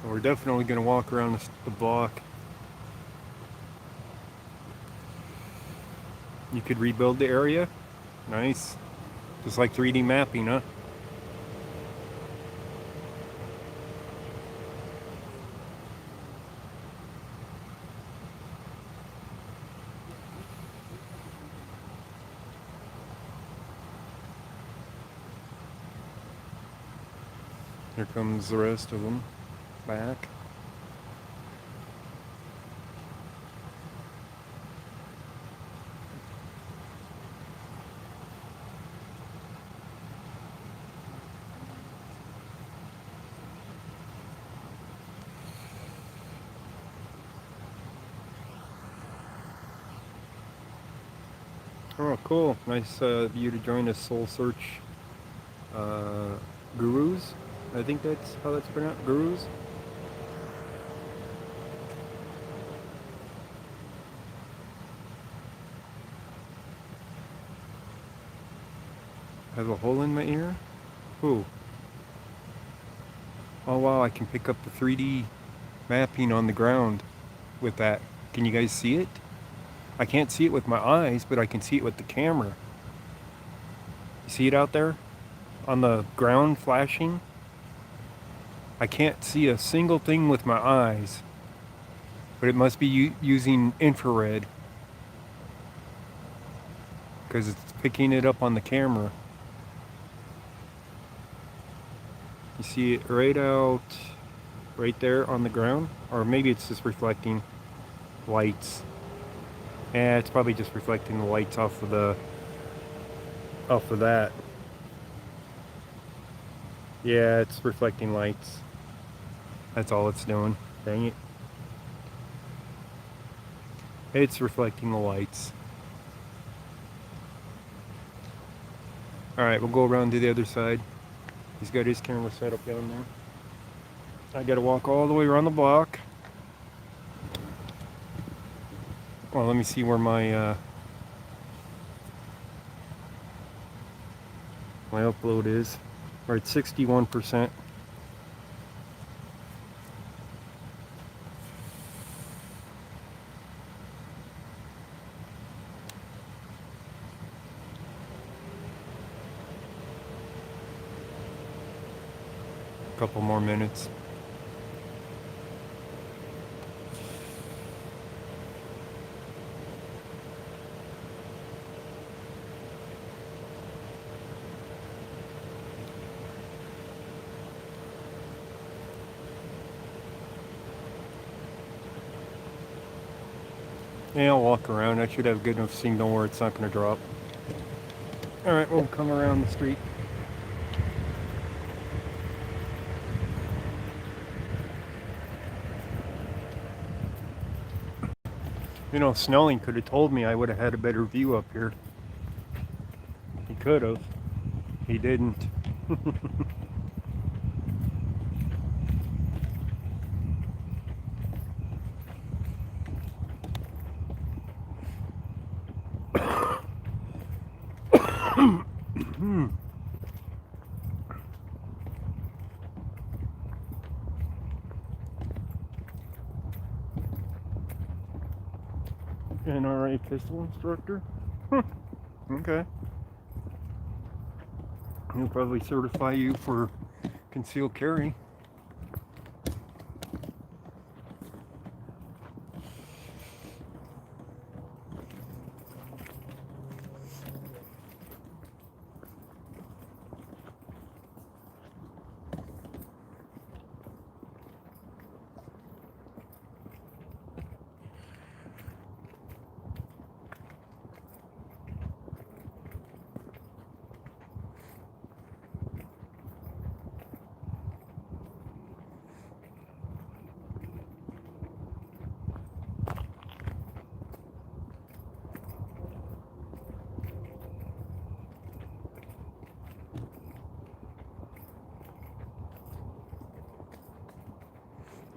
We're definitely going to walk around the block. You could rebuild the area. Nice. Just like 3D mapping, huh? Here comes the rest of them back. Oh, cool. Nice of you to join us, Soul Search Gurus. I think that's how that's pronounced. Gurus? I have a hole in my ear? Who? Oh wow, I can pick up the 3D mapping on the ground with that. Can you guys see it? I can't see it with my eyes, but I can see it with the camera. You see it out there? On the ground flashing? I can't see a single thing with my eyes, but it must be using infrared because it's picking it up on the camera. You see it right there on the ground, or maybe it's just reflecting lights. Yeah, it's probably just reflecting the lights off of that. Yeah, it's reflecting lights. That's all it's doing. Dang it. It's reflecting the lights. Alright, we'll go around to the other side. He's got his camera set up down there. I gotta walk all the way around the block. Well, let me see where my upload is. We're at 61%. Couple more minutes. Yeah, I'll walk around. I should have good enough signal where it's not going to drop. Alright, we'll come around the street. You know, Snelling could have told me I would have had a better view up here. He could have. He didn't. NRA pistol instructor? Okay. He'll probably certify you for concealed carry.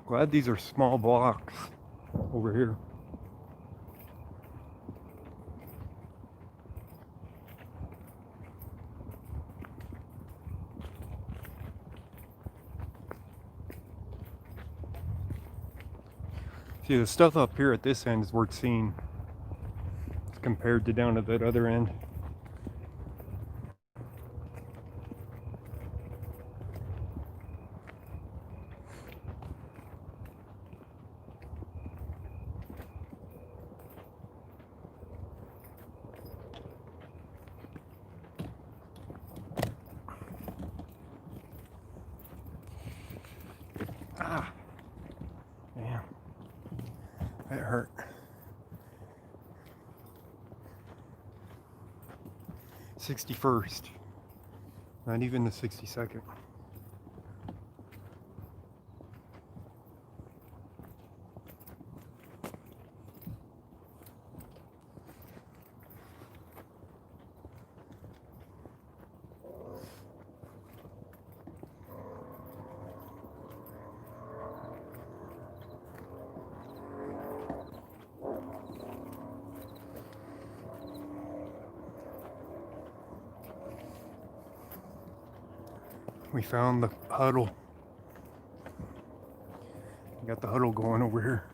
Glad these are small blocks over here. See, the stuff up here at this end is worth seeing compared to down at that other end. Ah, man, that hurt. '61st, not even the 62nd. We found the huddle. We got the huddle going over here.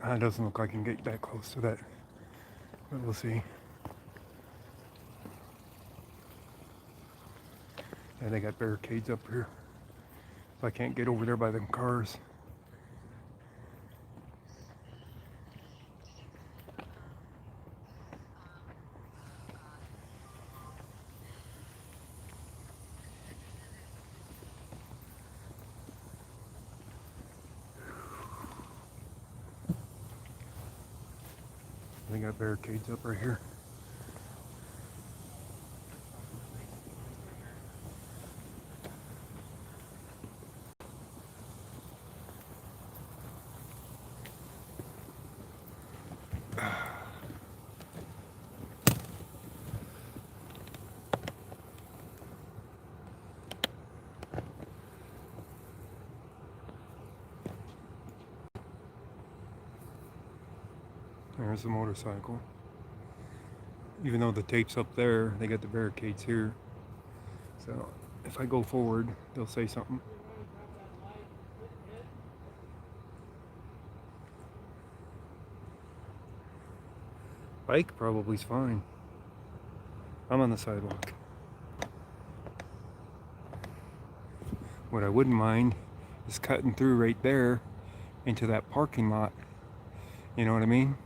It doesn't look like I can get that close to that, but we'll see. Yeah, they got barricades up here. I can't get over there by them cars. They got barricades up right here. There's the motorcycle. Even though the tape's up there, they got the barricades here. So if I go forward, they'll say something. Bike probably's fine. I'm on the sidewalk. What I wouldn't mind is cutting through right there into that parking lot. You know what I mean?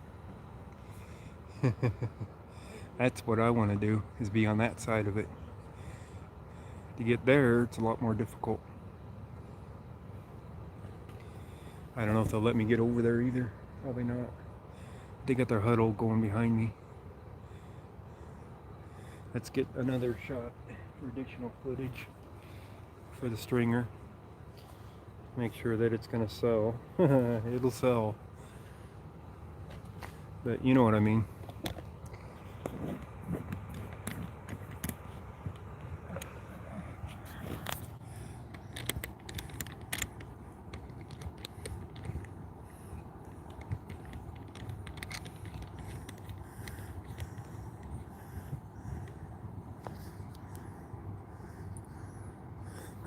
That's what I want to do, is be on that side of it. To get there, it's a lot more difficult. I don't know if they'll let me get over there either. Probably not. They got their huddle going behind me. Let's get another shot for additional footage for the stringer. Make sure that it's gonna sell. It'll sell. But you know what I mean.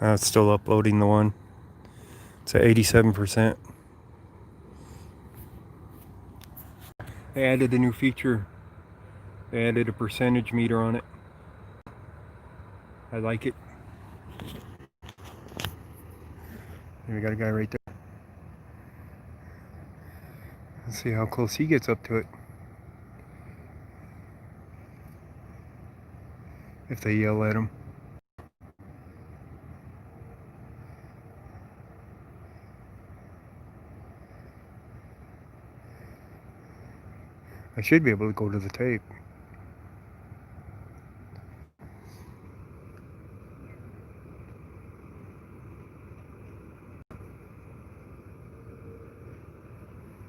It's still uploading the one. It's at 87%. They added a new feature. They added a percentage meter on it. I like it. Here we got a guy right there. Let's see how close he gets up to it. If they yell at him. I should be able to go to the tape.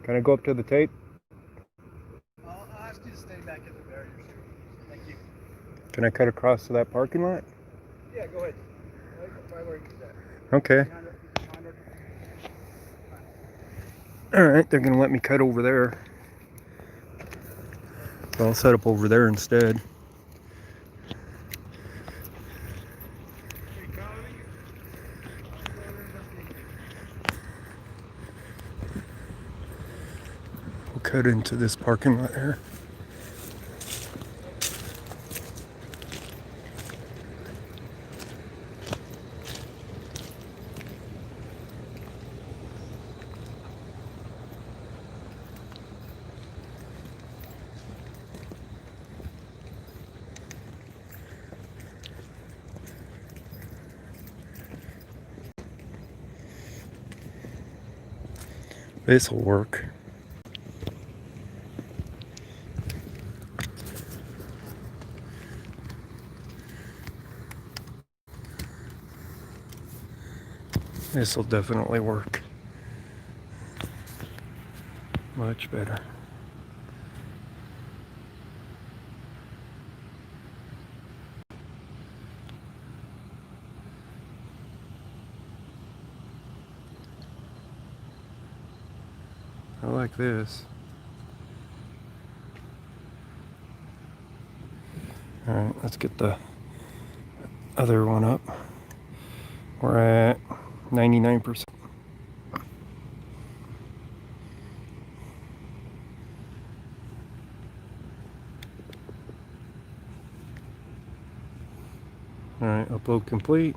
Can I go up to the tape? I'll ask you to stay back at the barrier. Thank you. Can I cut across to that parking lot? Yeah, go ahead. Right where he's at. Okay. Alright, they're gonna let me cut over there. So I'll set up over there instead. We'll cut into this parking lot here. This'll work. This'll definitely work. Much better. I like this. All right, let's get the other one up. We're at 99%. All right, upload complete.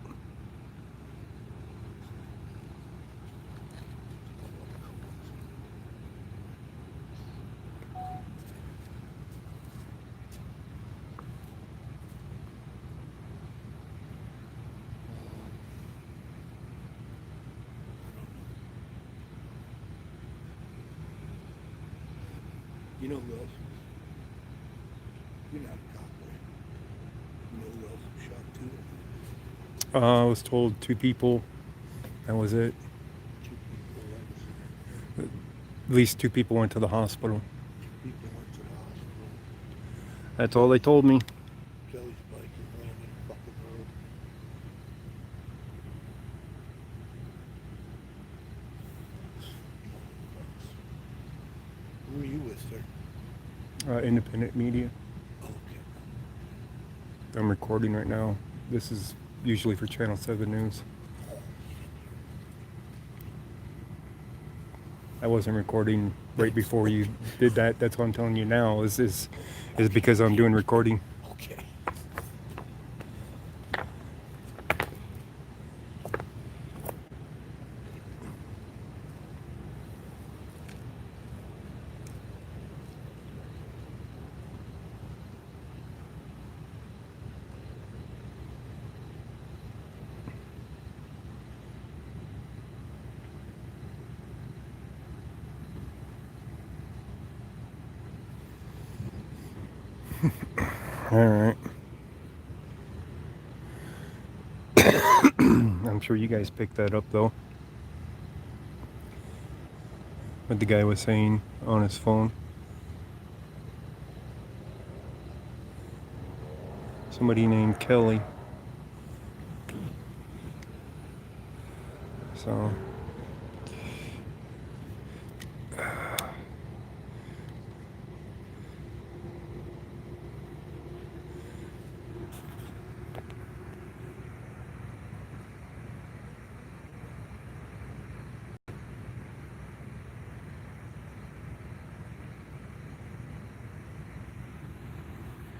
You know who else? You're not a cop, right? You know who else was shot too? I was told 2 people. That was it. 2 people. That was At least 2 people went to the hospital. 2 people went to the hospital. That's all they told me. Kelly's bike was laying in the fucking road. Who were you with, sir? Independent media. Okay. I'm recording right now. This is usually for Channel 7 News. I wasn't recording right before you did that. That's what I'm telling you now. Is because I'm doing recording. Okay. All right. I'm sure you guys picked that up though. What the guy was saying on his phone. Somebody named Kelly. So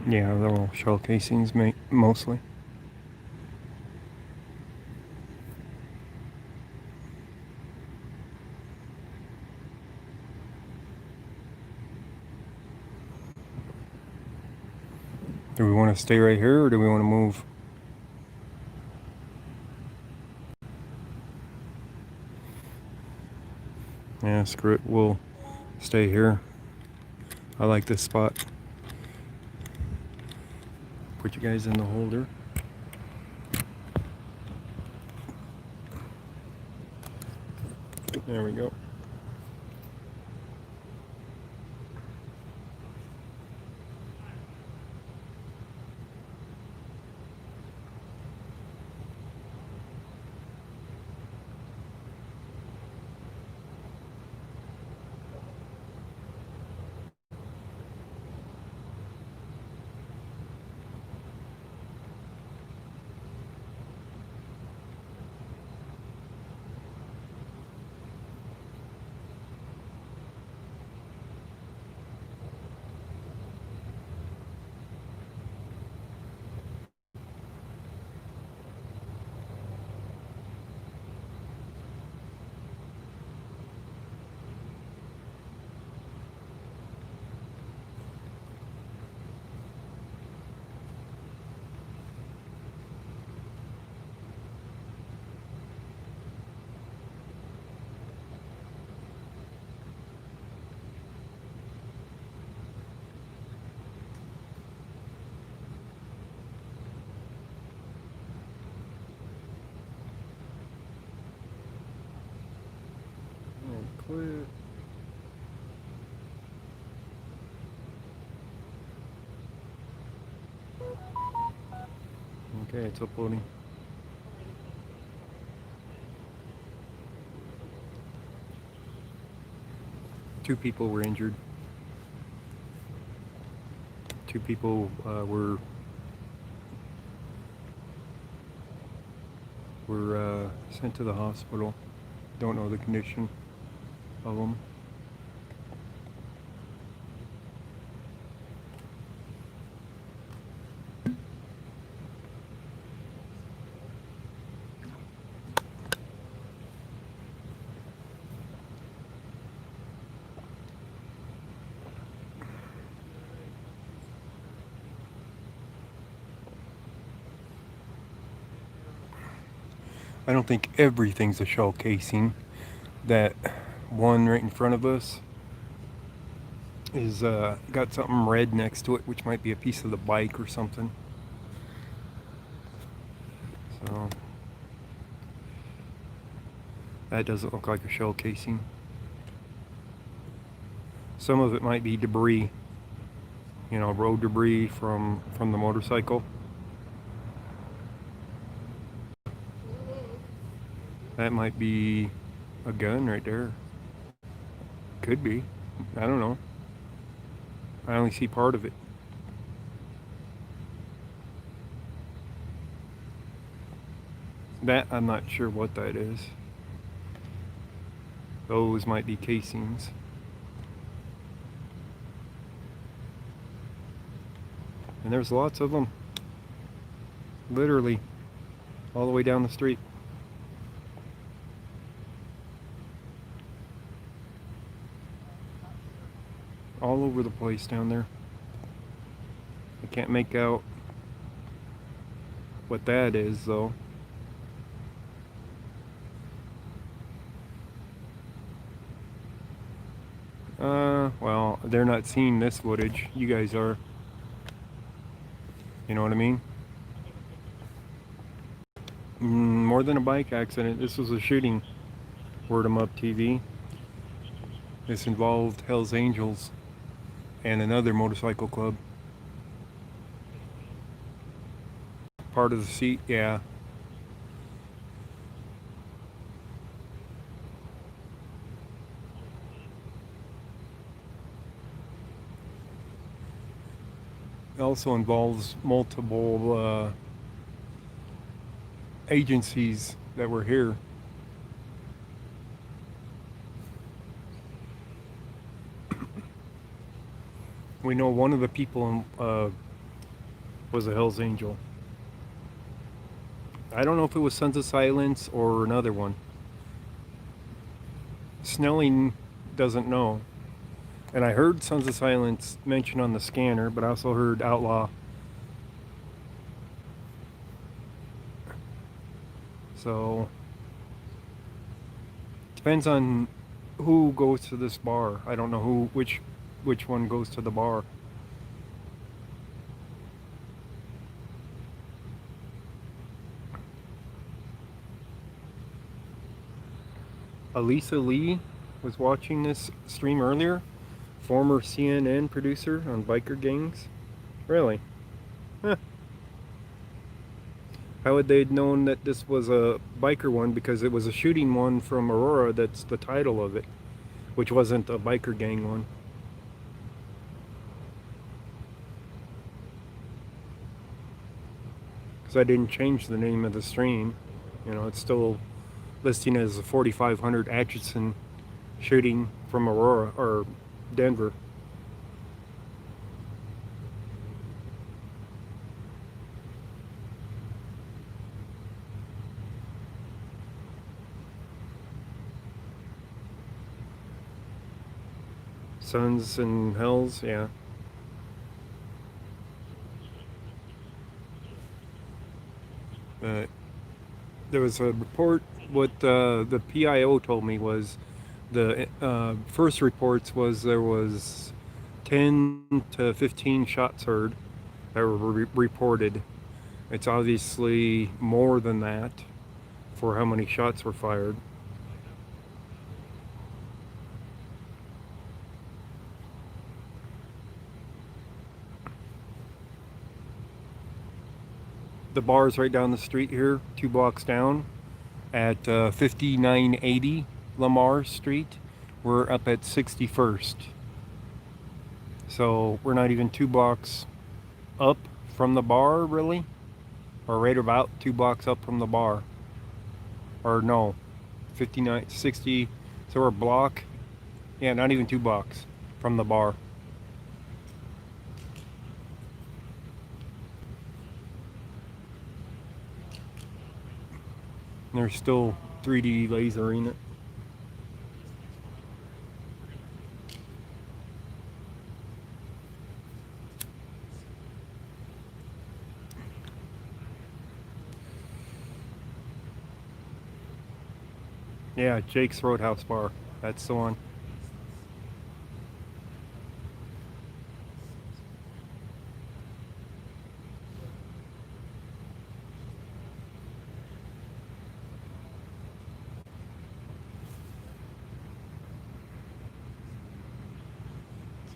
yeah, they're all shell casings, mostly. Do we want to stay right here or do we want to move? Yeah, screw it. We'll stay here. I like this spot. Put you guys in the holder. There we go. And quit. Okay, it's uploading. Two people were injured. 2 people were sent to the hospital. Don't know the condition of them. I don't think everything's a shell casing. That one right in front of us, is got something red next to it, which might be a piece of the bike or something. So that doesn't look like a shell casing. Some of it might be debris, you know, road debris from the motorcycle. That might be a gun right there. Could be. I don't know. I only see part of it. That, I'm not sure what that is. Those might be casings. And there's lots of them. Literally. All the way down the street. All over the place down there. I can't make out what that is though. Well, they're not seeing this footage. You guys are. You know what I mean? More than a bike accident. This was a shooting. Word 'em Up TV. This involved Hell's Angels and another motorcycle club. Part of the seat, yeah. It also involves multiple agencies that were here. We know one of the people was a Hell's Angel. I don't know if it was Sons of Silence or another one. Snelling doesn't know. And I heard Sons of Silence mentioned on the scanner, but I also heard Outlaw. So, depends on who goes to this bar. I don't know which one goes to the bar. Elisa Lee was watching this stream earlier. Former CNN producer on biker gangs. Really? Huh. How would they have known that this was a biker one? Because it was a shooting one from Aurora, that's the title of it, which wasn't a biker gang one. Because I didn't change the name of the stream. You know, it's still listing as a 4500 Atchison shooting from Aurora, or Denver. Sons and Hells, yeah. There was a report. What the PIO told me was the first reports was there was 10 to 15 shots heard that were reported. It's obviously more than that for how many shots were fired. The bar's right down the street here, 2 blocks down at 5980 Lamar Street. We're up at 61st. So we're not even 2 blocks up from the bar, really? Or right about 2 blocks up from the bar. Or no, 59, 60, so we're a block. Yeah, not even 2 blocks from the bar. And there's still 3D lasering it. Yeah, Jake's Roadhouse Bar. That's the one.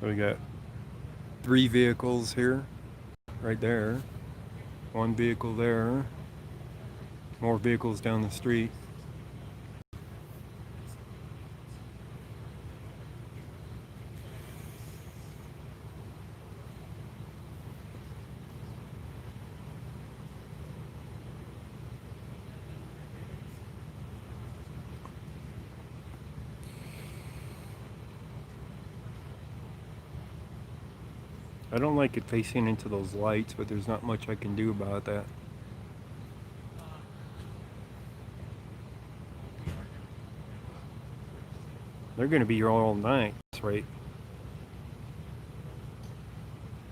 So we got 3 vehicles here, right there. 1 vehicle there. More vehicles down the street. I don't like it facing into those lights, but there's not much I can do about that. They're going to be here all night, right?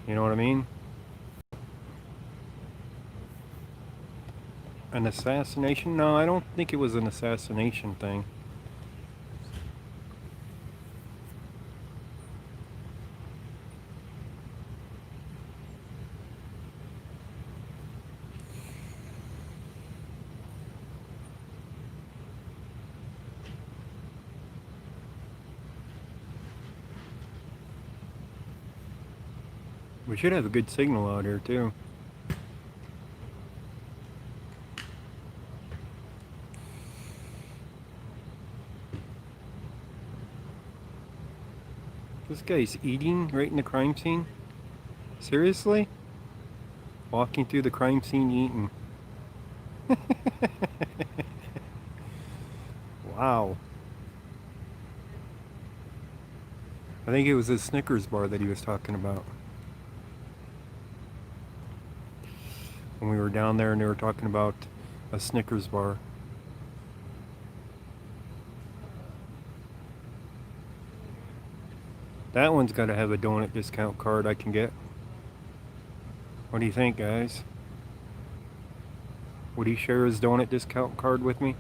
You know what I mean? An assassination? No, I don't think it was an assassination thing. We should have a good signal out here too. This guy's eating right in the crime scene? Seriously? Walking through the crime scene eating. Wow. I think it was a Snickers bar that he was talking about. When we were down there and they were talking about a Snickers bar. That one's got to have a donut discount card I can get. What do you think, guys? Would he share his donut discount card with me?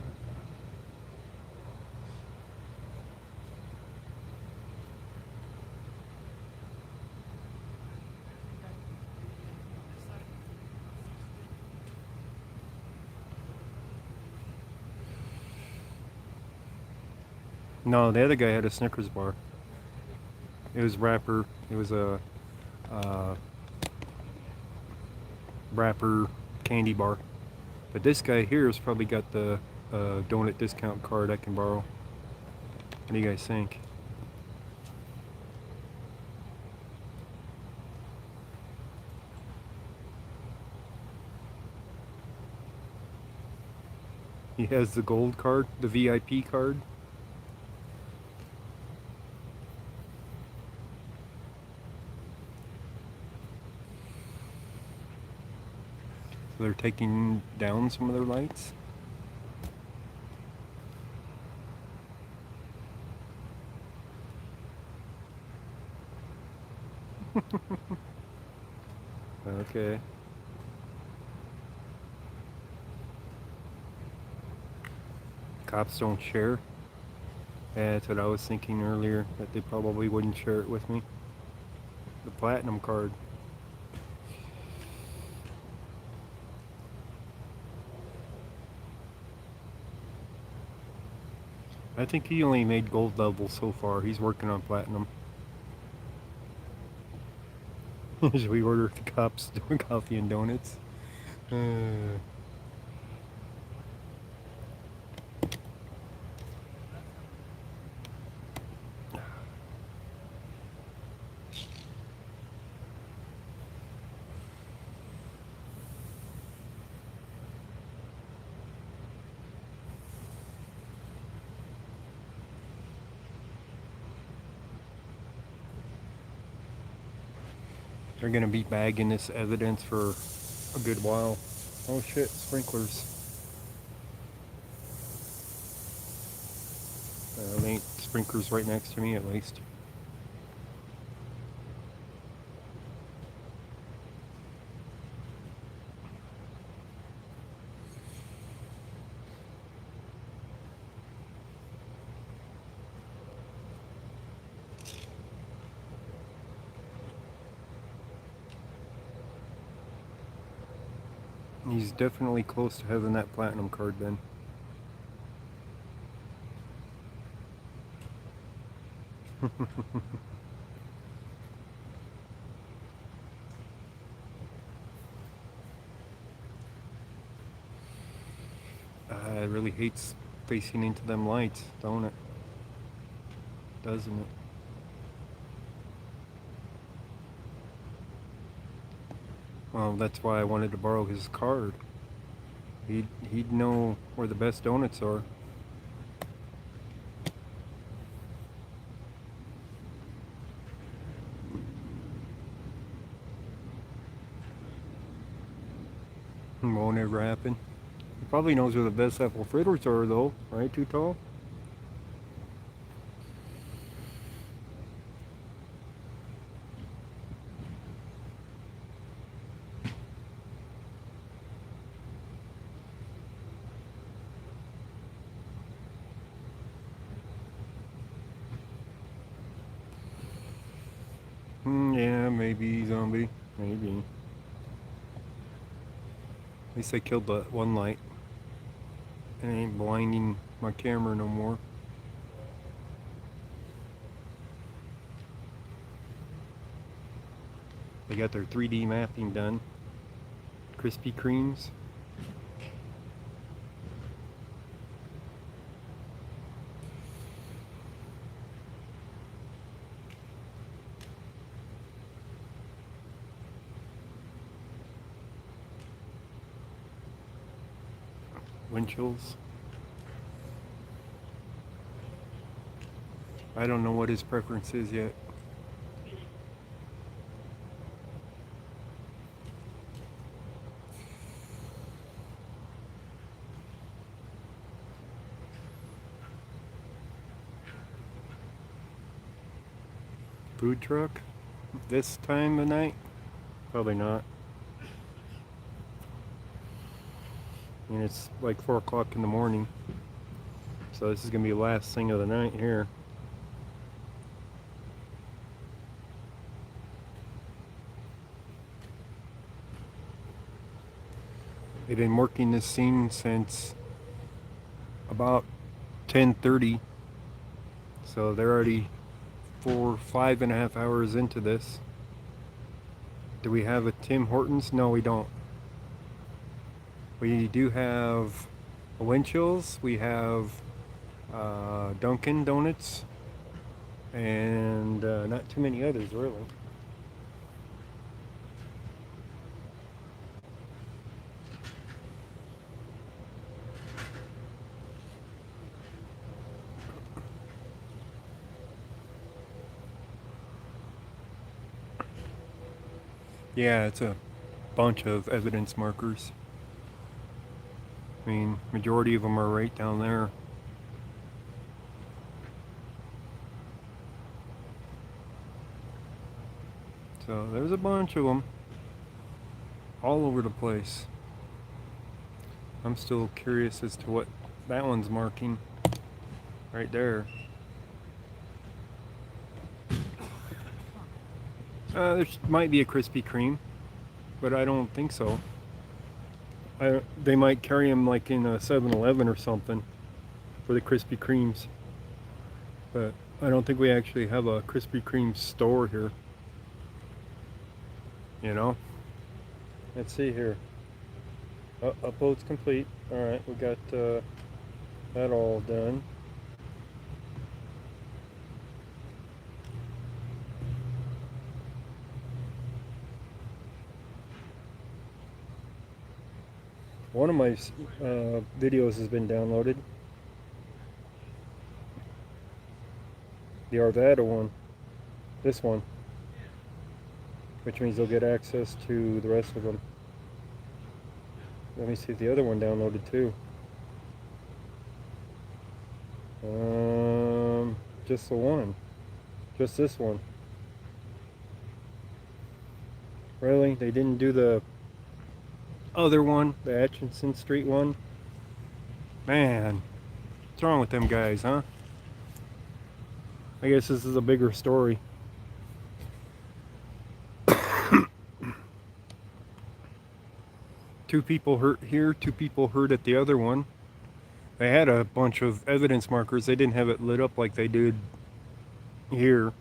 No, the other guy had a Snickers bar. It was wrapper. It was a wrapper candy bar. But this guy here has probably got the donut discount card I can borrow. What do you guys think? He has the gold card, the VIP card. So they're taking down some of their lights. Okay. Cops don't share. Yeah, that's what I was thinking earlier, that they probably wouldn't share it with me. The platinum card. I think he only made gold level so far. He's working on platinum. Should we order the cops coffee and donuts? They're gonna be bagging this evidence for a good while. Oh shit, sprinklers. There ain't sprinklers right next to me at least. He's definitely close to having that platinum card then. really hates facing into them lights, don't it? Doesn't it? Well, that's why I wanted to borrow his card. He'd know where the best donuts are. Won't ever happen. He probably knows where the best apple fritters are, though, right, Too Tall? Yeah, maybe, zombie. Maybe. At least I killed that one light. It ain't blinding my camera no more. They got their 3D mapping done. Krispy Kremes. Winchell's. I don't know what his preference is yet. Food truck? This time of night? Probably not. I mean, it's like 4 o'clock in the morning. So this is going to be the last thing of the night here. They've been working this scene since about 10:30. So they're already 5.5 hours into this. Do we have a Tim Hortons? No, we don't. We do have a Winchell's. We have Dunkin' Donuts. And not too many others, really. Yeah, it's a bunch of evidence markers. I mean, majority of them are right down there. So there's a bunch of them all over the place. I'm still curious as to what that one's marking right there. There might be a Krispy Kreme, but I don't think so. They might carry them like in a 7-Eleven or something for the Krispy Kremes, but I don't think we actually have a Krispy Kreme store here. You know? Let's see here. Upload's complete. Alright, we got that all done. One of my videos has been downloaded. The Arvada one. This one. Which means they'll get access to the rest of them. Let me see if the other one downloaded too. Just the one. Just this one. Really? They didn't do the other one, the Atchison Street one? Man, what's wrong with them guys, huh? I guess this is a bigger story. Two people hurt here, 2 people hurt at the other one. They had a bunch of evidence markers. They didn't have it lit up like they did here.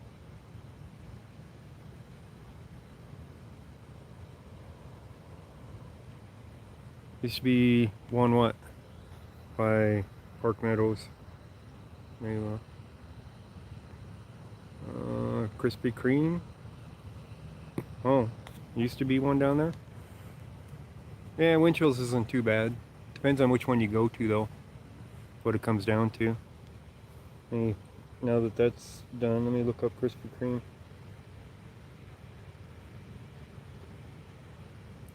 Used to be one what? by Park Meadows. Maybe. Krispy Kreme. Oh, used to be one down there. Yeah, Winchell's isn't too bad. Depends on which one you go to, though. What it comes down to. Hey, now that that's done, let me look up Krispy Kreme.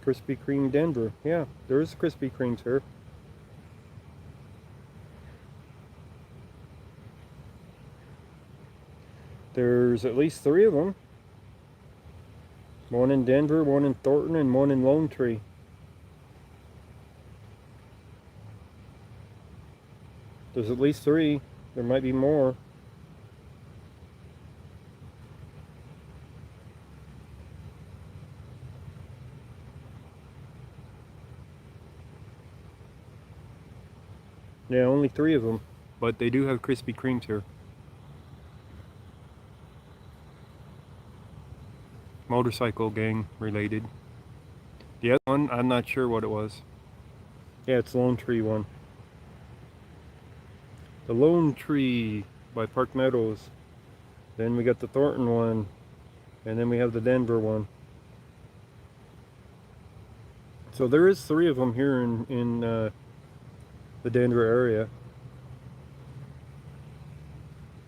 Krispy Kreme Denver. Yeah, there is Krispy Kremes here. There's at least 3 of them. One in Denver, one in Thornton, and one in Lone Tree. There's at least 3. There might be more. Yeah, only 3 of them. But they do have Krispy Kremes here. Motorcycle gang related. The other one, I'm not sure what it was. Yeah, it's Lone Tree one. The Lone Tree by Park Meadows. Then we got the Thornton one. And then we have the Denver one. So there is 3 of them here in the Denver area.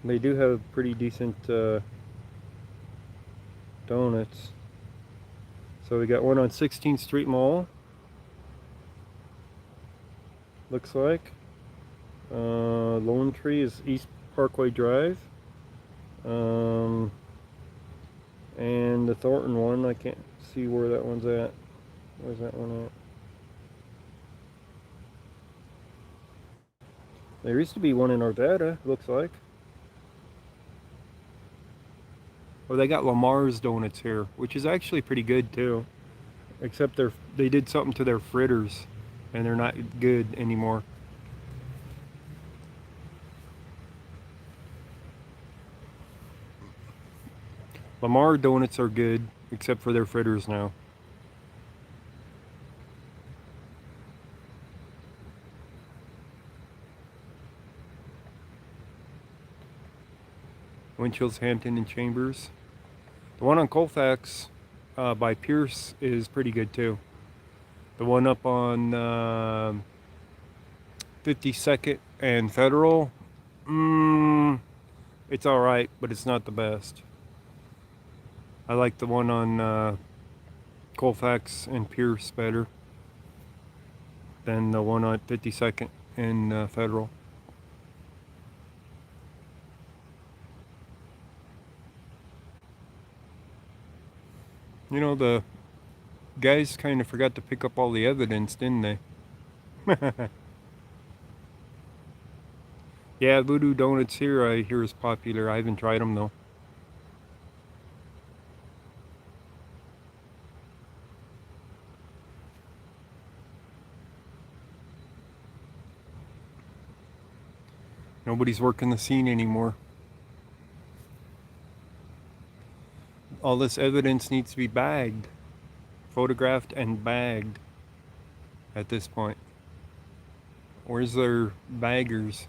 They do have pretty decent donuts. So we got one on 16th Street Mall. Looks like. Lone Tree is East Parkway Drive. And the Thornton one, I can't see where that one's at. Where's that one at? There used to be one in Arvada, looks like. Oh, they got Lamar's Donuts here, which is actually pretty good too. Except they did something to their fritters, and they're not good anymore. Lamar Donuts are good, except for their fritters now. Winchell's, Hampton, and Chambers. The one on Colfax by Pierce is pretty good too. The one up on 52nd and Federal, it's alright, but it's not the best. I like the one on Colfax and Pierce better than the one on 52nd and Federal. You know, the guys kind of forgot to pick up all the evidence, didn't they? Yeah, Voodoo Donuts here I hear is popular. I haven't tried them though. Nobody's working the scene anymore. All this evidence needs to be bagged, photographed and bagged at this point. Where's their baggers?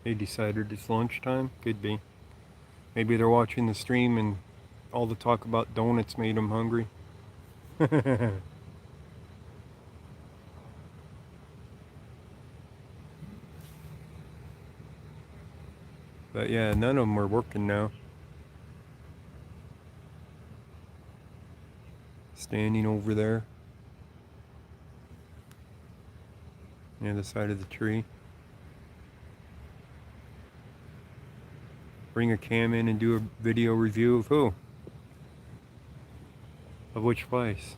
They decided it's lunchtime? Could be. Maybe they're watching the stream and all the talk about donuts made them hungry. But yeah, none of them are working now. Standing over there. Near the side of the tree. Bring a cam in and do a video review of who? Of which place?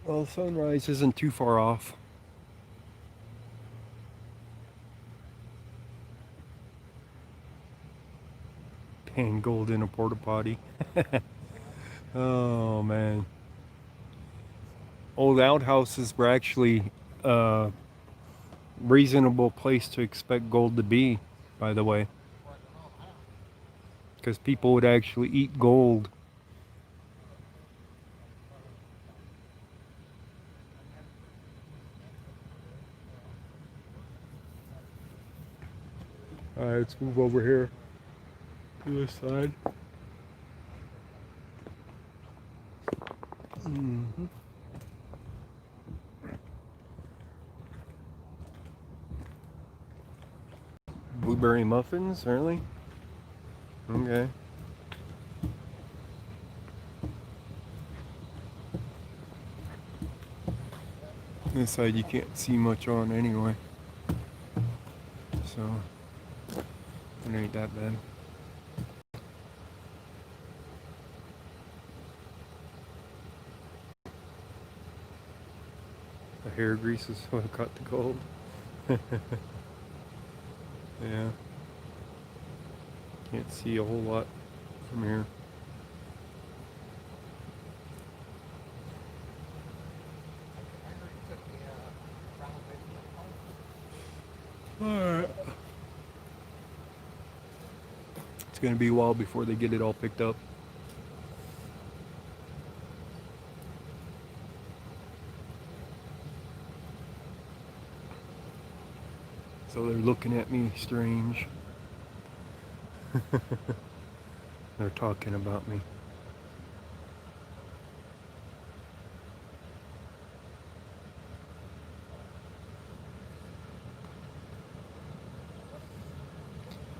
Well, sunrise isn't too far off. And gold in a porta potty. Oh man. Old outhouses were actually a reasonable place to expect gold to be, by the way. Because people would actually eat gold. Alright, let's move over here to this side. Mm-hmm. Blueberry muffins, really? Okay. This side you can't see much on anyway. So, it ain't that bad. The hair grease is what caught the cold. Yeah. Can't see a whole lot from here. Alright. It's gonna be a while before they get it all picked up. So they're looking at me strange. They're talking about me.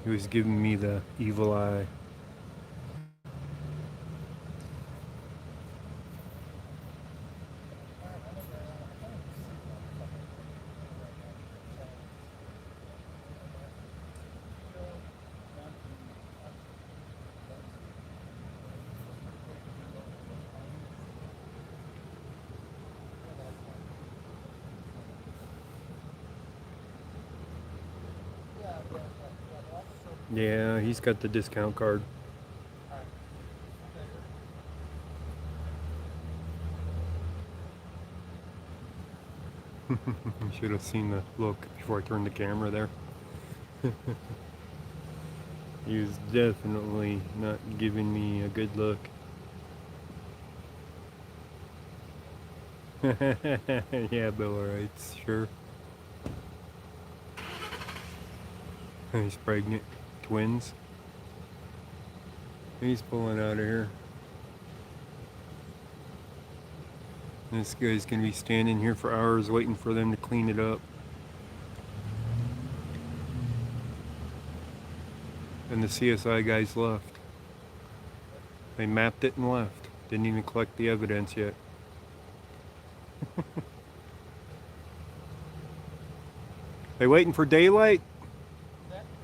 He was giving me the evil eye. Yeah, he's got the discount card. You should have seen the look before I turned the camera there. He was definitely not giving me a good look. Yeah, Bill Wrights, sure. He's pregnant. Twins. He's pulling out of here. This guy's gonna be standing here for hours waiting for them to clean it up. And the CSI guys left. They mapped it and left. Didn't even collect the evidence yet. They waiting for daylight?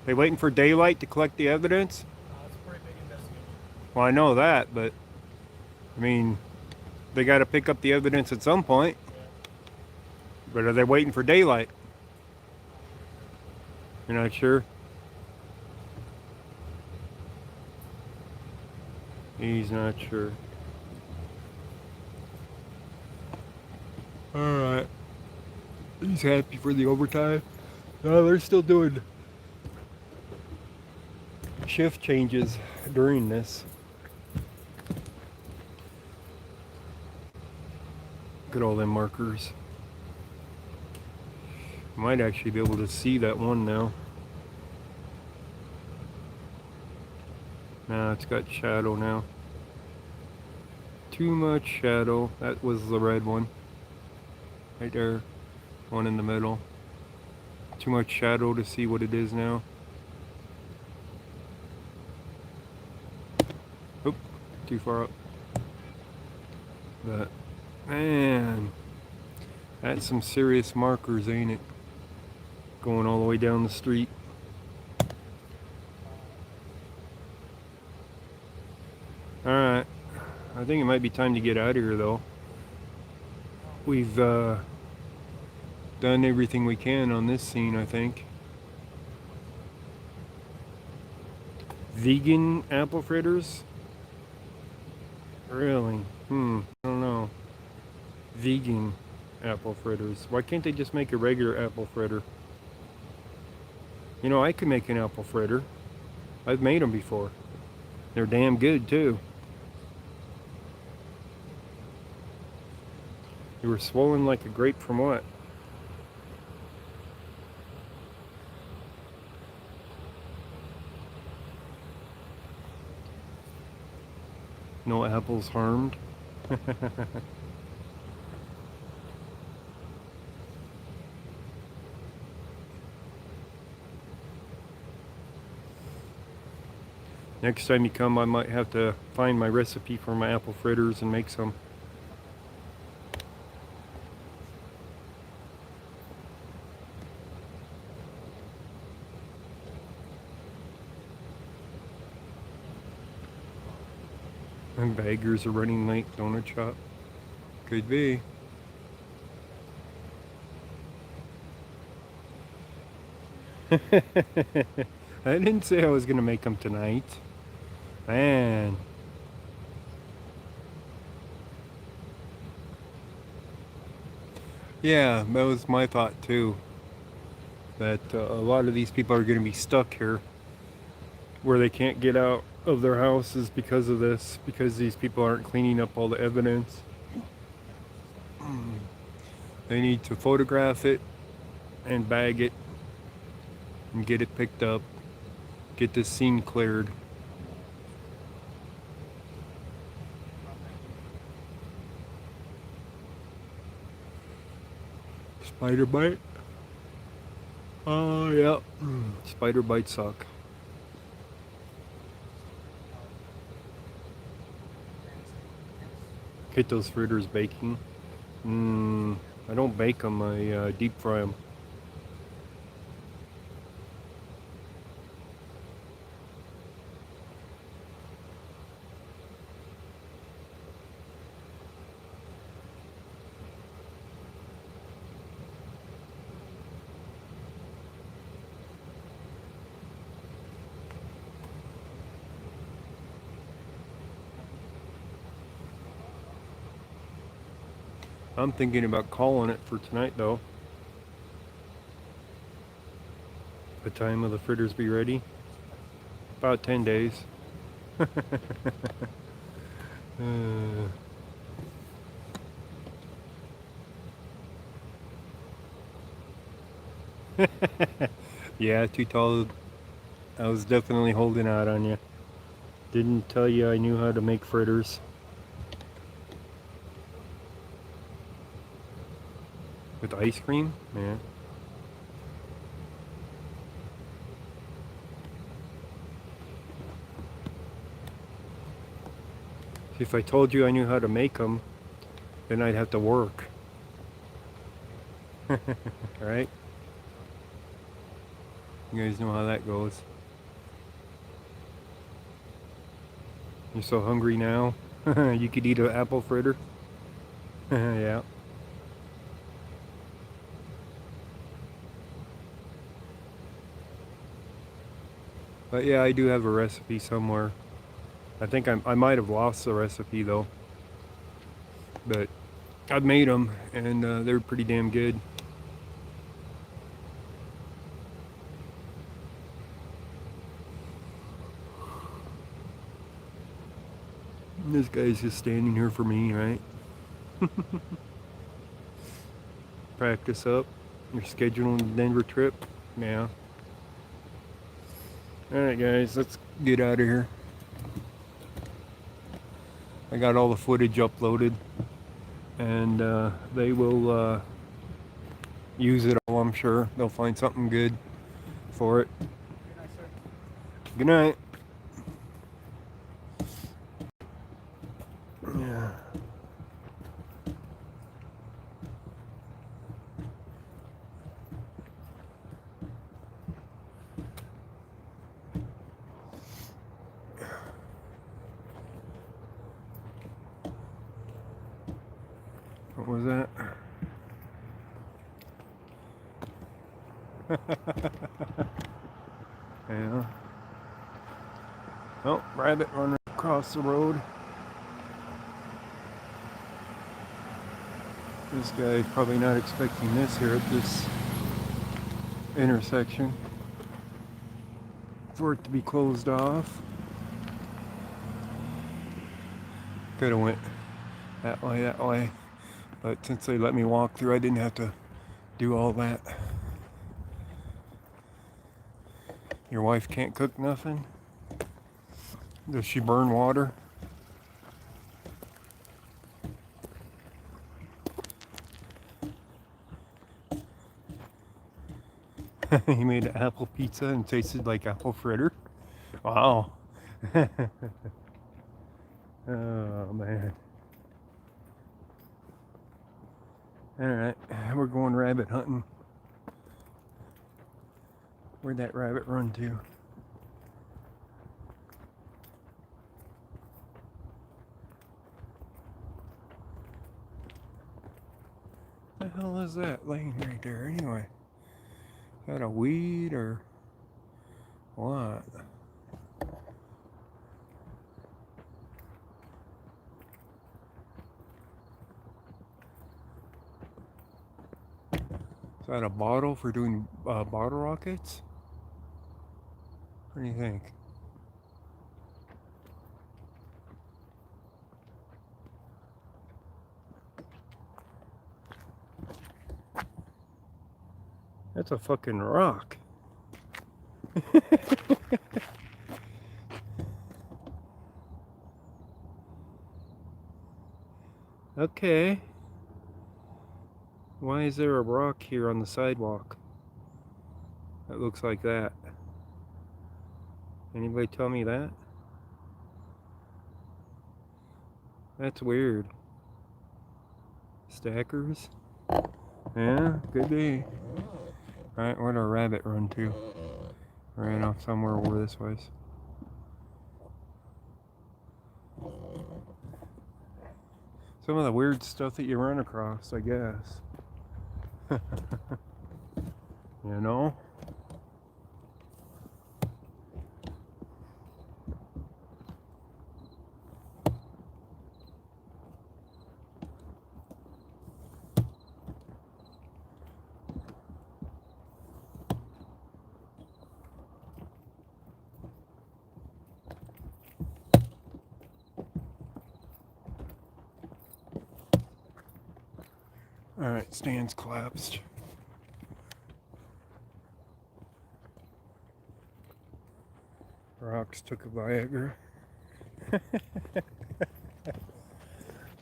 They waiting for daylight to collect the evidence? It's a pretty big investigation. Well, I know that, but I mean, they got to pick up the evidence at some point. But are they waiting for daylight? You're not sure? He's not sure. Alright. He's happy for the overtime. No, they're still doing shift changes during this. Look at all them markers. Might actually be able to see that one now. Nah, it's got shadow now. Too much shadow. That was the red one. Right there. One in the middle. Too much shadow to see what it is now. Oop, too far up. But, man, that's some serious markers, ain't it? Going all the way down the street. Alright, I think it might be time to get out of here though. We've done everything we can on this scene, I think. Vegan apple fritters? Really? I don't know. Vegan apple fritters. Why can't they just make a regular apple fritter? You know, I could make an apple fritter. I've made them before. They're damn good too. You were swollen like a grape from what? No apples harmed? Next time you come, I might have to find my recipe for my apple fritters and make some. And baggers are running late, donut shop. Could be. I didn't say I was gonna make them tonight. Man. Yeah, that was my thought too. That a lot of these people are gonna be stuck here where they can't get out of their houses because of this, because these people aren't cleaning up all the evidence. They need to photograph it and bag it and get it picked up, get this scene cleared. Spider bite? Oh, yeah. Spider bites suck. Get those fritters baking. I don't bake them, I deep fry them. I'm thinking about calling it for tonight though. What time will the fritters be ready? About 10 days. Yeah, too tall. I was definitely holding out on you. Didn't tell you I knew how to make fritters. With ice cream? Yeah. If I told you I knew how to make them, then I'd have to work. Right? You guys know how that goes. You're so hungry now. You could eat an apple fritter. Yeah. But yeah, I do have a recipe somewhere. I think I might have lost the recipe though. But I've made them and they're pretty damn good. This guy's just standing here for me, right? Practice up. You're scheduling the Denver trip? Yeah. Alright guys, let's get out of here. I got all the footage uploaded and they will use it all, I'm sure. They'll find something good for it. Good night. Yeah. What was that? Yeah. rabbit run across the road. This guy's probably not expecting this here at this intersection for it to be closed off. Could have went that way, but since they let me walk through, I didn't have to do all that. Your wife can't cook nothing? Does she burn water? He made an apple pizza and tasted like apple fritter. Wow. Oh man. Alright, we're going rabbit hunting. Where'd that rabbit run to? What the hell is that laying right there anyway? Is that a weed or what? Is that a bottle for doing bottle rockets? What do you think? That's a fucking rock. Okay. Why is there a rock here on the sidewalk that looks like that? Anybody tell me that? That's weird. Stackers? Yeah, could be. Alright, where'd our rabbit run to? Ran off somewhere over this way. Some of the weird stuff that you run across, I guess. You know? Alright, stand's collapsed. Rocks took a Viagra.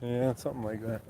Yeah, something like that.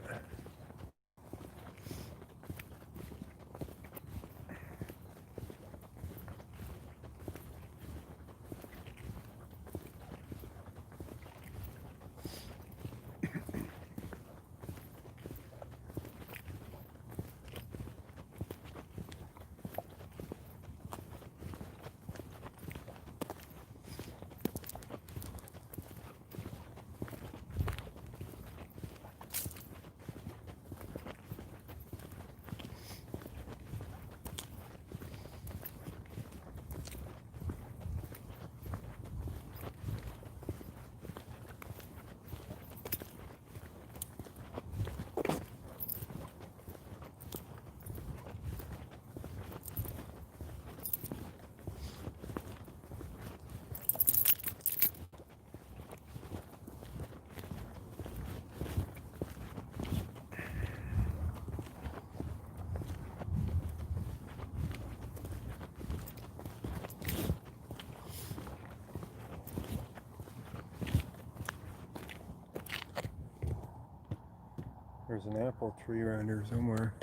There's an apple tree around here somewhere.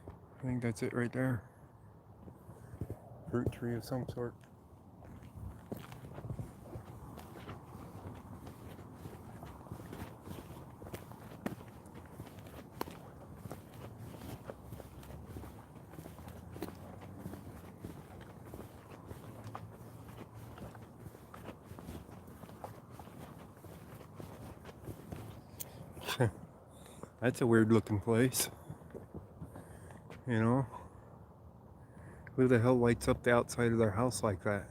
I think that's it right there. Fruit tree of some sort. That's a weird looking place. You know? Who the hell lights up the outside of their house like that?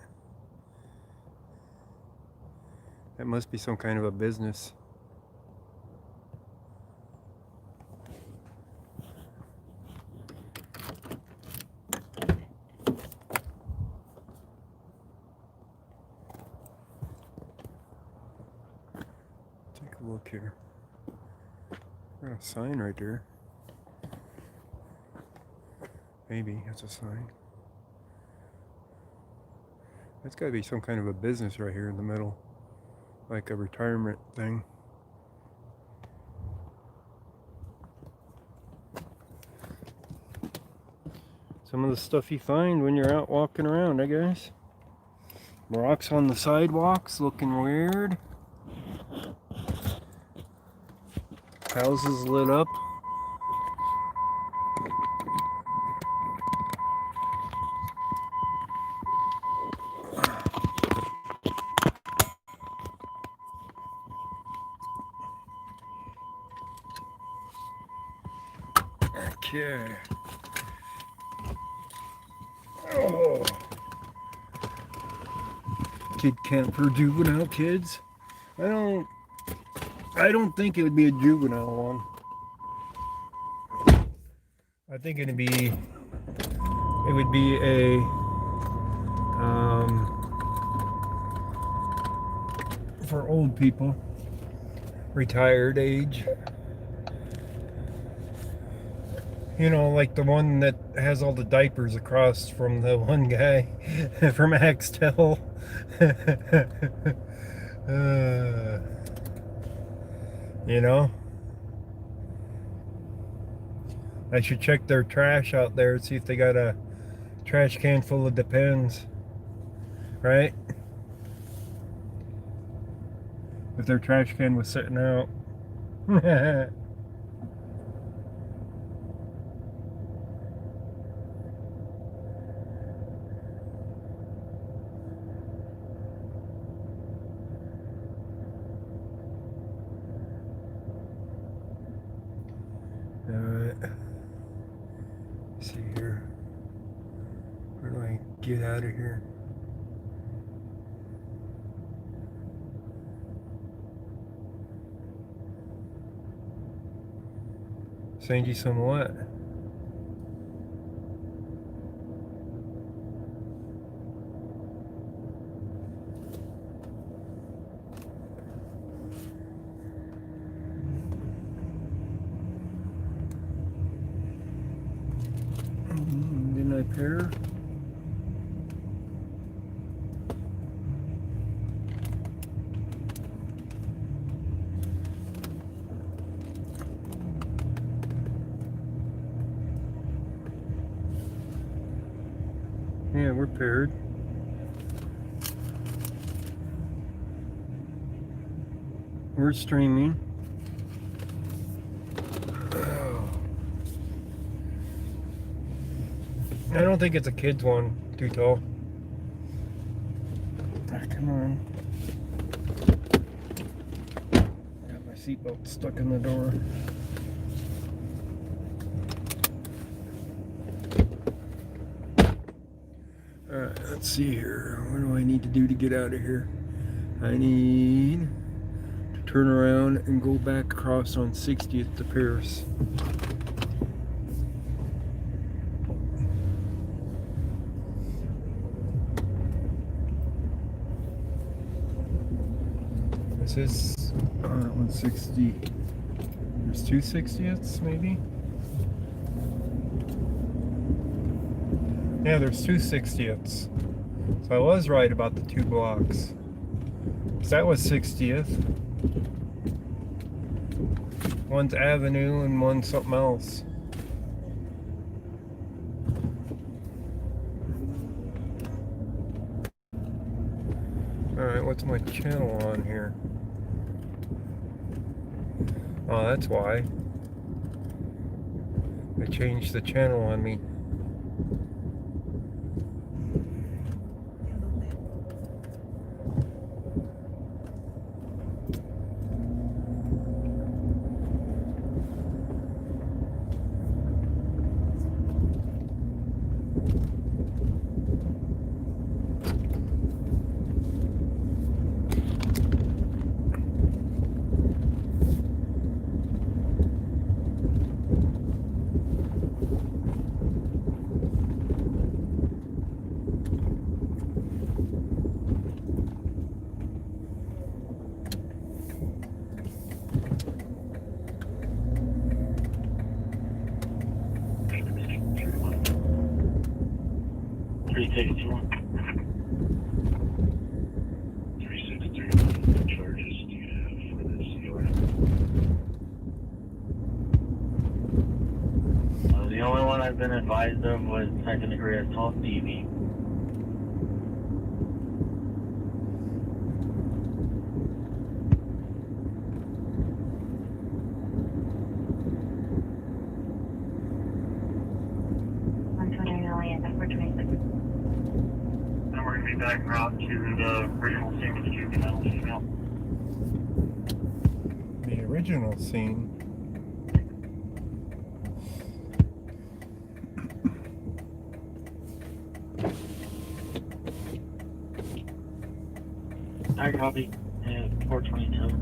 That must be some kind of a business. Take a look here. Got a sign right there. Maybe that's a sign. That's got to be some kind of a business right here in the middle. Like a retirement thing. Some of the stuff you find when you're out walking around, I guess. Rocks on the sidewalks looking weird. Houses lit up. Okay. Oh. Kid camp for juvenile kids. I don't think it would be a juvenile one. I think it would be a for old people, retired age. You know, like the one that has all the diapers across from the one guy from Axtell. You know? I should check their trash out there and see if they got a trash can full of Depends. Right? If their trash can was sitting out. See here. Where do I get out of here? Send you some what? Didn't I pair? Yeah, we're paired. We're streaming. I don't think it's a kid's one, too tall. Come on. Got my seatbelt stuck in the door. Alright, let's see here. What do I need to do to get out of here? I need to turn around and go back across on 60th to Paris. This is 160. There's 2/60ths maybe? Yeah, there's 2/60ths. So I was right about the 2 blocks. So that was 60th. One's Avenue and one's something else. Alright, what's my channel on here? Oh, that's why. They changed the channel on me. tickets you want? 363 charges do you have for this COA? The only one I've been advised of was second degree assault DV. And we're going to be back route to the original scene with the juvenile female. The original scene. I copy. 422.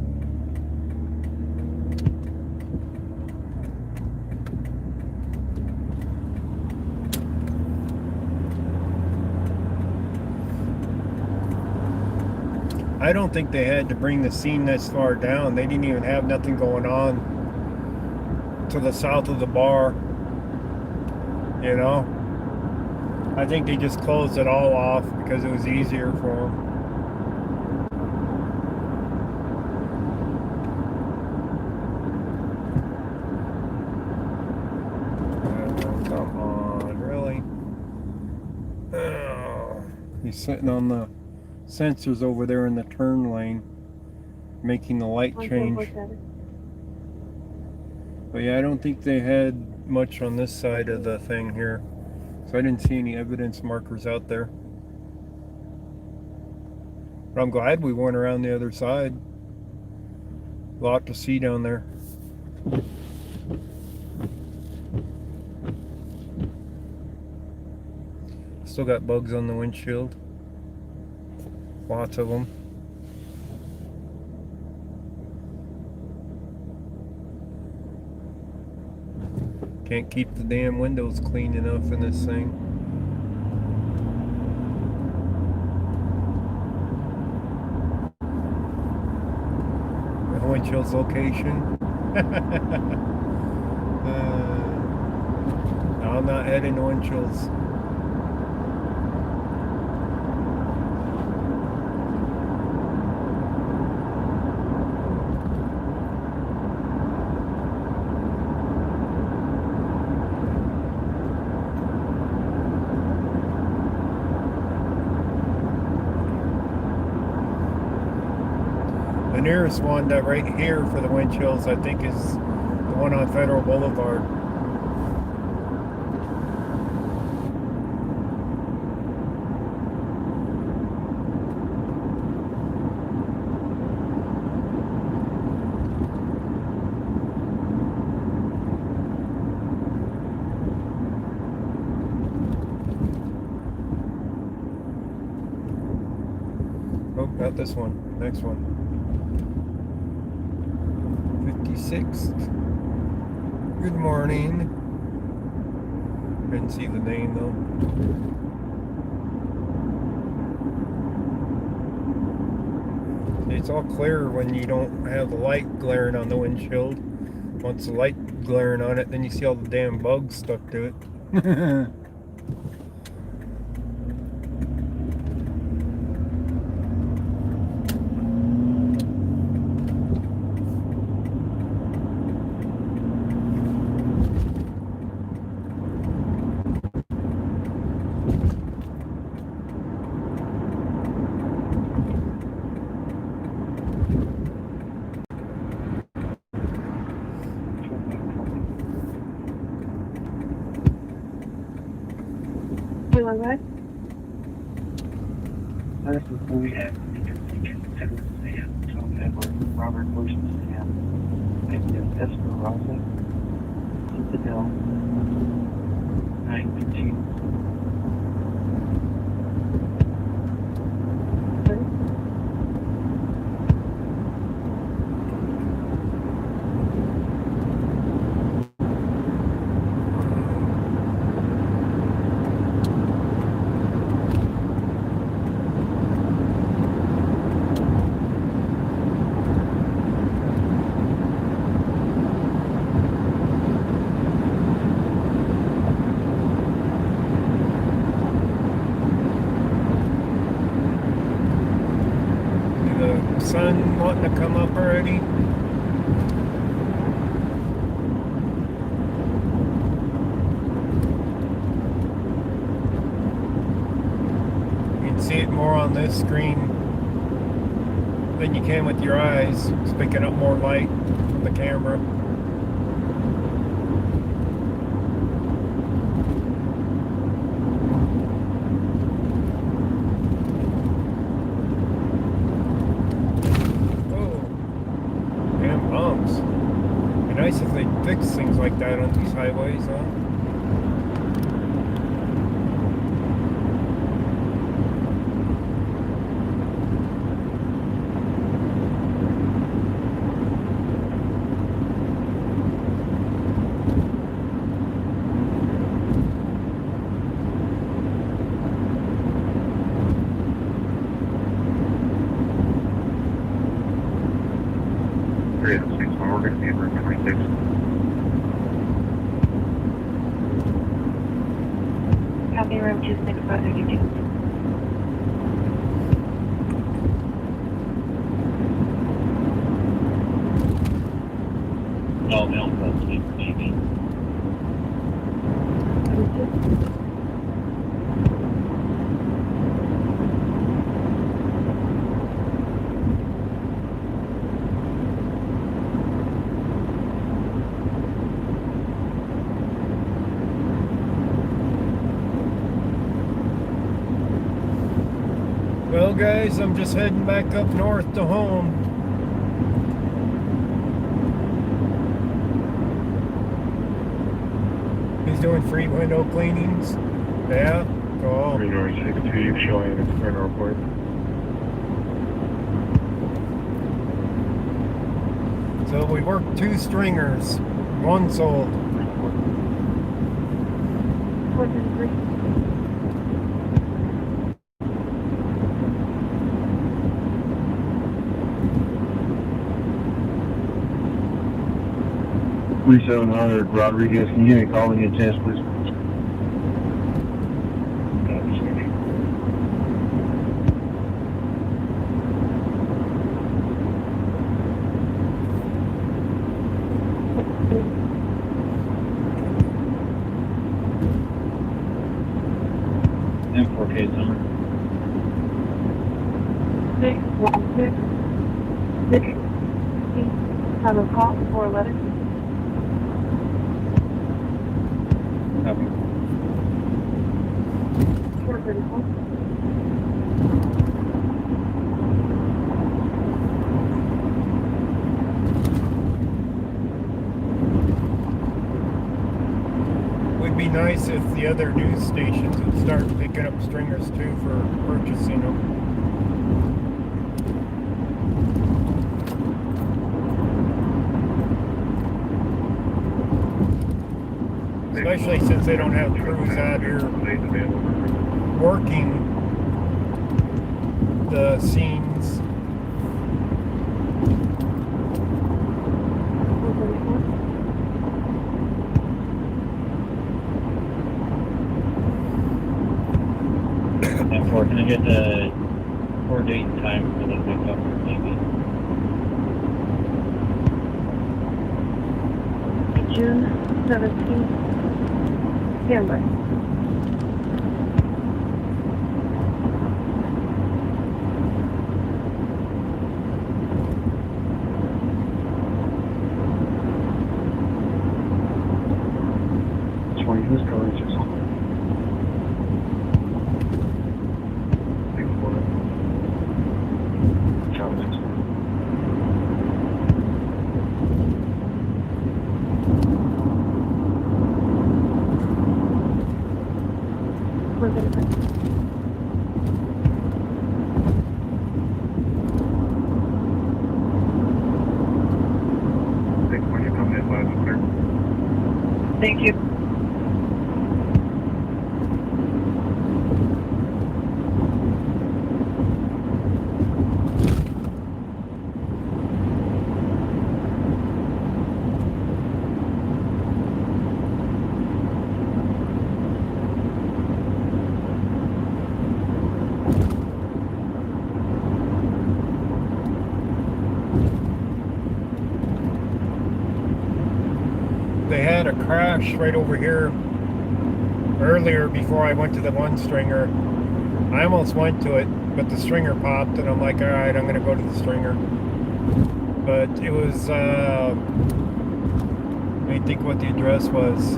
I don't think they had to bring the scene this far down. They didn't even have nothing going on to the south of the bar. You know? I think they just closed it all off because it was easier for them. Come on, really? Oh, he's sitting on the sensors over there in the turn lane, making the light change. But yeah, I don't think they had much on this side of the thing here, so I didn't see any evidence markers out there. But I'm glad we went around the other side. A lot to see down there. Still got bugs on the windshield. Lots of them. Can't keep the damn windows clean enough in this thing. The windshield's location. No, I'm not heading to windshields. The nearest one that right here for the wind chills, I think, is the one on Federal Boulevard. Oh, not this one. Next one. 56th. Good morning. Couldn't see the name though. It's all clear when you don't have the light glaring on the windshield. Once the light glaring on it, then you see all the damn bugs stuck to it. This is who we have Edward Sam, Tom Edward, Robert Bush Sam, Esperanza, Citadel, 915. on this screen than you can with your eyes. It's picking up more light from the camera. Oh, damn bumps. Be nice if they fix things like that on these highways, huh? Copy room 26532. No, that's maybe. Well, guys, I'm just heading back up north to home. He's doing free window cleanings. Yeah, cool. 362 showing at Spring Airport. So we worked 2 stringers. 1 sold. 433. Three 700 Rodriguez, can you get a call when you get a chance, please? M4K summer. 616. Have a call for a letter. Copy. 434. Would be nice if the other news stations would start picking up stringers too for purchasing them. Especially since they don't have crews out here working the scenes. M4, can I get the 4 date and time for the pickup, maybe? June 17th. Standby. Which one is going to? Thank you. They had a crash right over here earlier before I went to the 1 stringer. I almost went to it, but the stringer popped, and I'm like, all right, I'm gonna go to the stringer. But it was, let me think what the address was.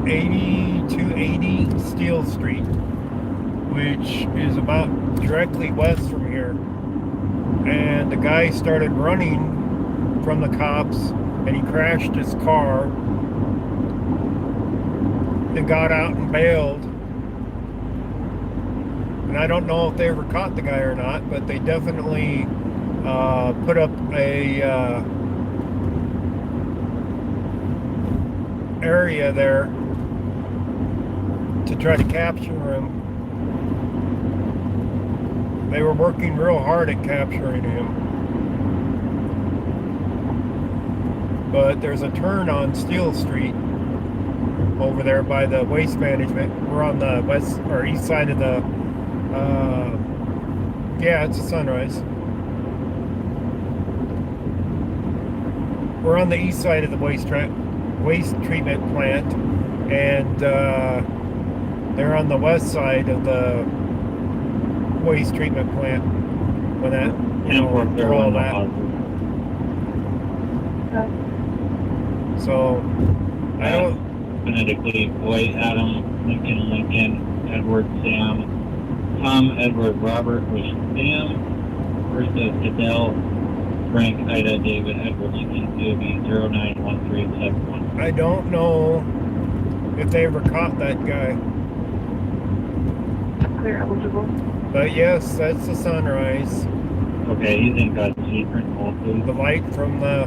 8280 Steel Street, which is about directly west from here. And the guy started running from the cops, and he crashed his car and got out and bailed. And I don't know if they ever caught the guy or not, but they definitely put up a area there to try to capture him. They were working real hard at capturing him. But there's a turn on Steel Street over there by the waste management. We're on the west or east side of the yeah, it's a Sunrise. We're on the east side of the waste treatment plant, and they're on the west side of the waste treatment plant when that, for all that. So I don't. Phonetically, Boyd, Adam, Lincoln, Edward, Sam, Tom, Edward, Robert was Sam, versus Adele, Frank, Ida, David, Edward, Lincoln, DOB 091371. I don't know if they ever caught that guy. Clear eligible. But yes, that's the Sunrise. Okay, he's in God's secret, hopefully. The light from the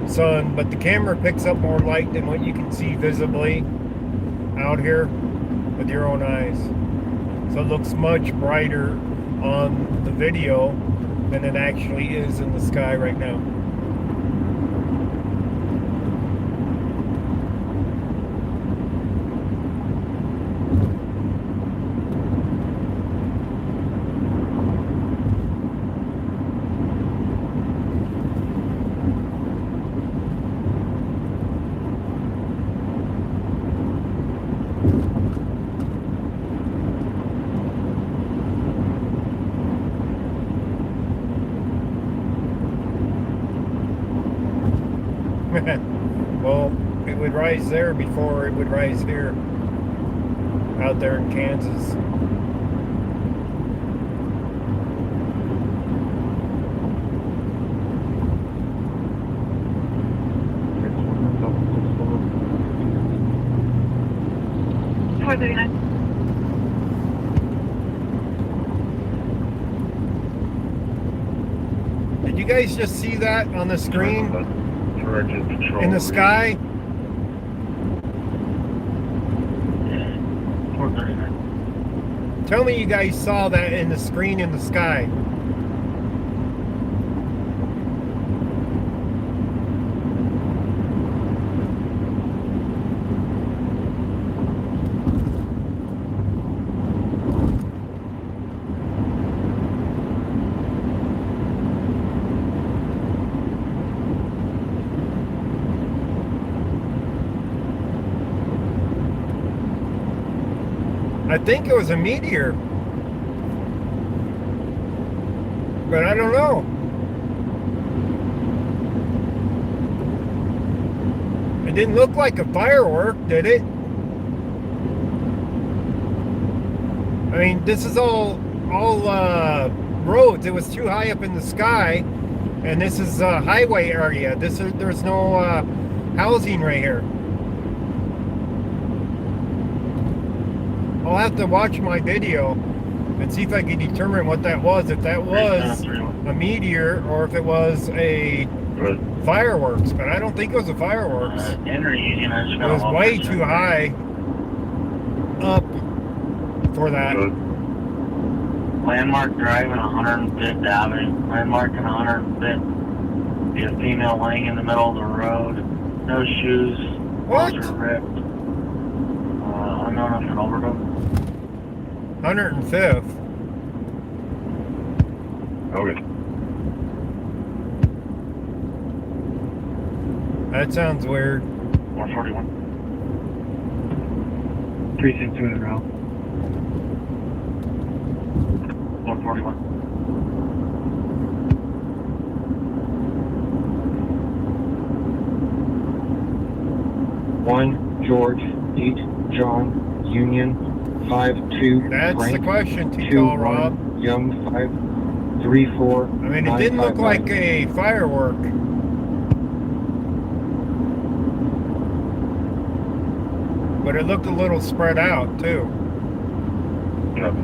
sun, but the camera picks up more light than what you can see visibly out here with your own eyes. So it looks much brighter on the video than it actually is in the sky right now. Well, it would rise there before it would rise here, out there in Kansas. Did you guys just see that on the screen? In the sky? Tell me you guys saw that in the screen in the sky. I think it was a meteor, but I don't know. It didn't look like a firework, did it? I mean, this is all roads. It was too high up in the sky, and this is a highway area. There's no housing right here. I'll have to watch my video and see if I can determine what that was. If that was a meteor or if it was a fireworks, but I don't think it was a fireworks. It was way too high up for that. Landmark Drive and 105th Avenue. Landmark and 105th. Be a female laying in the middle of the road. No shoes. What? Clothes are ripped. Unknown if an overdose. 105th. Okay. That sounds weird. 141. Precinct 2 in route. 441. 1 George, 8 John, Union, 5-2 That's Frank, the question, 2 T-Call Rob. 1 Young, 5-3-4. I mean, it didn't look like a firework. But it looked a little spread out, too. Yep.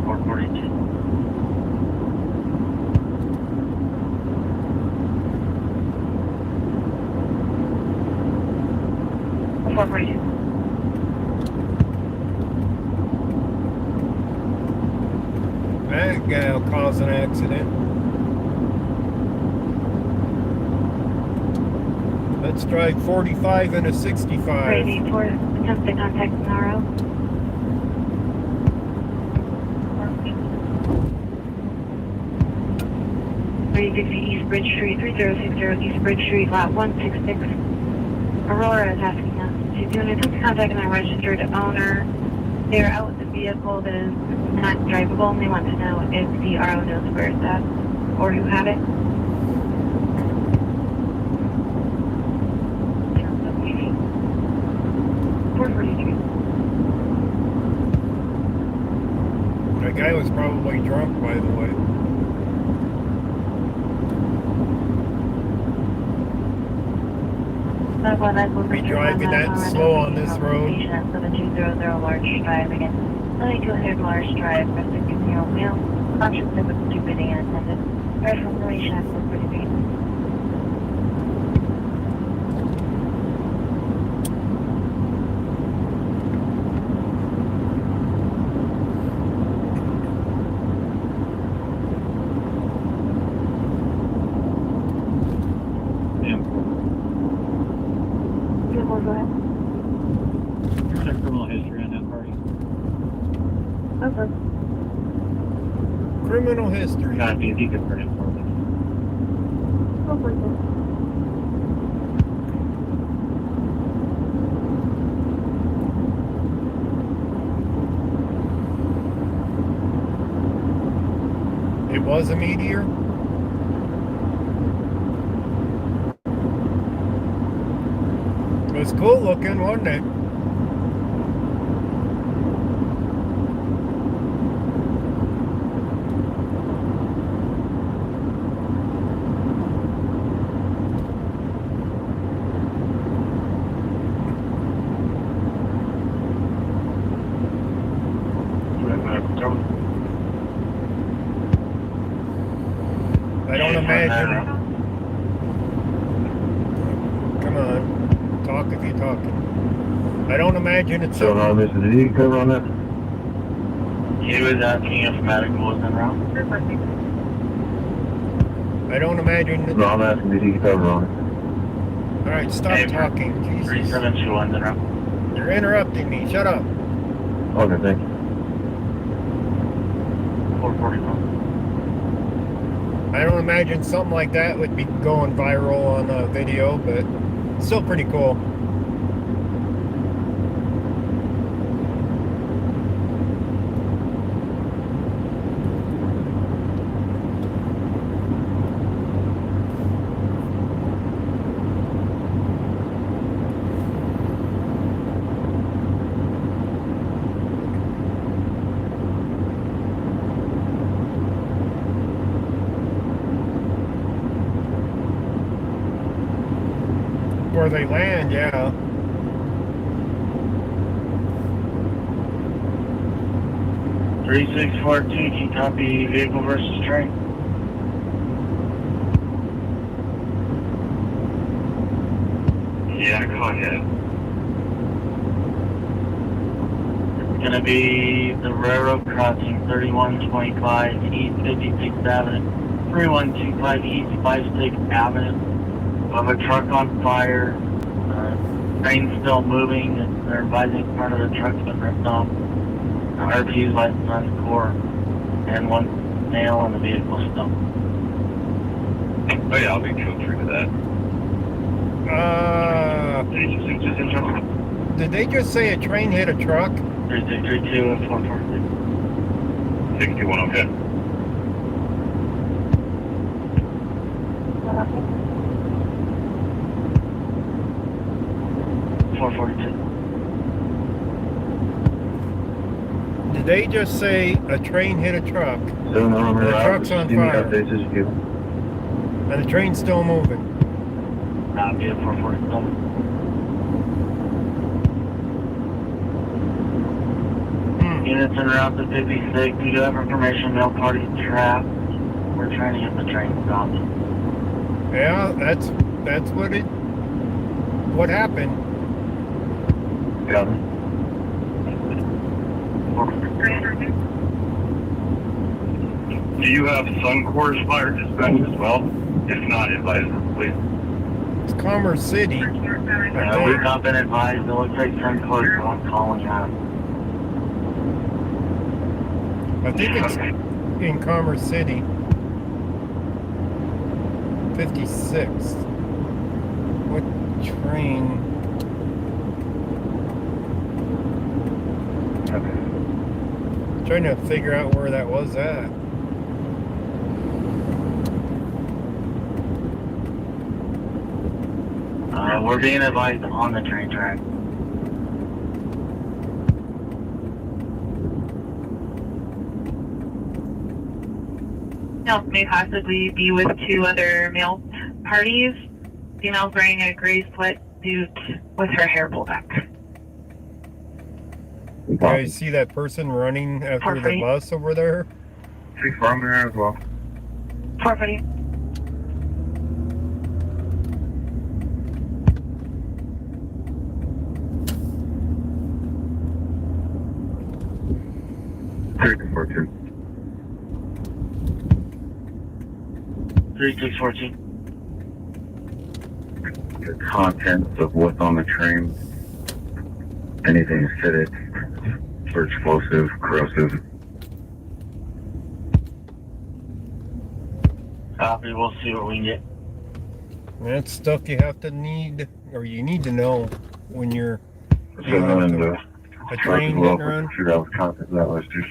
442. That guy will cause an accident. Let's drive 45 and a 65. Ready for attempt to contact tomorrow. East Bridge Street, 3060 East Bridge Street, lot 166. Aurora is asking us to do an attempt to contact an unregistered owner. They are out with a vehicle that is not drivable, and they want to know if the RO knows where it's at or who had it. 443. That guy was probably drunk, by the way. Be driving that slow on this road. 7200 Large Drive again. 9200 Large Drive, for 16-year-old male. Options of a stupid and attended. Drive from Malaysia at 443. Go ahead. Check criminal history on that party. Okay. Criminal history. Copy, if you could print it for me. It was a meteor? It was cool looking, wasn't it? I don't imagine. Come on, talk if you're talking. I don't imagine it's So, Mr. Did you cover on that? He was asking if medical was en route. I don't imagine. No, I'm asking, did you cover on it? All right, stop Hey, talking. Jesus. 3721 en route. You're interrupting me. Shut up. Okay, thank you. 441. I don't imagine something like that would be going viral on a video, but still pretty cool. Where they land, yeah. 3642, can you copy vehicle versus train? Yeah, go ahead. It's gonna be the railroad crossing 3125 East 56th Avenue, 3125 East 56th Avenue. We have a truck on fire. Train's still moving. They're advising part of the truck's been ripped off. RPU's license on the core, and one nail in the vehicle still. Oh yeah, I'll be go through to that. Did they just say a train hit a truck? 3632 and 446. 61, okay. Did they just say a train hit a truck So, the truck's on fire and the train's still moving? Copy of 447. Units en route to 56. We do have information, mail party trapped. We're trying to get the train stopped. Yeah, that's what happened. Got it. Do you have Suncor's fire dispatch as well? If not, advise us, please. It's Commerce City. We've not been advised. It looks like Suncor's the one calling out. I think it's in Commerce City. 56. What train? Trying to figure out where that was at. We're being advised on the train track. Females may possibly be with two other male parties. Female's wearing a gray sweatsuit with her hair pulled back. You guys see that person running after the bus over there? 6 farm there as well. 440. $3642. 3614. The contents of what's on the train, anything acidic or explosive, corrosive. Copy, we'll see what we can get. That's stuff you need to know when you're So then a train hit and run. Figure out what content that was, too.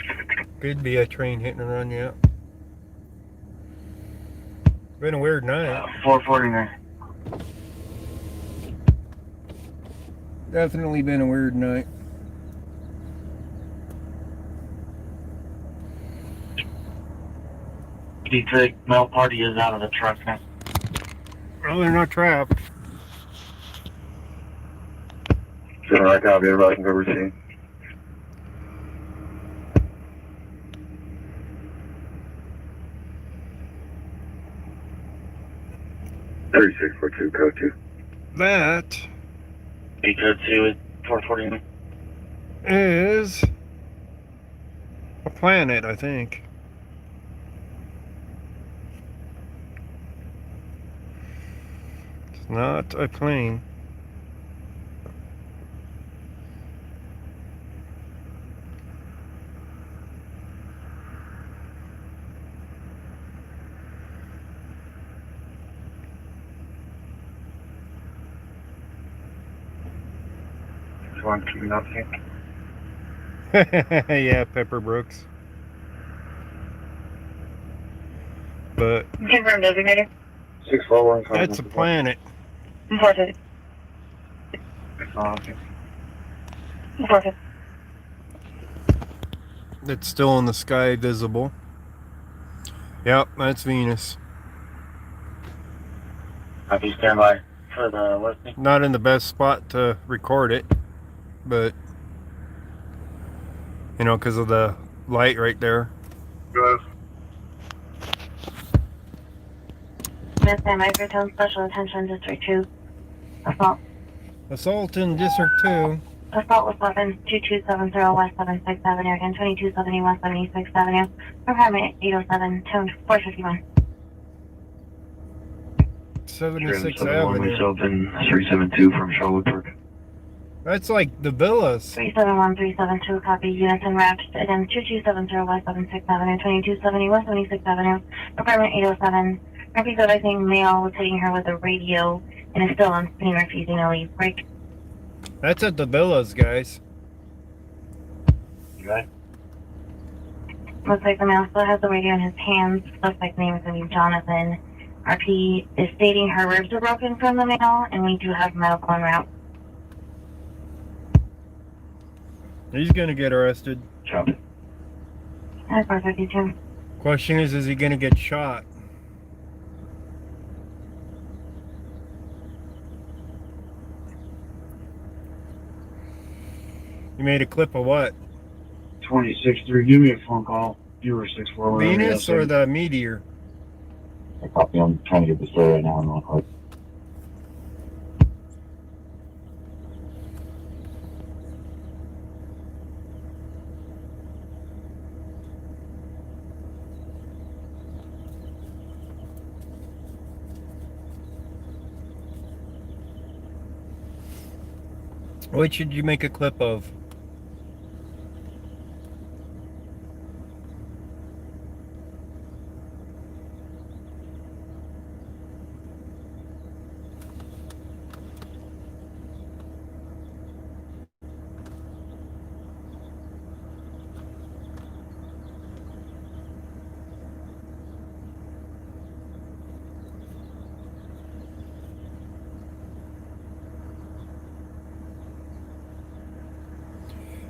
Could be a train hit and run, yeah. Been a weird night. 449. Definitely been a weird night. Detroit mail party is out of the truck now. Well, they're not trapped. So I copy, everybody can go receive. $3642, code 2. That Code 2 is 449. is a planet, I think. It's not a plane. Just want to keep it up here. Yeah, Pepper Brooks. But Confirm designator. 641. that's a planet. 450. 450. It's still in the sky, visible. Yep, that's Venus. Copy, stand by for the listing. Not in the best spot to record it, but you know, because of the light right there. Go Miss Sam, I return special attention District 2. Assault in District 2. Assault with weapons 2270 West 76th Avenue, again 2270 West 76th Avenue, apartment 807, tone 451. 76th Avenue. Myself in 372 from Charlotte Park. That's like the villas. 371372, copy, units en route, again 2270 West 76th Avenue, 2270 West 76th Avenue, apartment 807. Repeat advising male was hitting her with a radio and is still on scene refusing to leave. Break. That's at the villas, guys. guy. Looks like the male still has the radio in his hands. Looks like the name is going to be Jonathan. RP is stating her ribs are broken from the male, and we do have medical en route. He's gonna get arrested. Copy. That's 452. Question is he gonna get shot? You made a clip of what? 26-3, give me a phone call. Viewer 64. Venus or the meteor? I copy. I'm trying to get this story right now. I'm real quick. What should you make a clip of?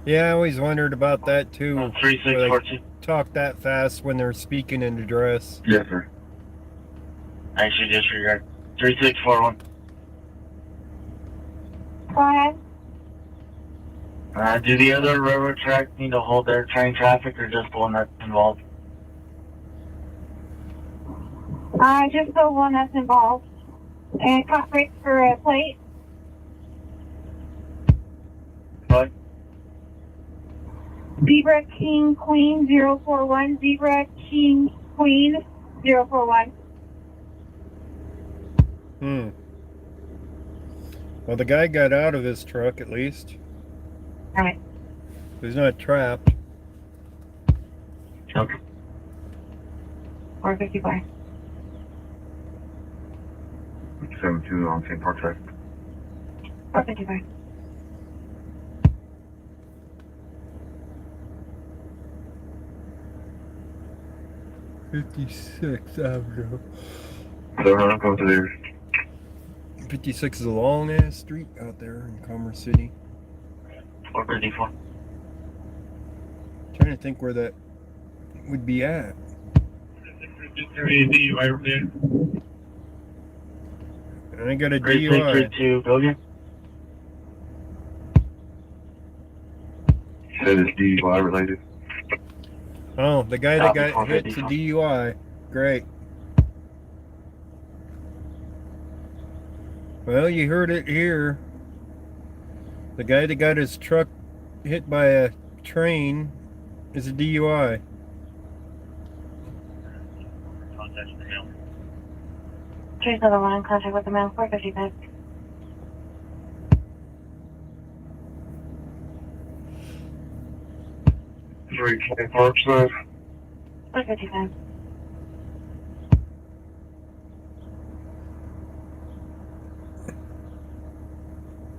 Yeah, I always wondered about that too. 3642. Talk that fast when they're speaking in address. Yes, sir. Actually, disregard. 3641. Go ahead. Do the other railroad track need to hold their train traffic or just the one that's involved? Just the one that's involved. And cop brakes for a plate. What? Zebra King Queen 041. Zebra King Queen 041. Well, the guy got out of his truck at least. Alright. He's not trapped. Okay. 455. 72 on St. Park Drive. 455. Avenue. So we're not going to there. 56 is a long ass street out there in Commerce City. 454. Trying to think where that would be at. And I got a DUI. 3632, go again. Said it's DUI related. Oh, the guy that got hit's a DUI. Great. Well, you heard it here. The guy that got his truck hit by a train is a DUI. Contact the mail. Trace other one in contact with the male. 455. Parkside. 455.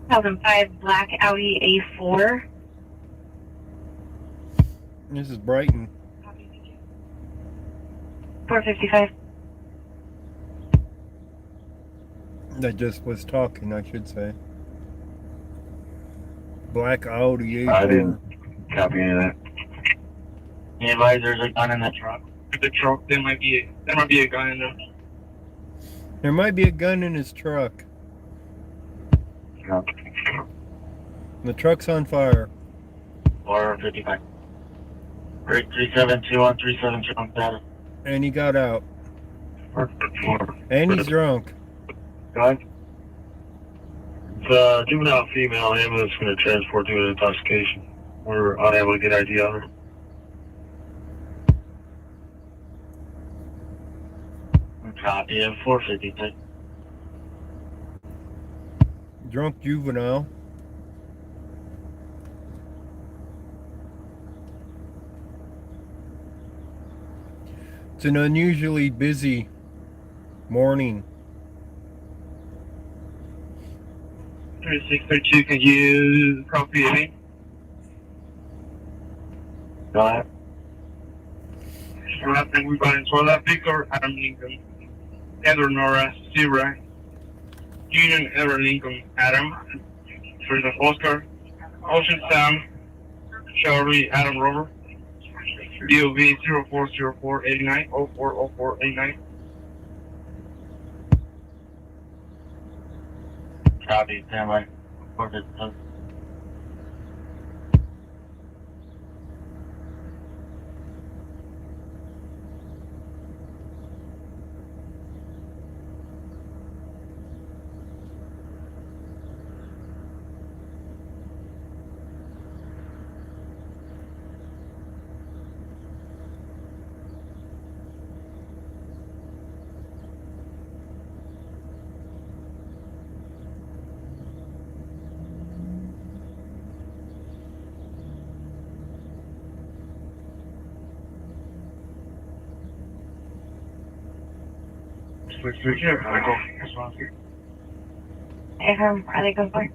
$2005 black Audi A4. This is Brighton. 455. That just was talking, I should say. Black Audi A4. I didn't copy any of that. Any advice there's a gun in that truck? The truck, there might be a guy in there. There might be a gun in his truck. No. The truck's on fire. 455. 372 on 372 on status. And he got out. And he's drunk. Go ahead. It's a juvenile female ambulance going to transport to an intoxication. We're unable to get ID on her. Copy of 456. Drunk juvenile. It's an unusually busy morning. 3632, can you copy me? Go ahead. Last thing we find is that Victor, Adam Lincoln, Edward Nora, Zebra, Union, Edward Lincoln, Adam, Teresa Oscar, Ocean Sam, Charlie, Adam Rover, DOV 040489, 040489. Copy, standby. Report this. Here, medical. Are they go for?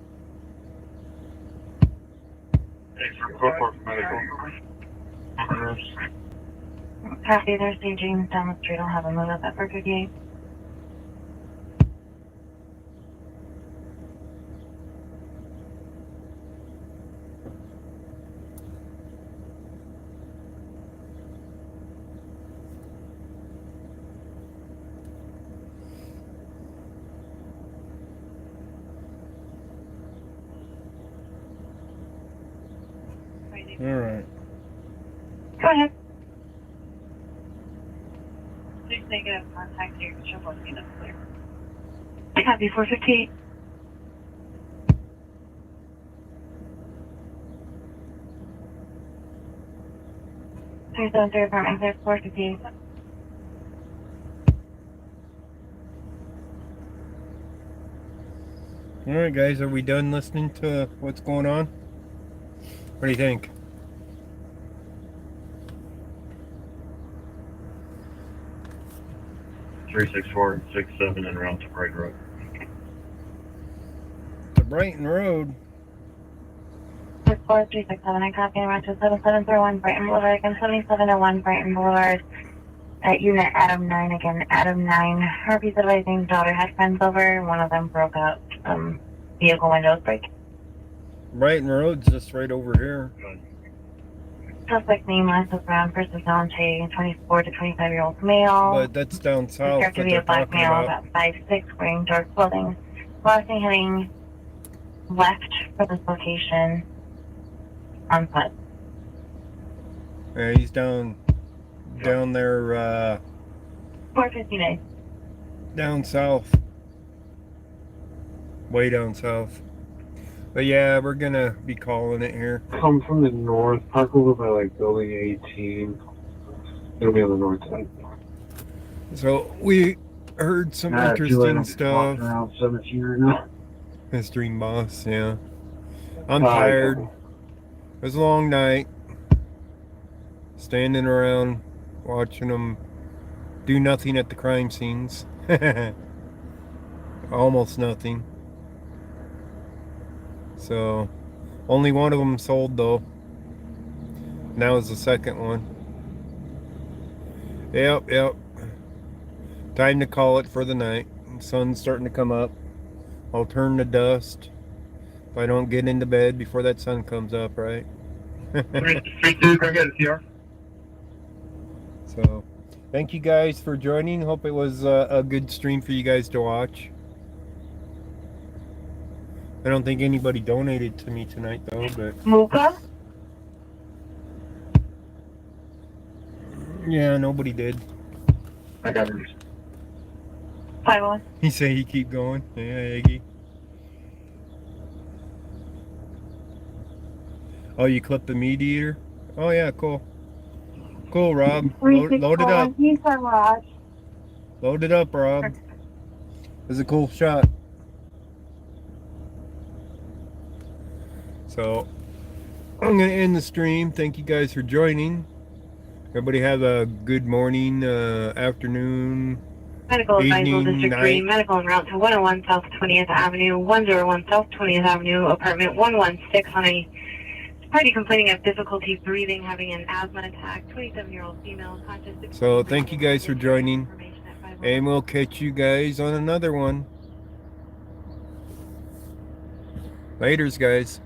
Report medical. Copy, there's the James down the street. I'll have them move up at 458. All right. Go ahead. Please negative contact your triple C, that's clear. Copy, 458. Three seven three apartment clear, 458. All right, guys, are we done listening to what's going on? What do you think? Three 36467 and route to Brighton Road. The Brighton Road. 64367, I copy, and route to 7731 Brighton Boulevard, again 7701 Brighton Boulevard. At unit Adam 9 again, Adam 9. Repeat advising daughter had friends over, one of them broke out vehicle windows break. Brighton Road's just right over here. Suspect name, last was Brown, person Dante, 24 to 25-year-old male. But that's down south Described to that be they're a black talking male, about. about 5'6", wearing dark clothing. Crossing heading left for this location on foot. Yeah, he's down there, 459. down south. Way down south. But yeah, we're gonna be calling it here. Come from the north, park over by like building 18. It'll be on the north side. So we heard some interesting stuff. Around 17 right now. This Dream Boss, yeah. I'm tired. It was a long night. Standing around, watching them do nothing at the crime scenes. Almost nothing. So, only one of them sold though. And that was the second one. Yep. Time to call it for the night. The sun's starting to come up. I'll turn to dust if I don't get into bed before that sun comes up, right? 3-2, go get it, CR. So, thank you guys for joining. Hope it was a good stream for you guys to watch. I don't think anybody donated to me tonight though, but Muka? yeah, nobody did. I got it. 5-1. He said he keep going. Yeah, Iggy. Oh, you clipped the meat eater? Oh yeah, cool. Cool, Rob. Load it up. He said Raj. Load it up, Rob. It was a cool shot. So, I'm going to end the stream. Thank you guys for joining. Everybody have a good morning, afternoon, Medical advisal evening, district 3, night. medical en route to 101 South 20th Avenue, 101 South 20th Avenue, apartment 116 on a Party complaining of difficulty breathing, having an asthma attack. 27-year-old female, conscious. So thank you guys for joining, and we'll catch you guys on another one. Laters, guys.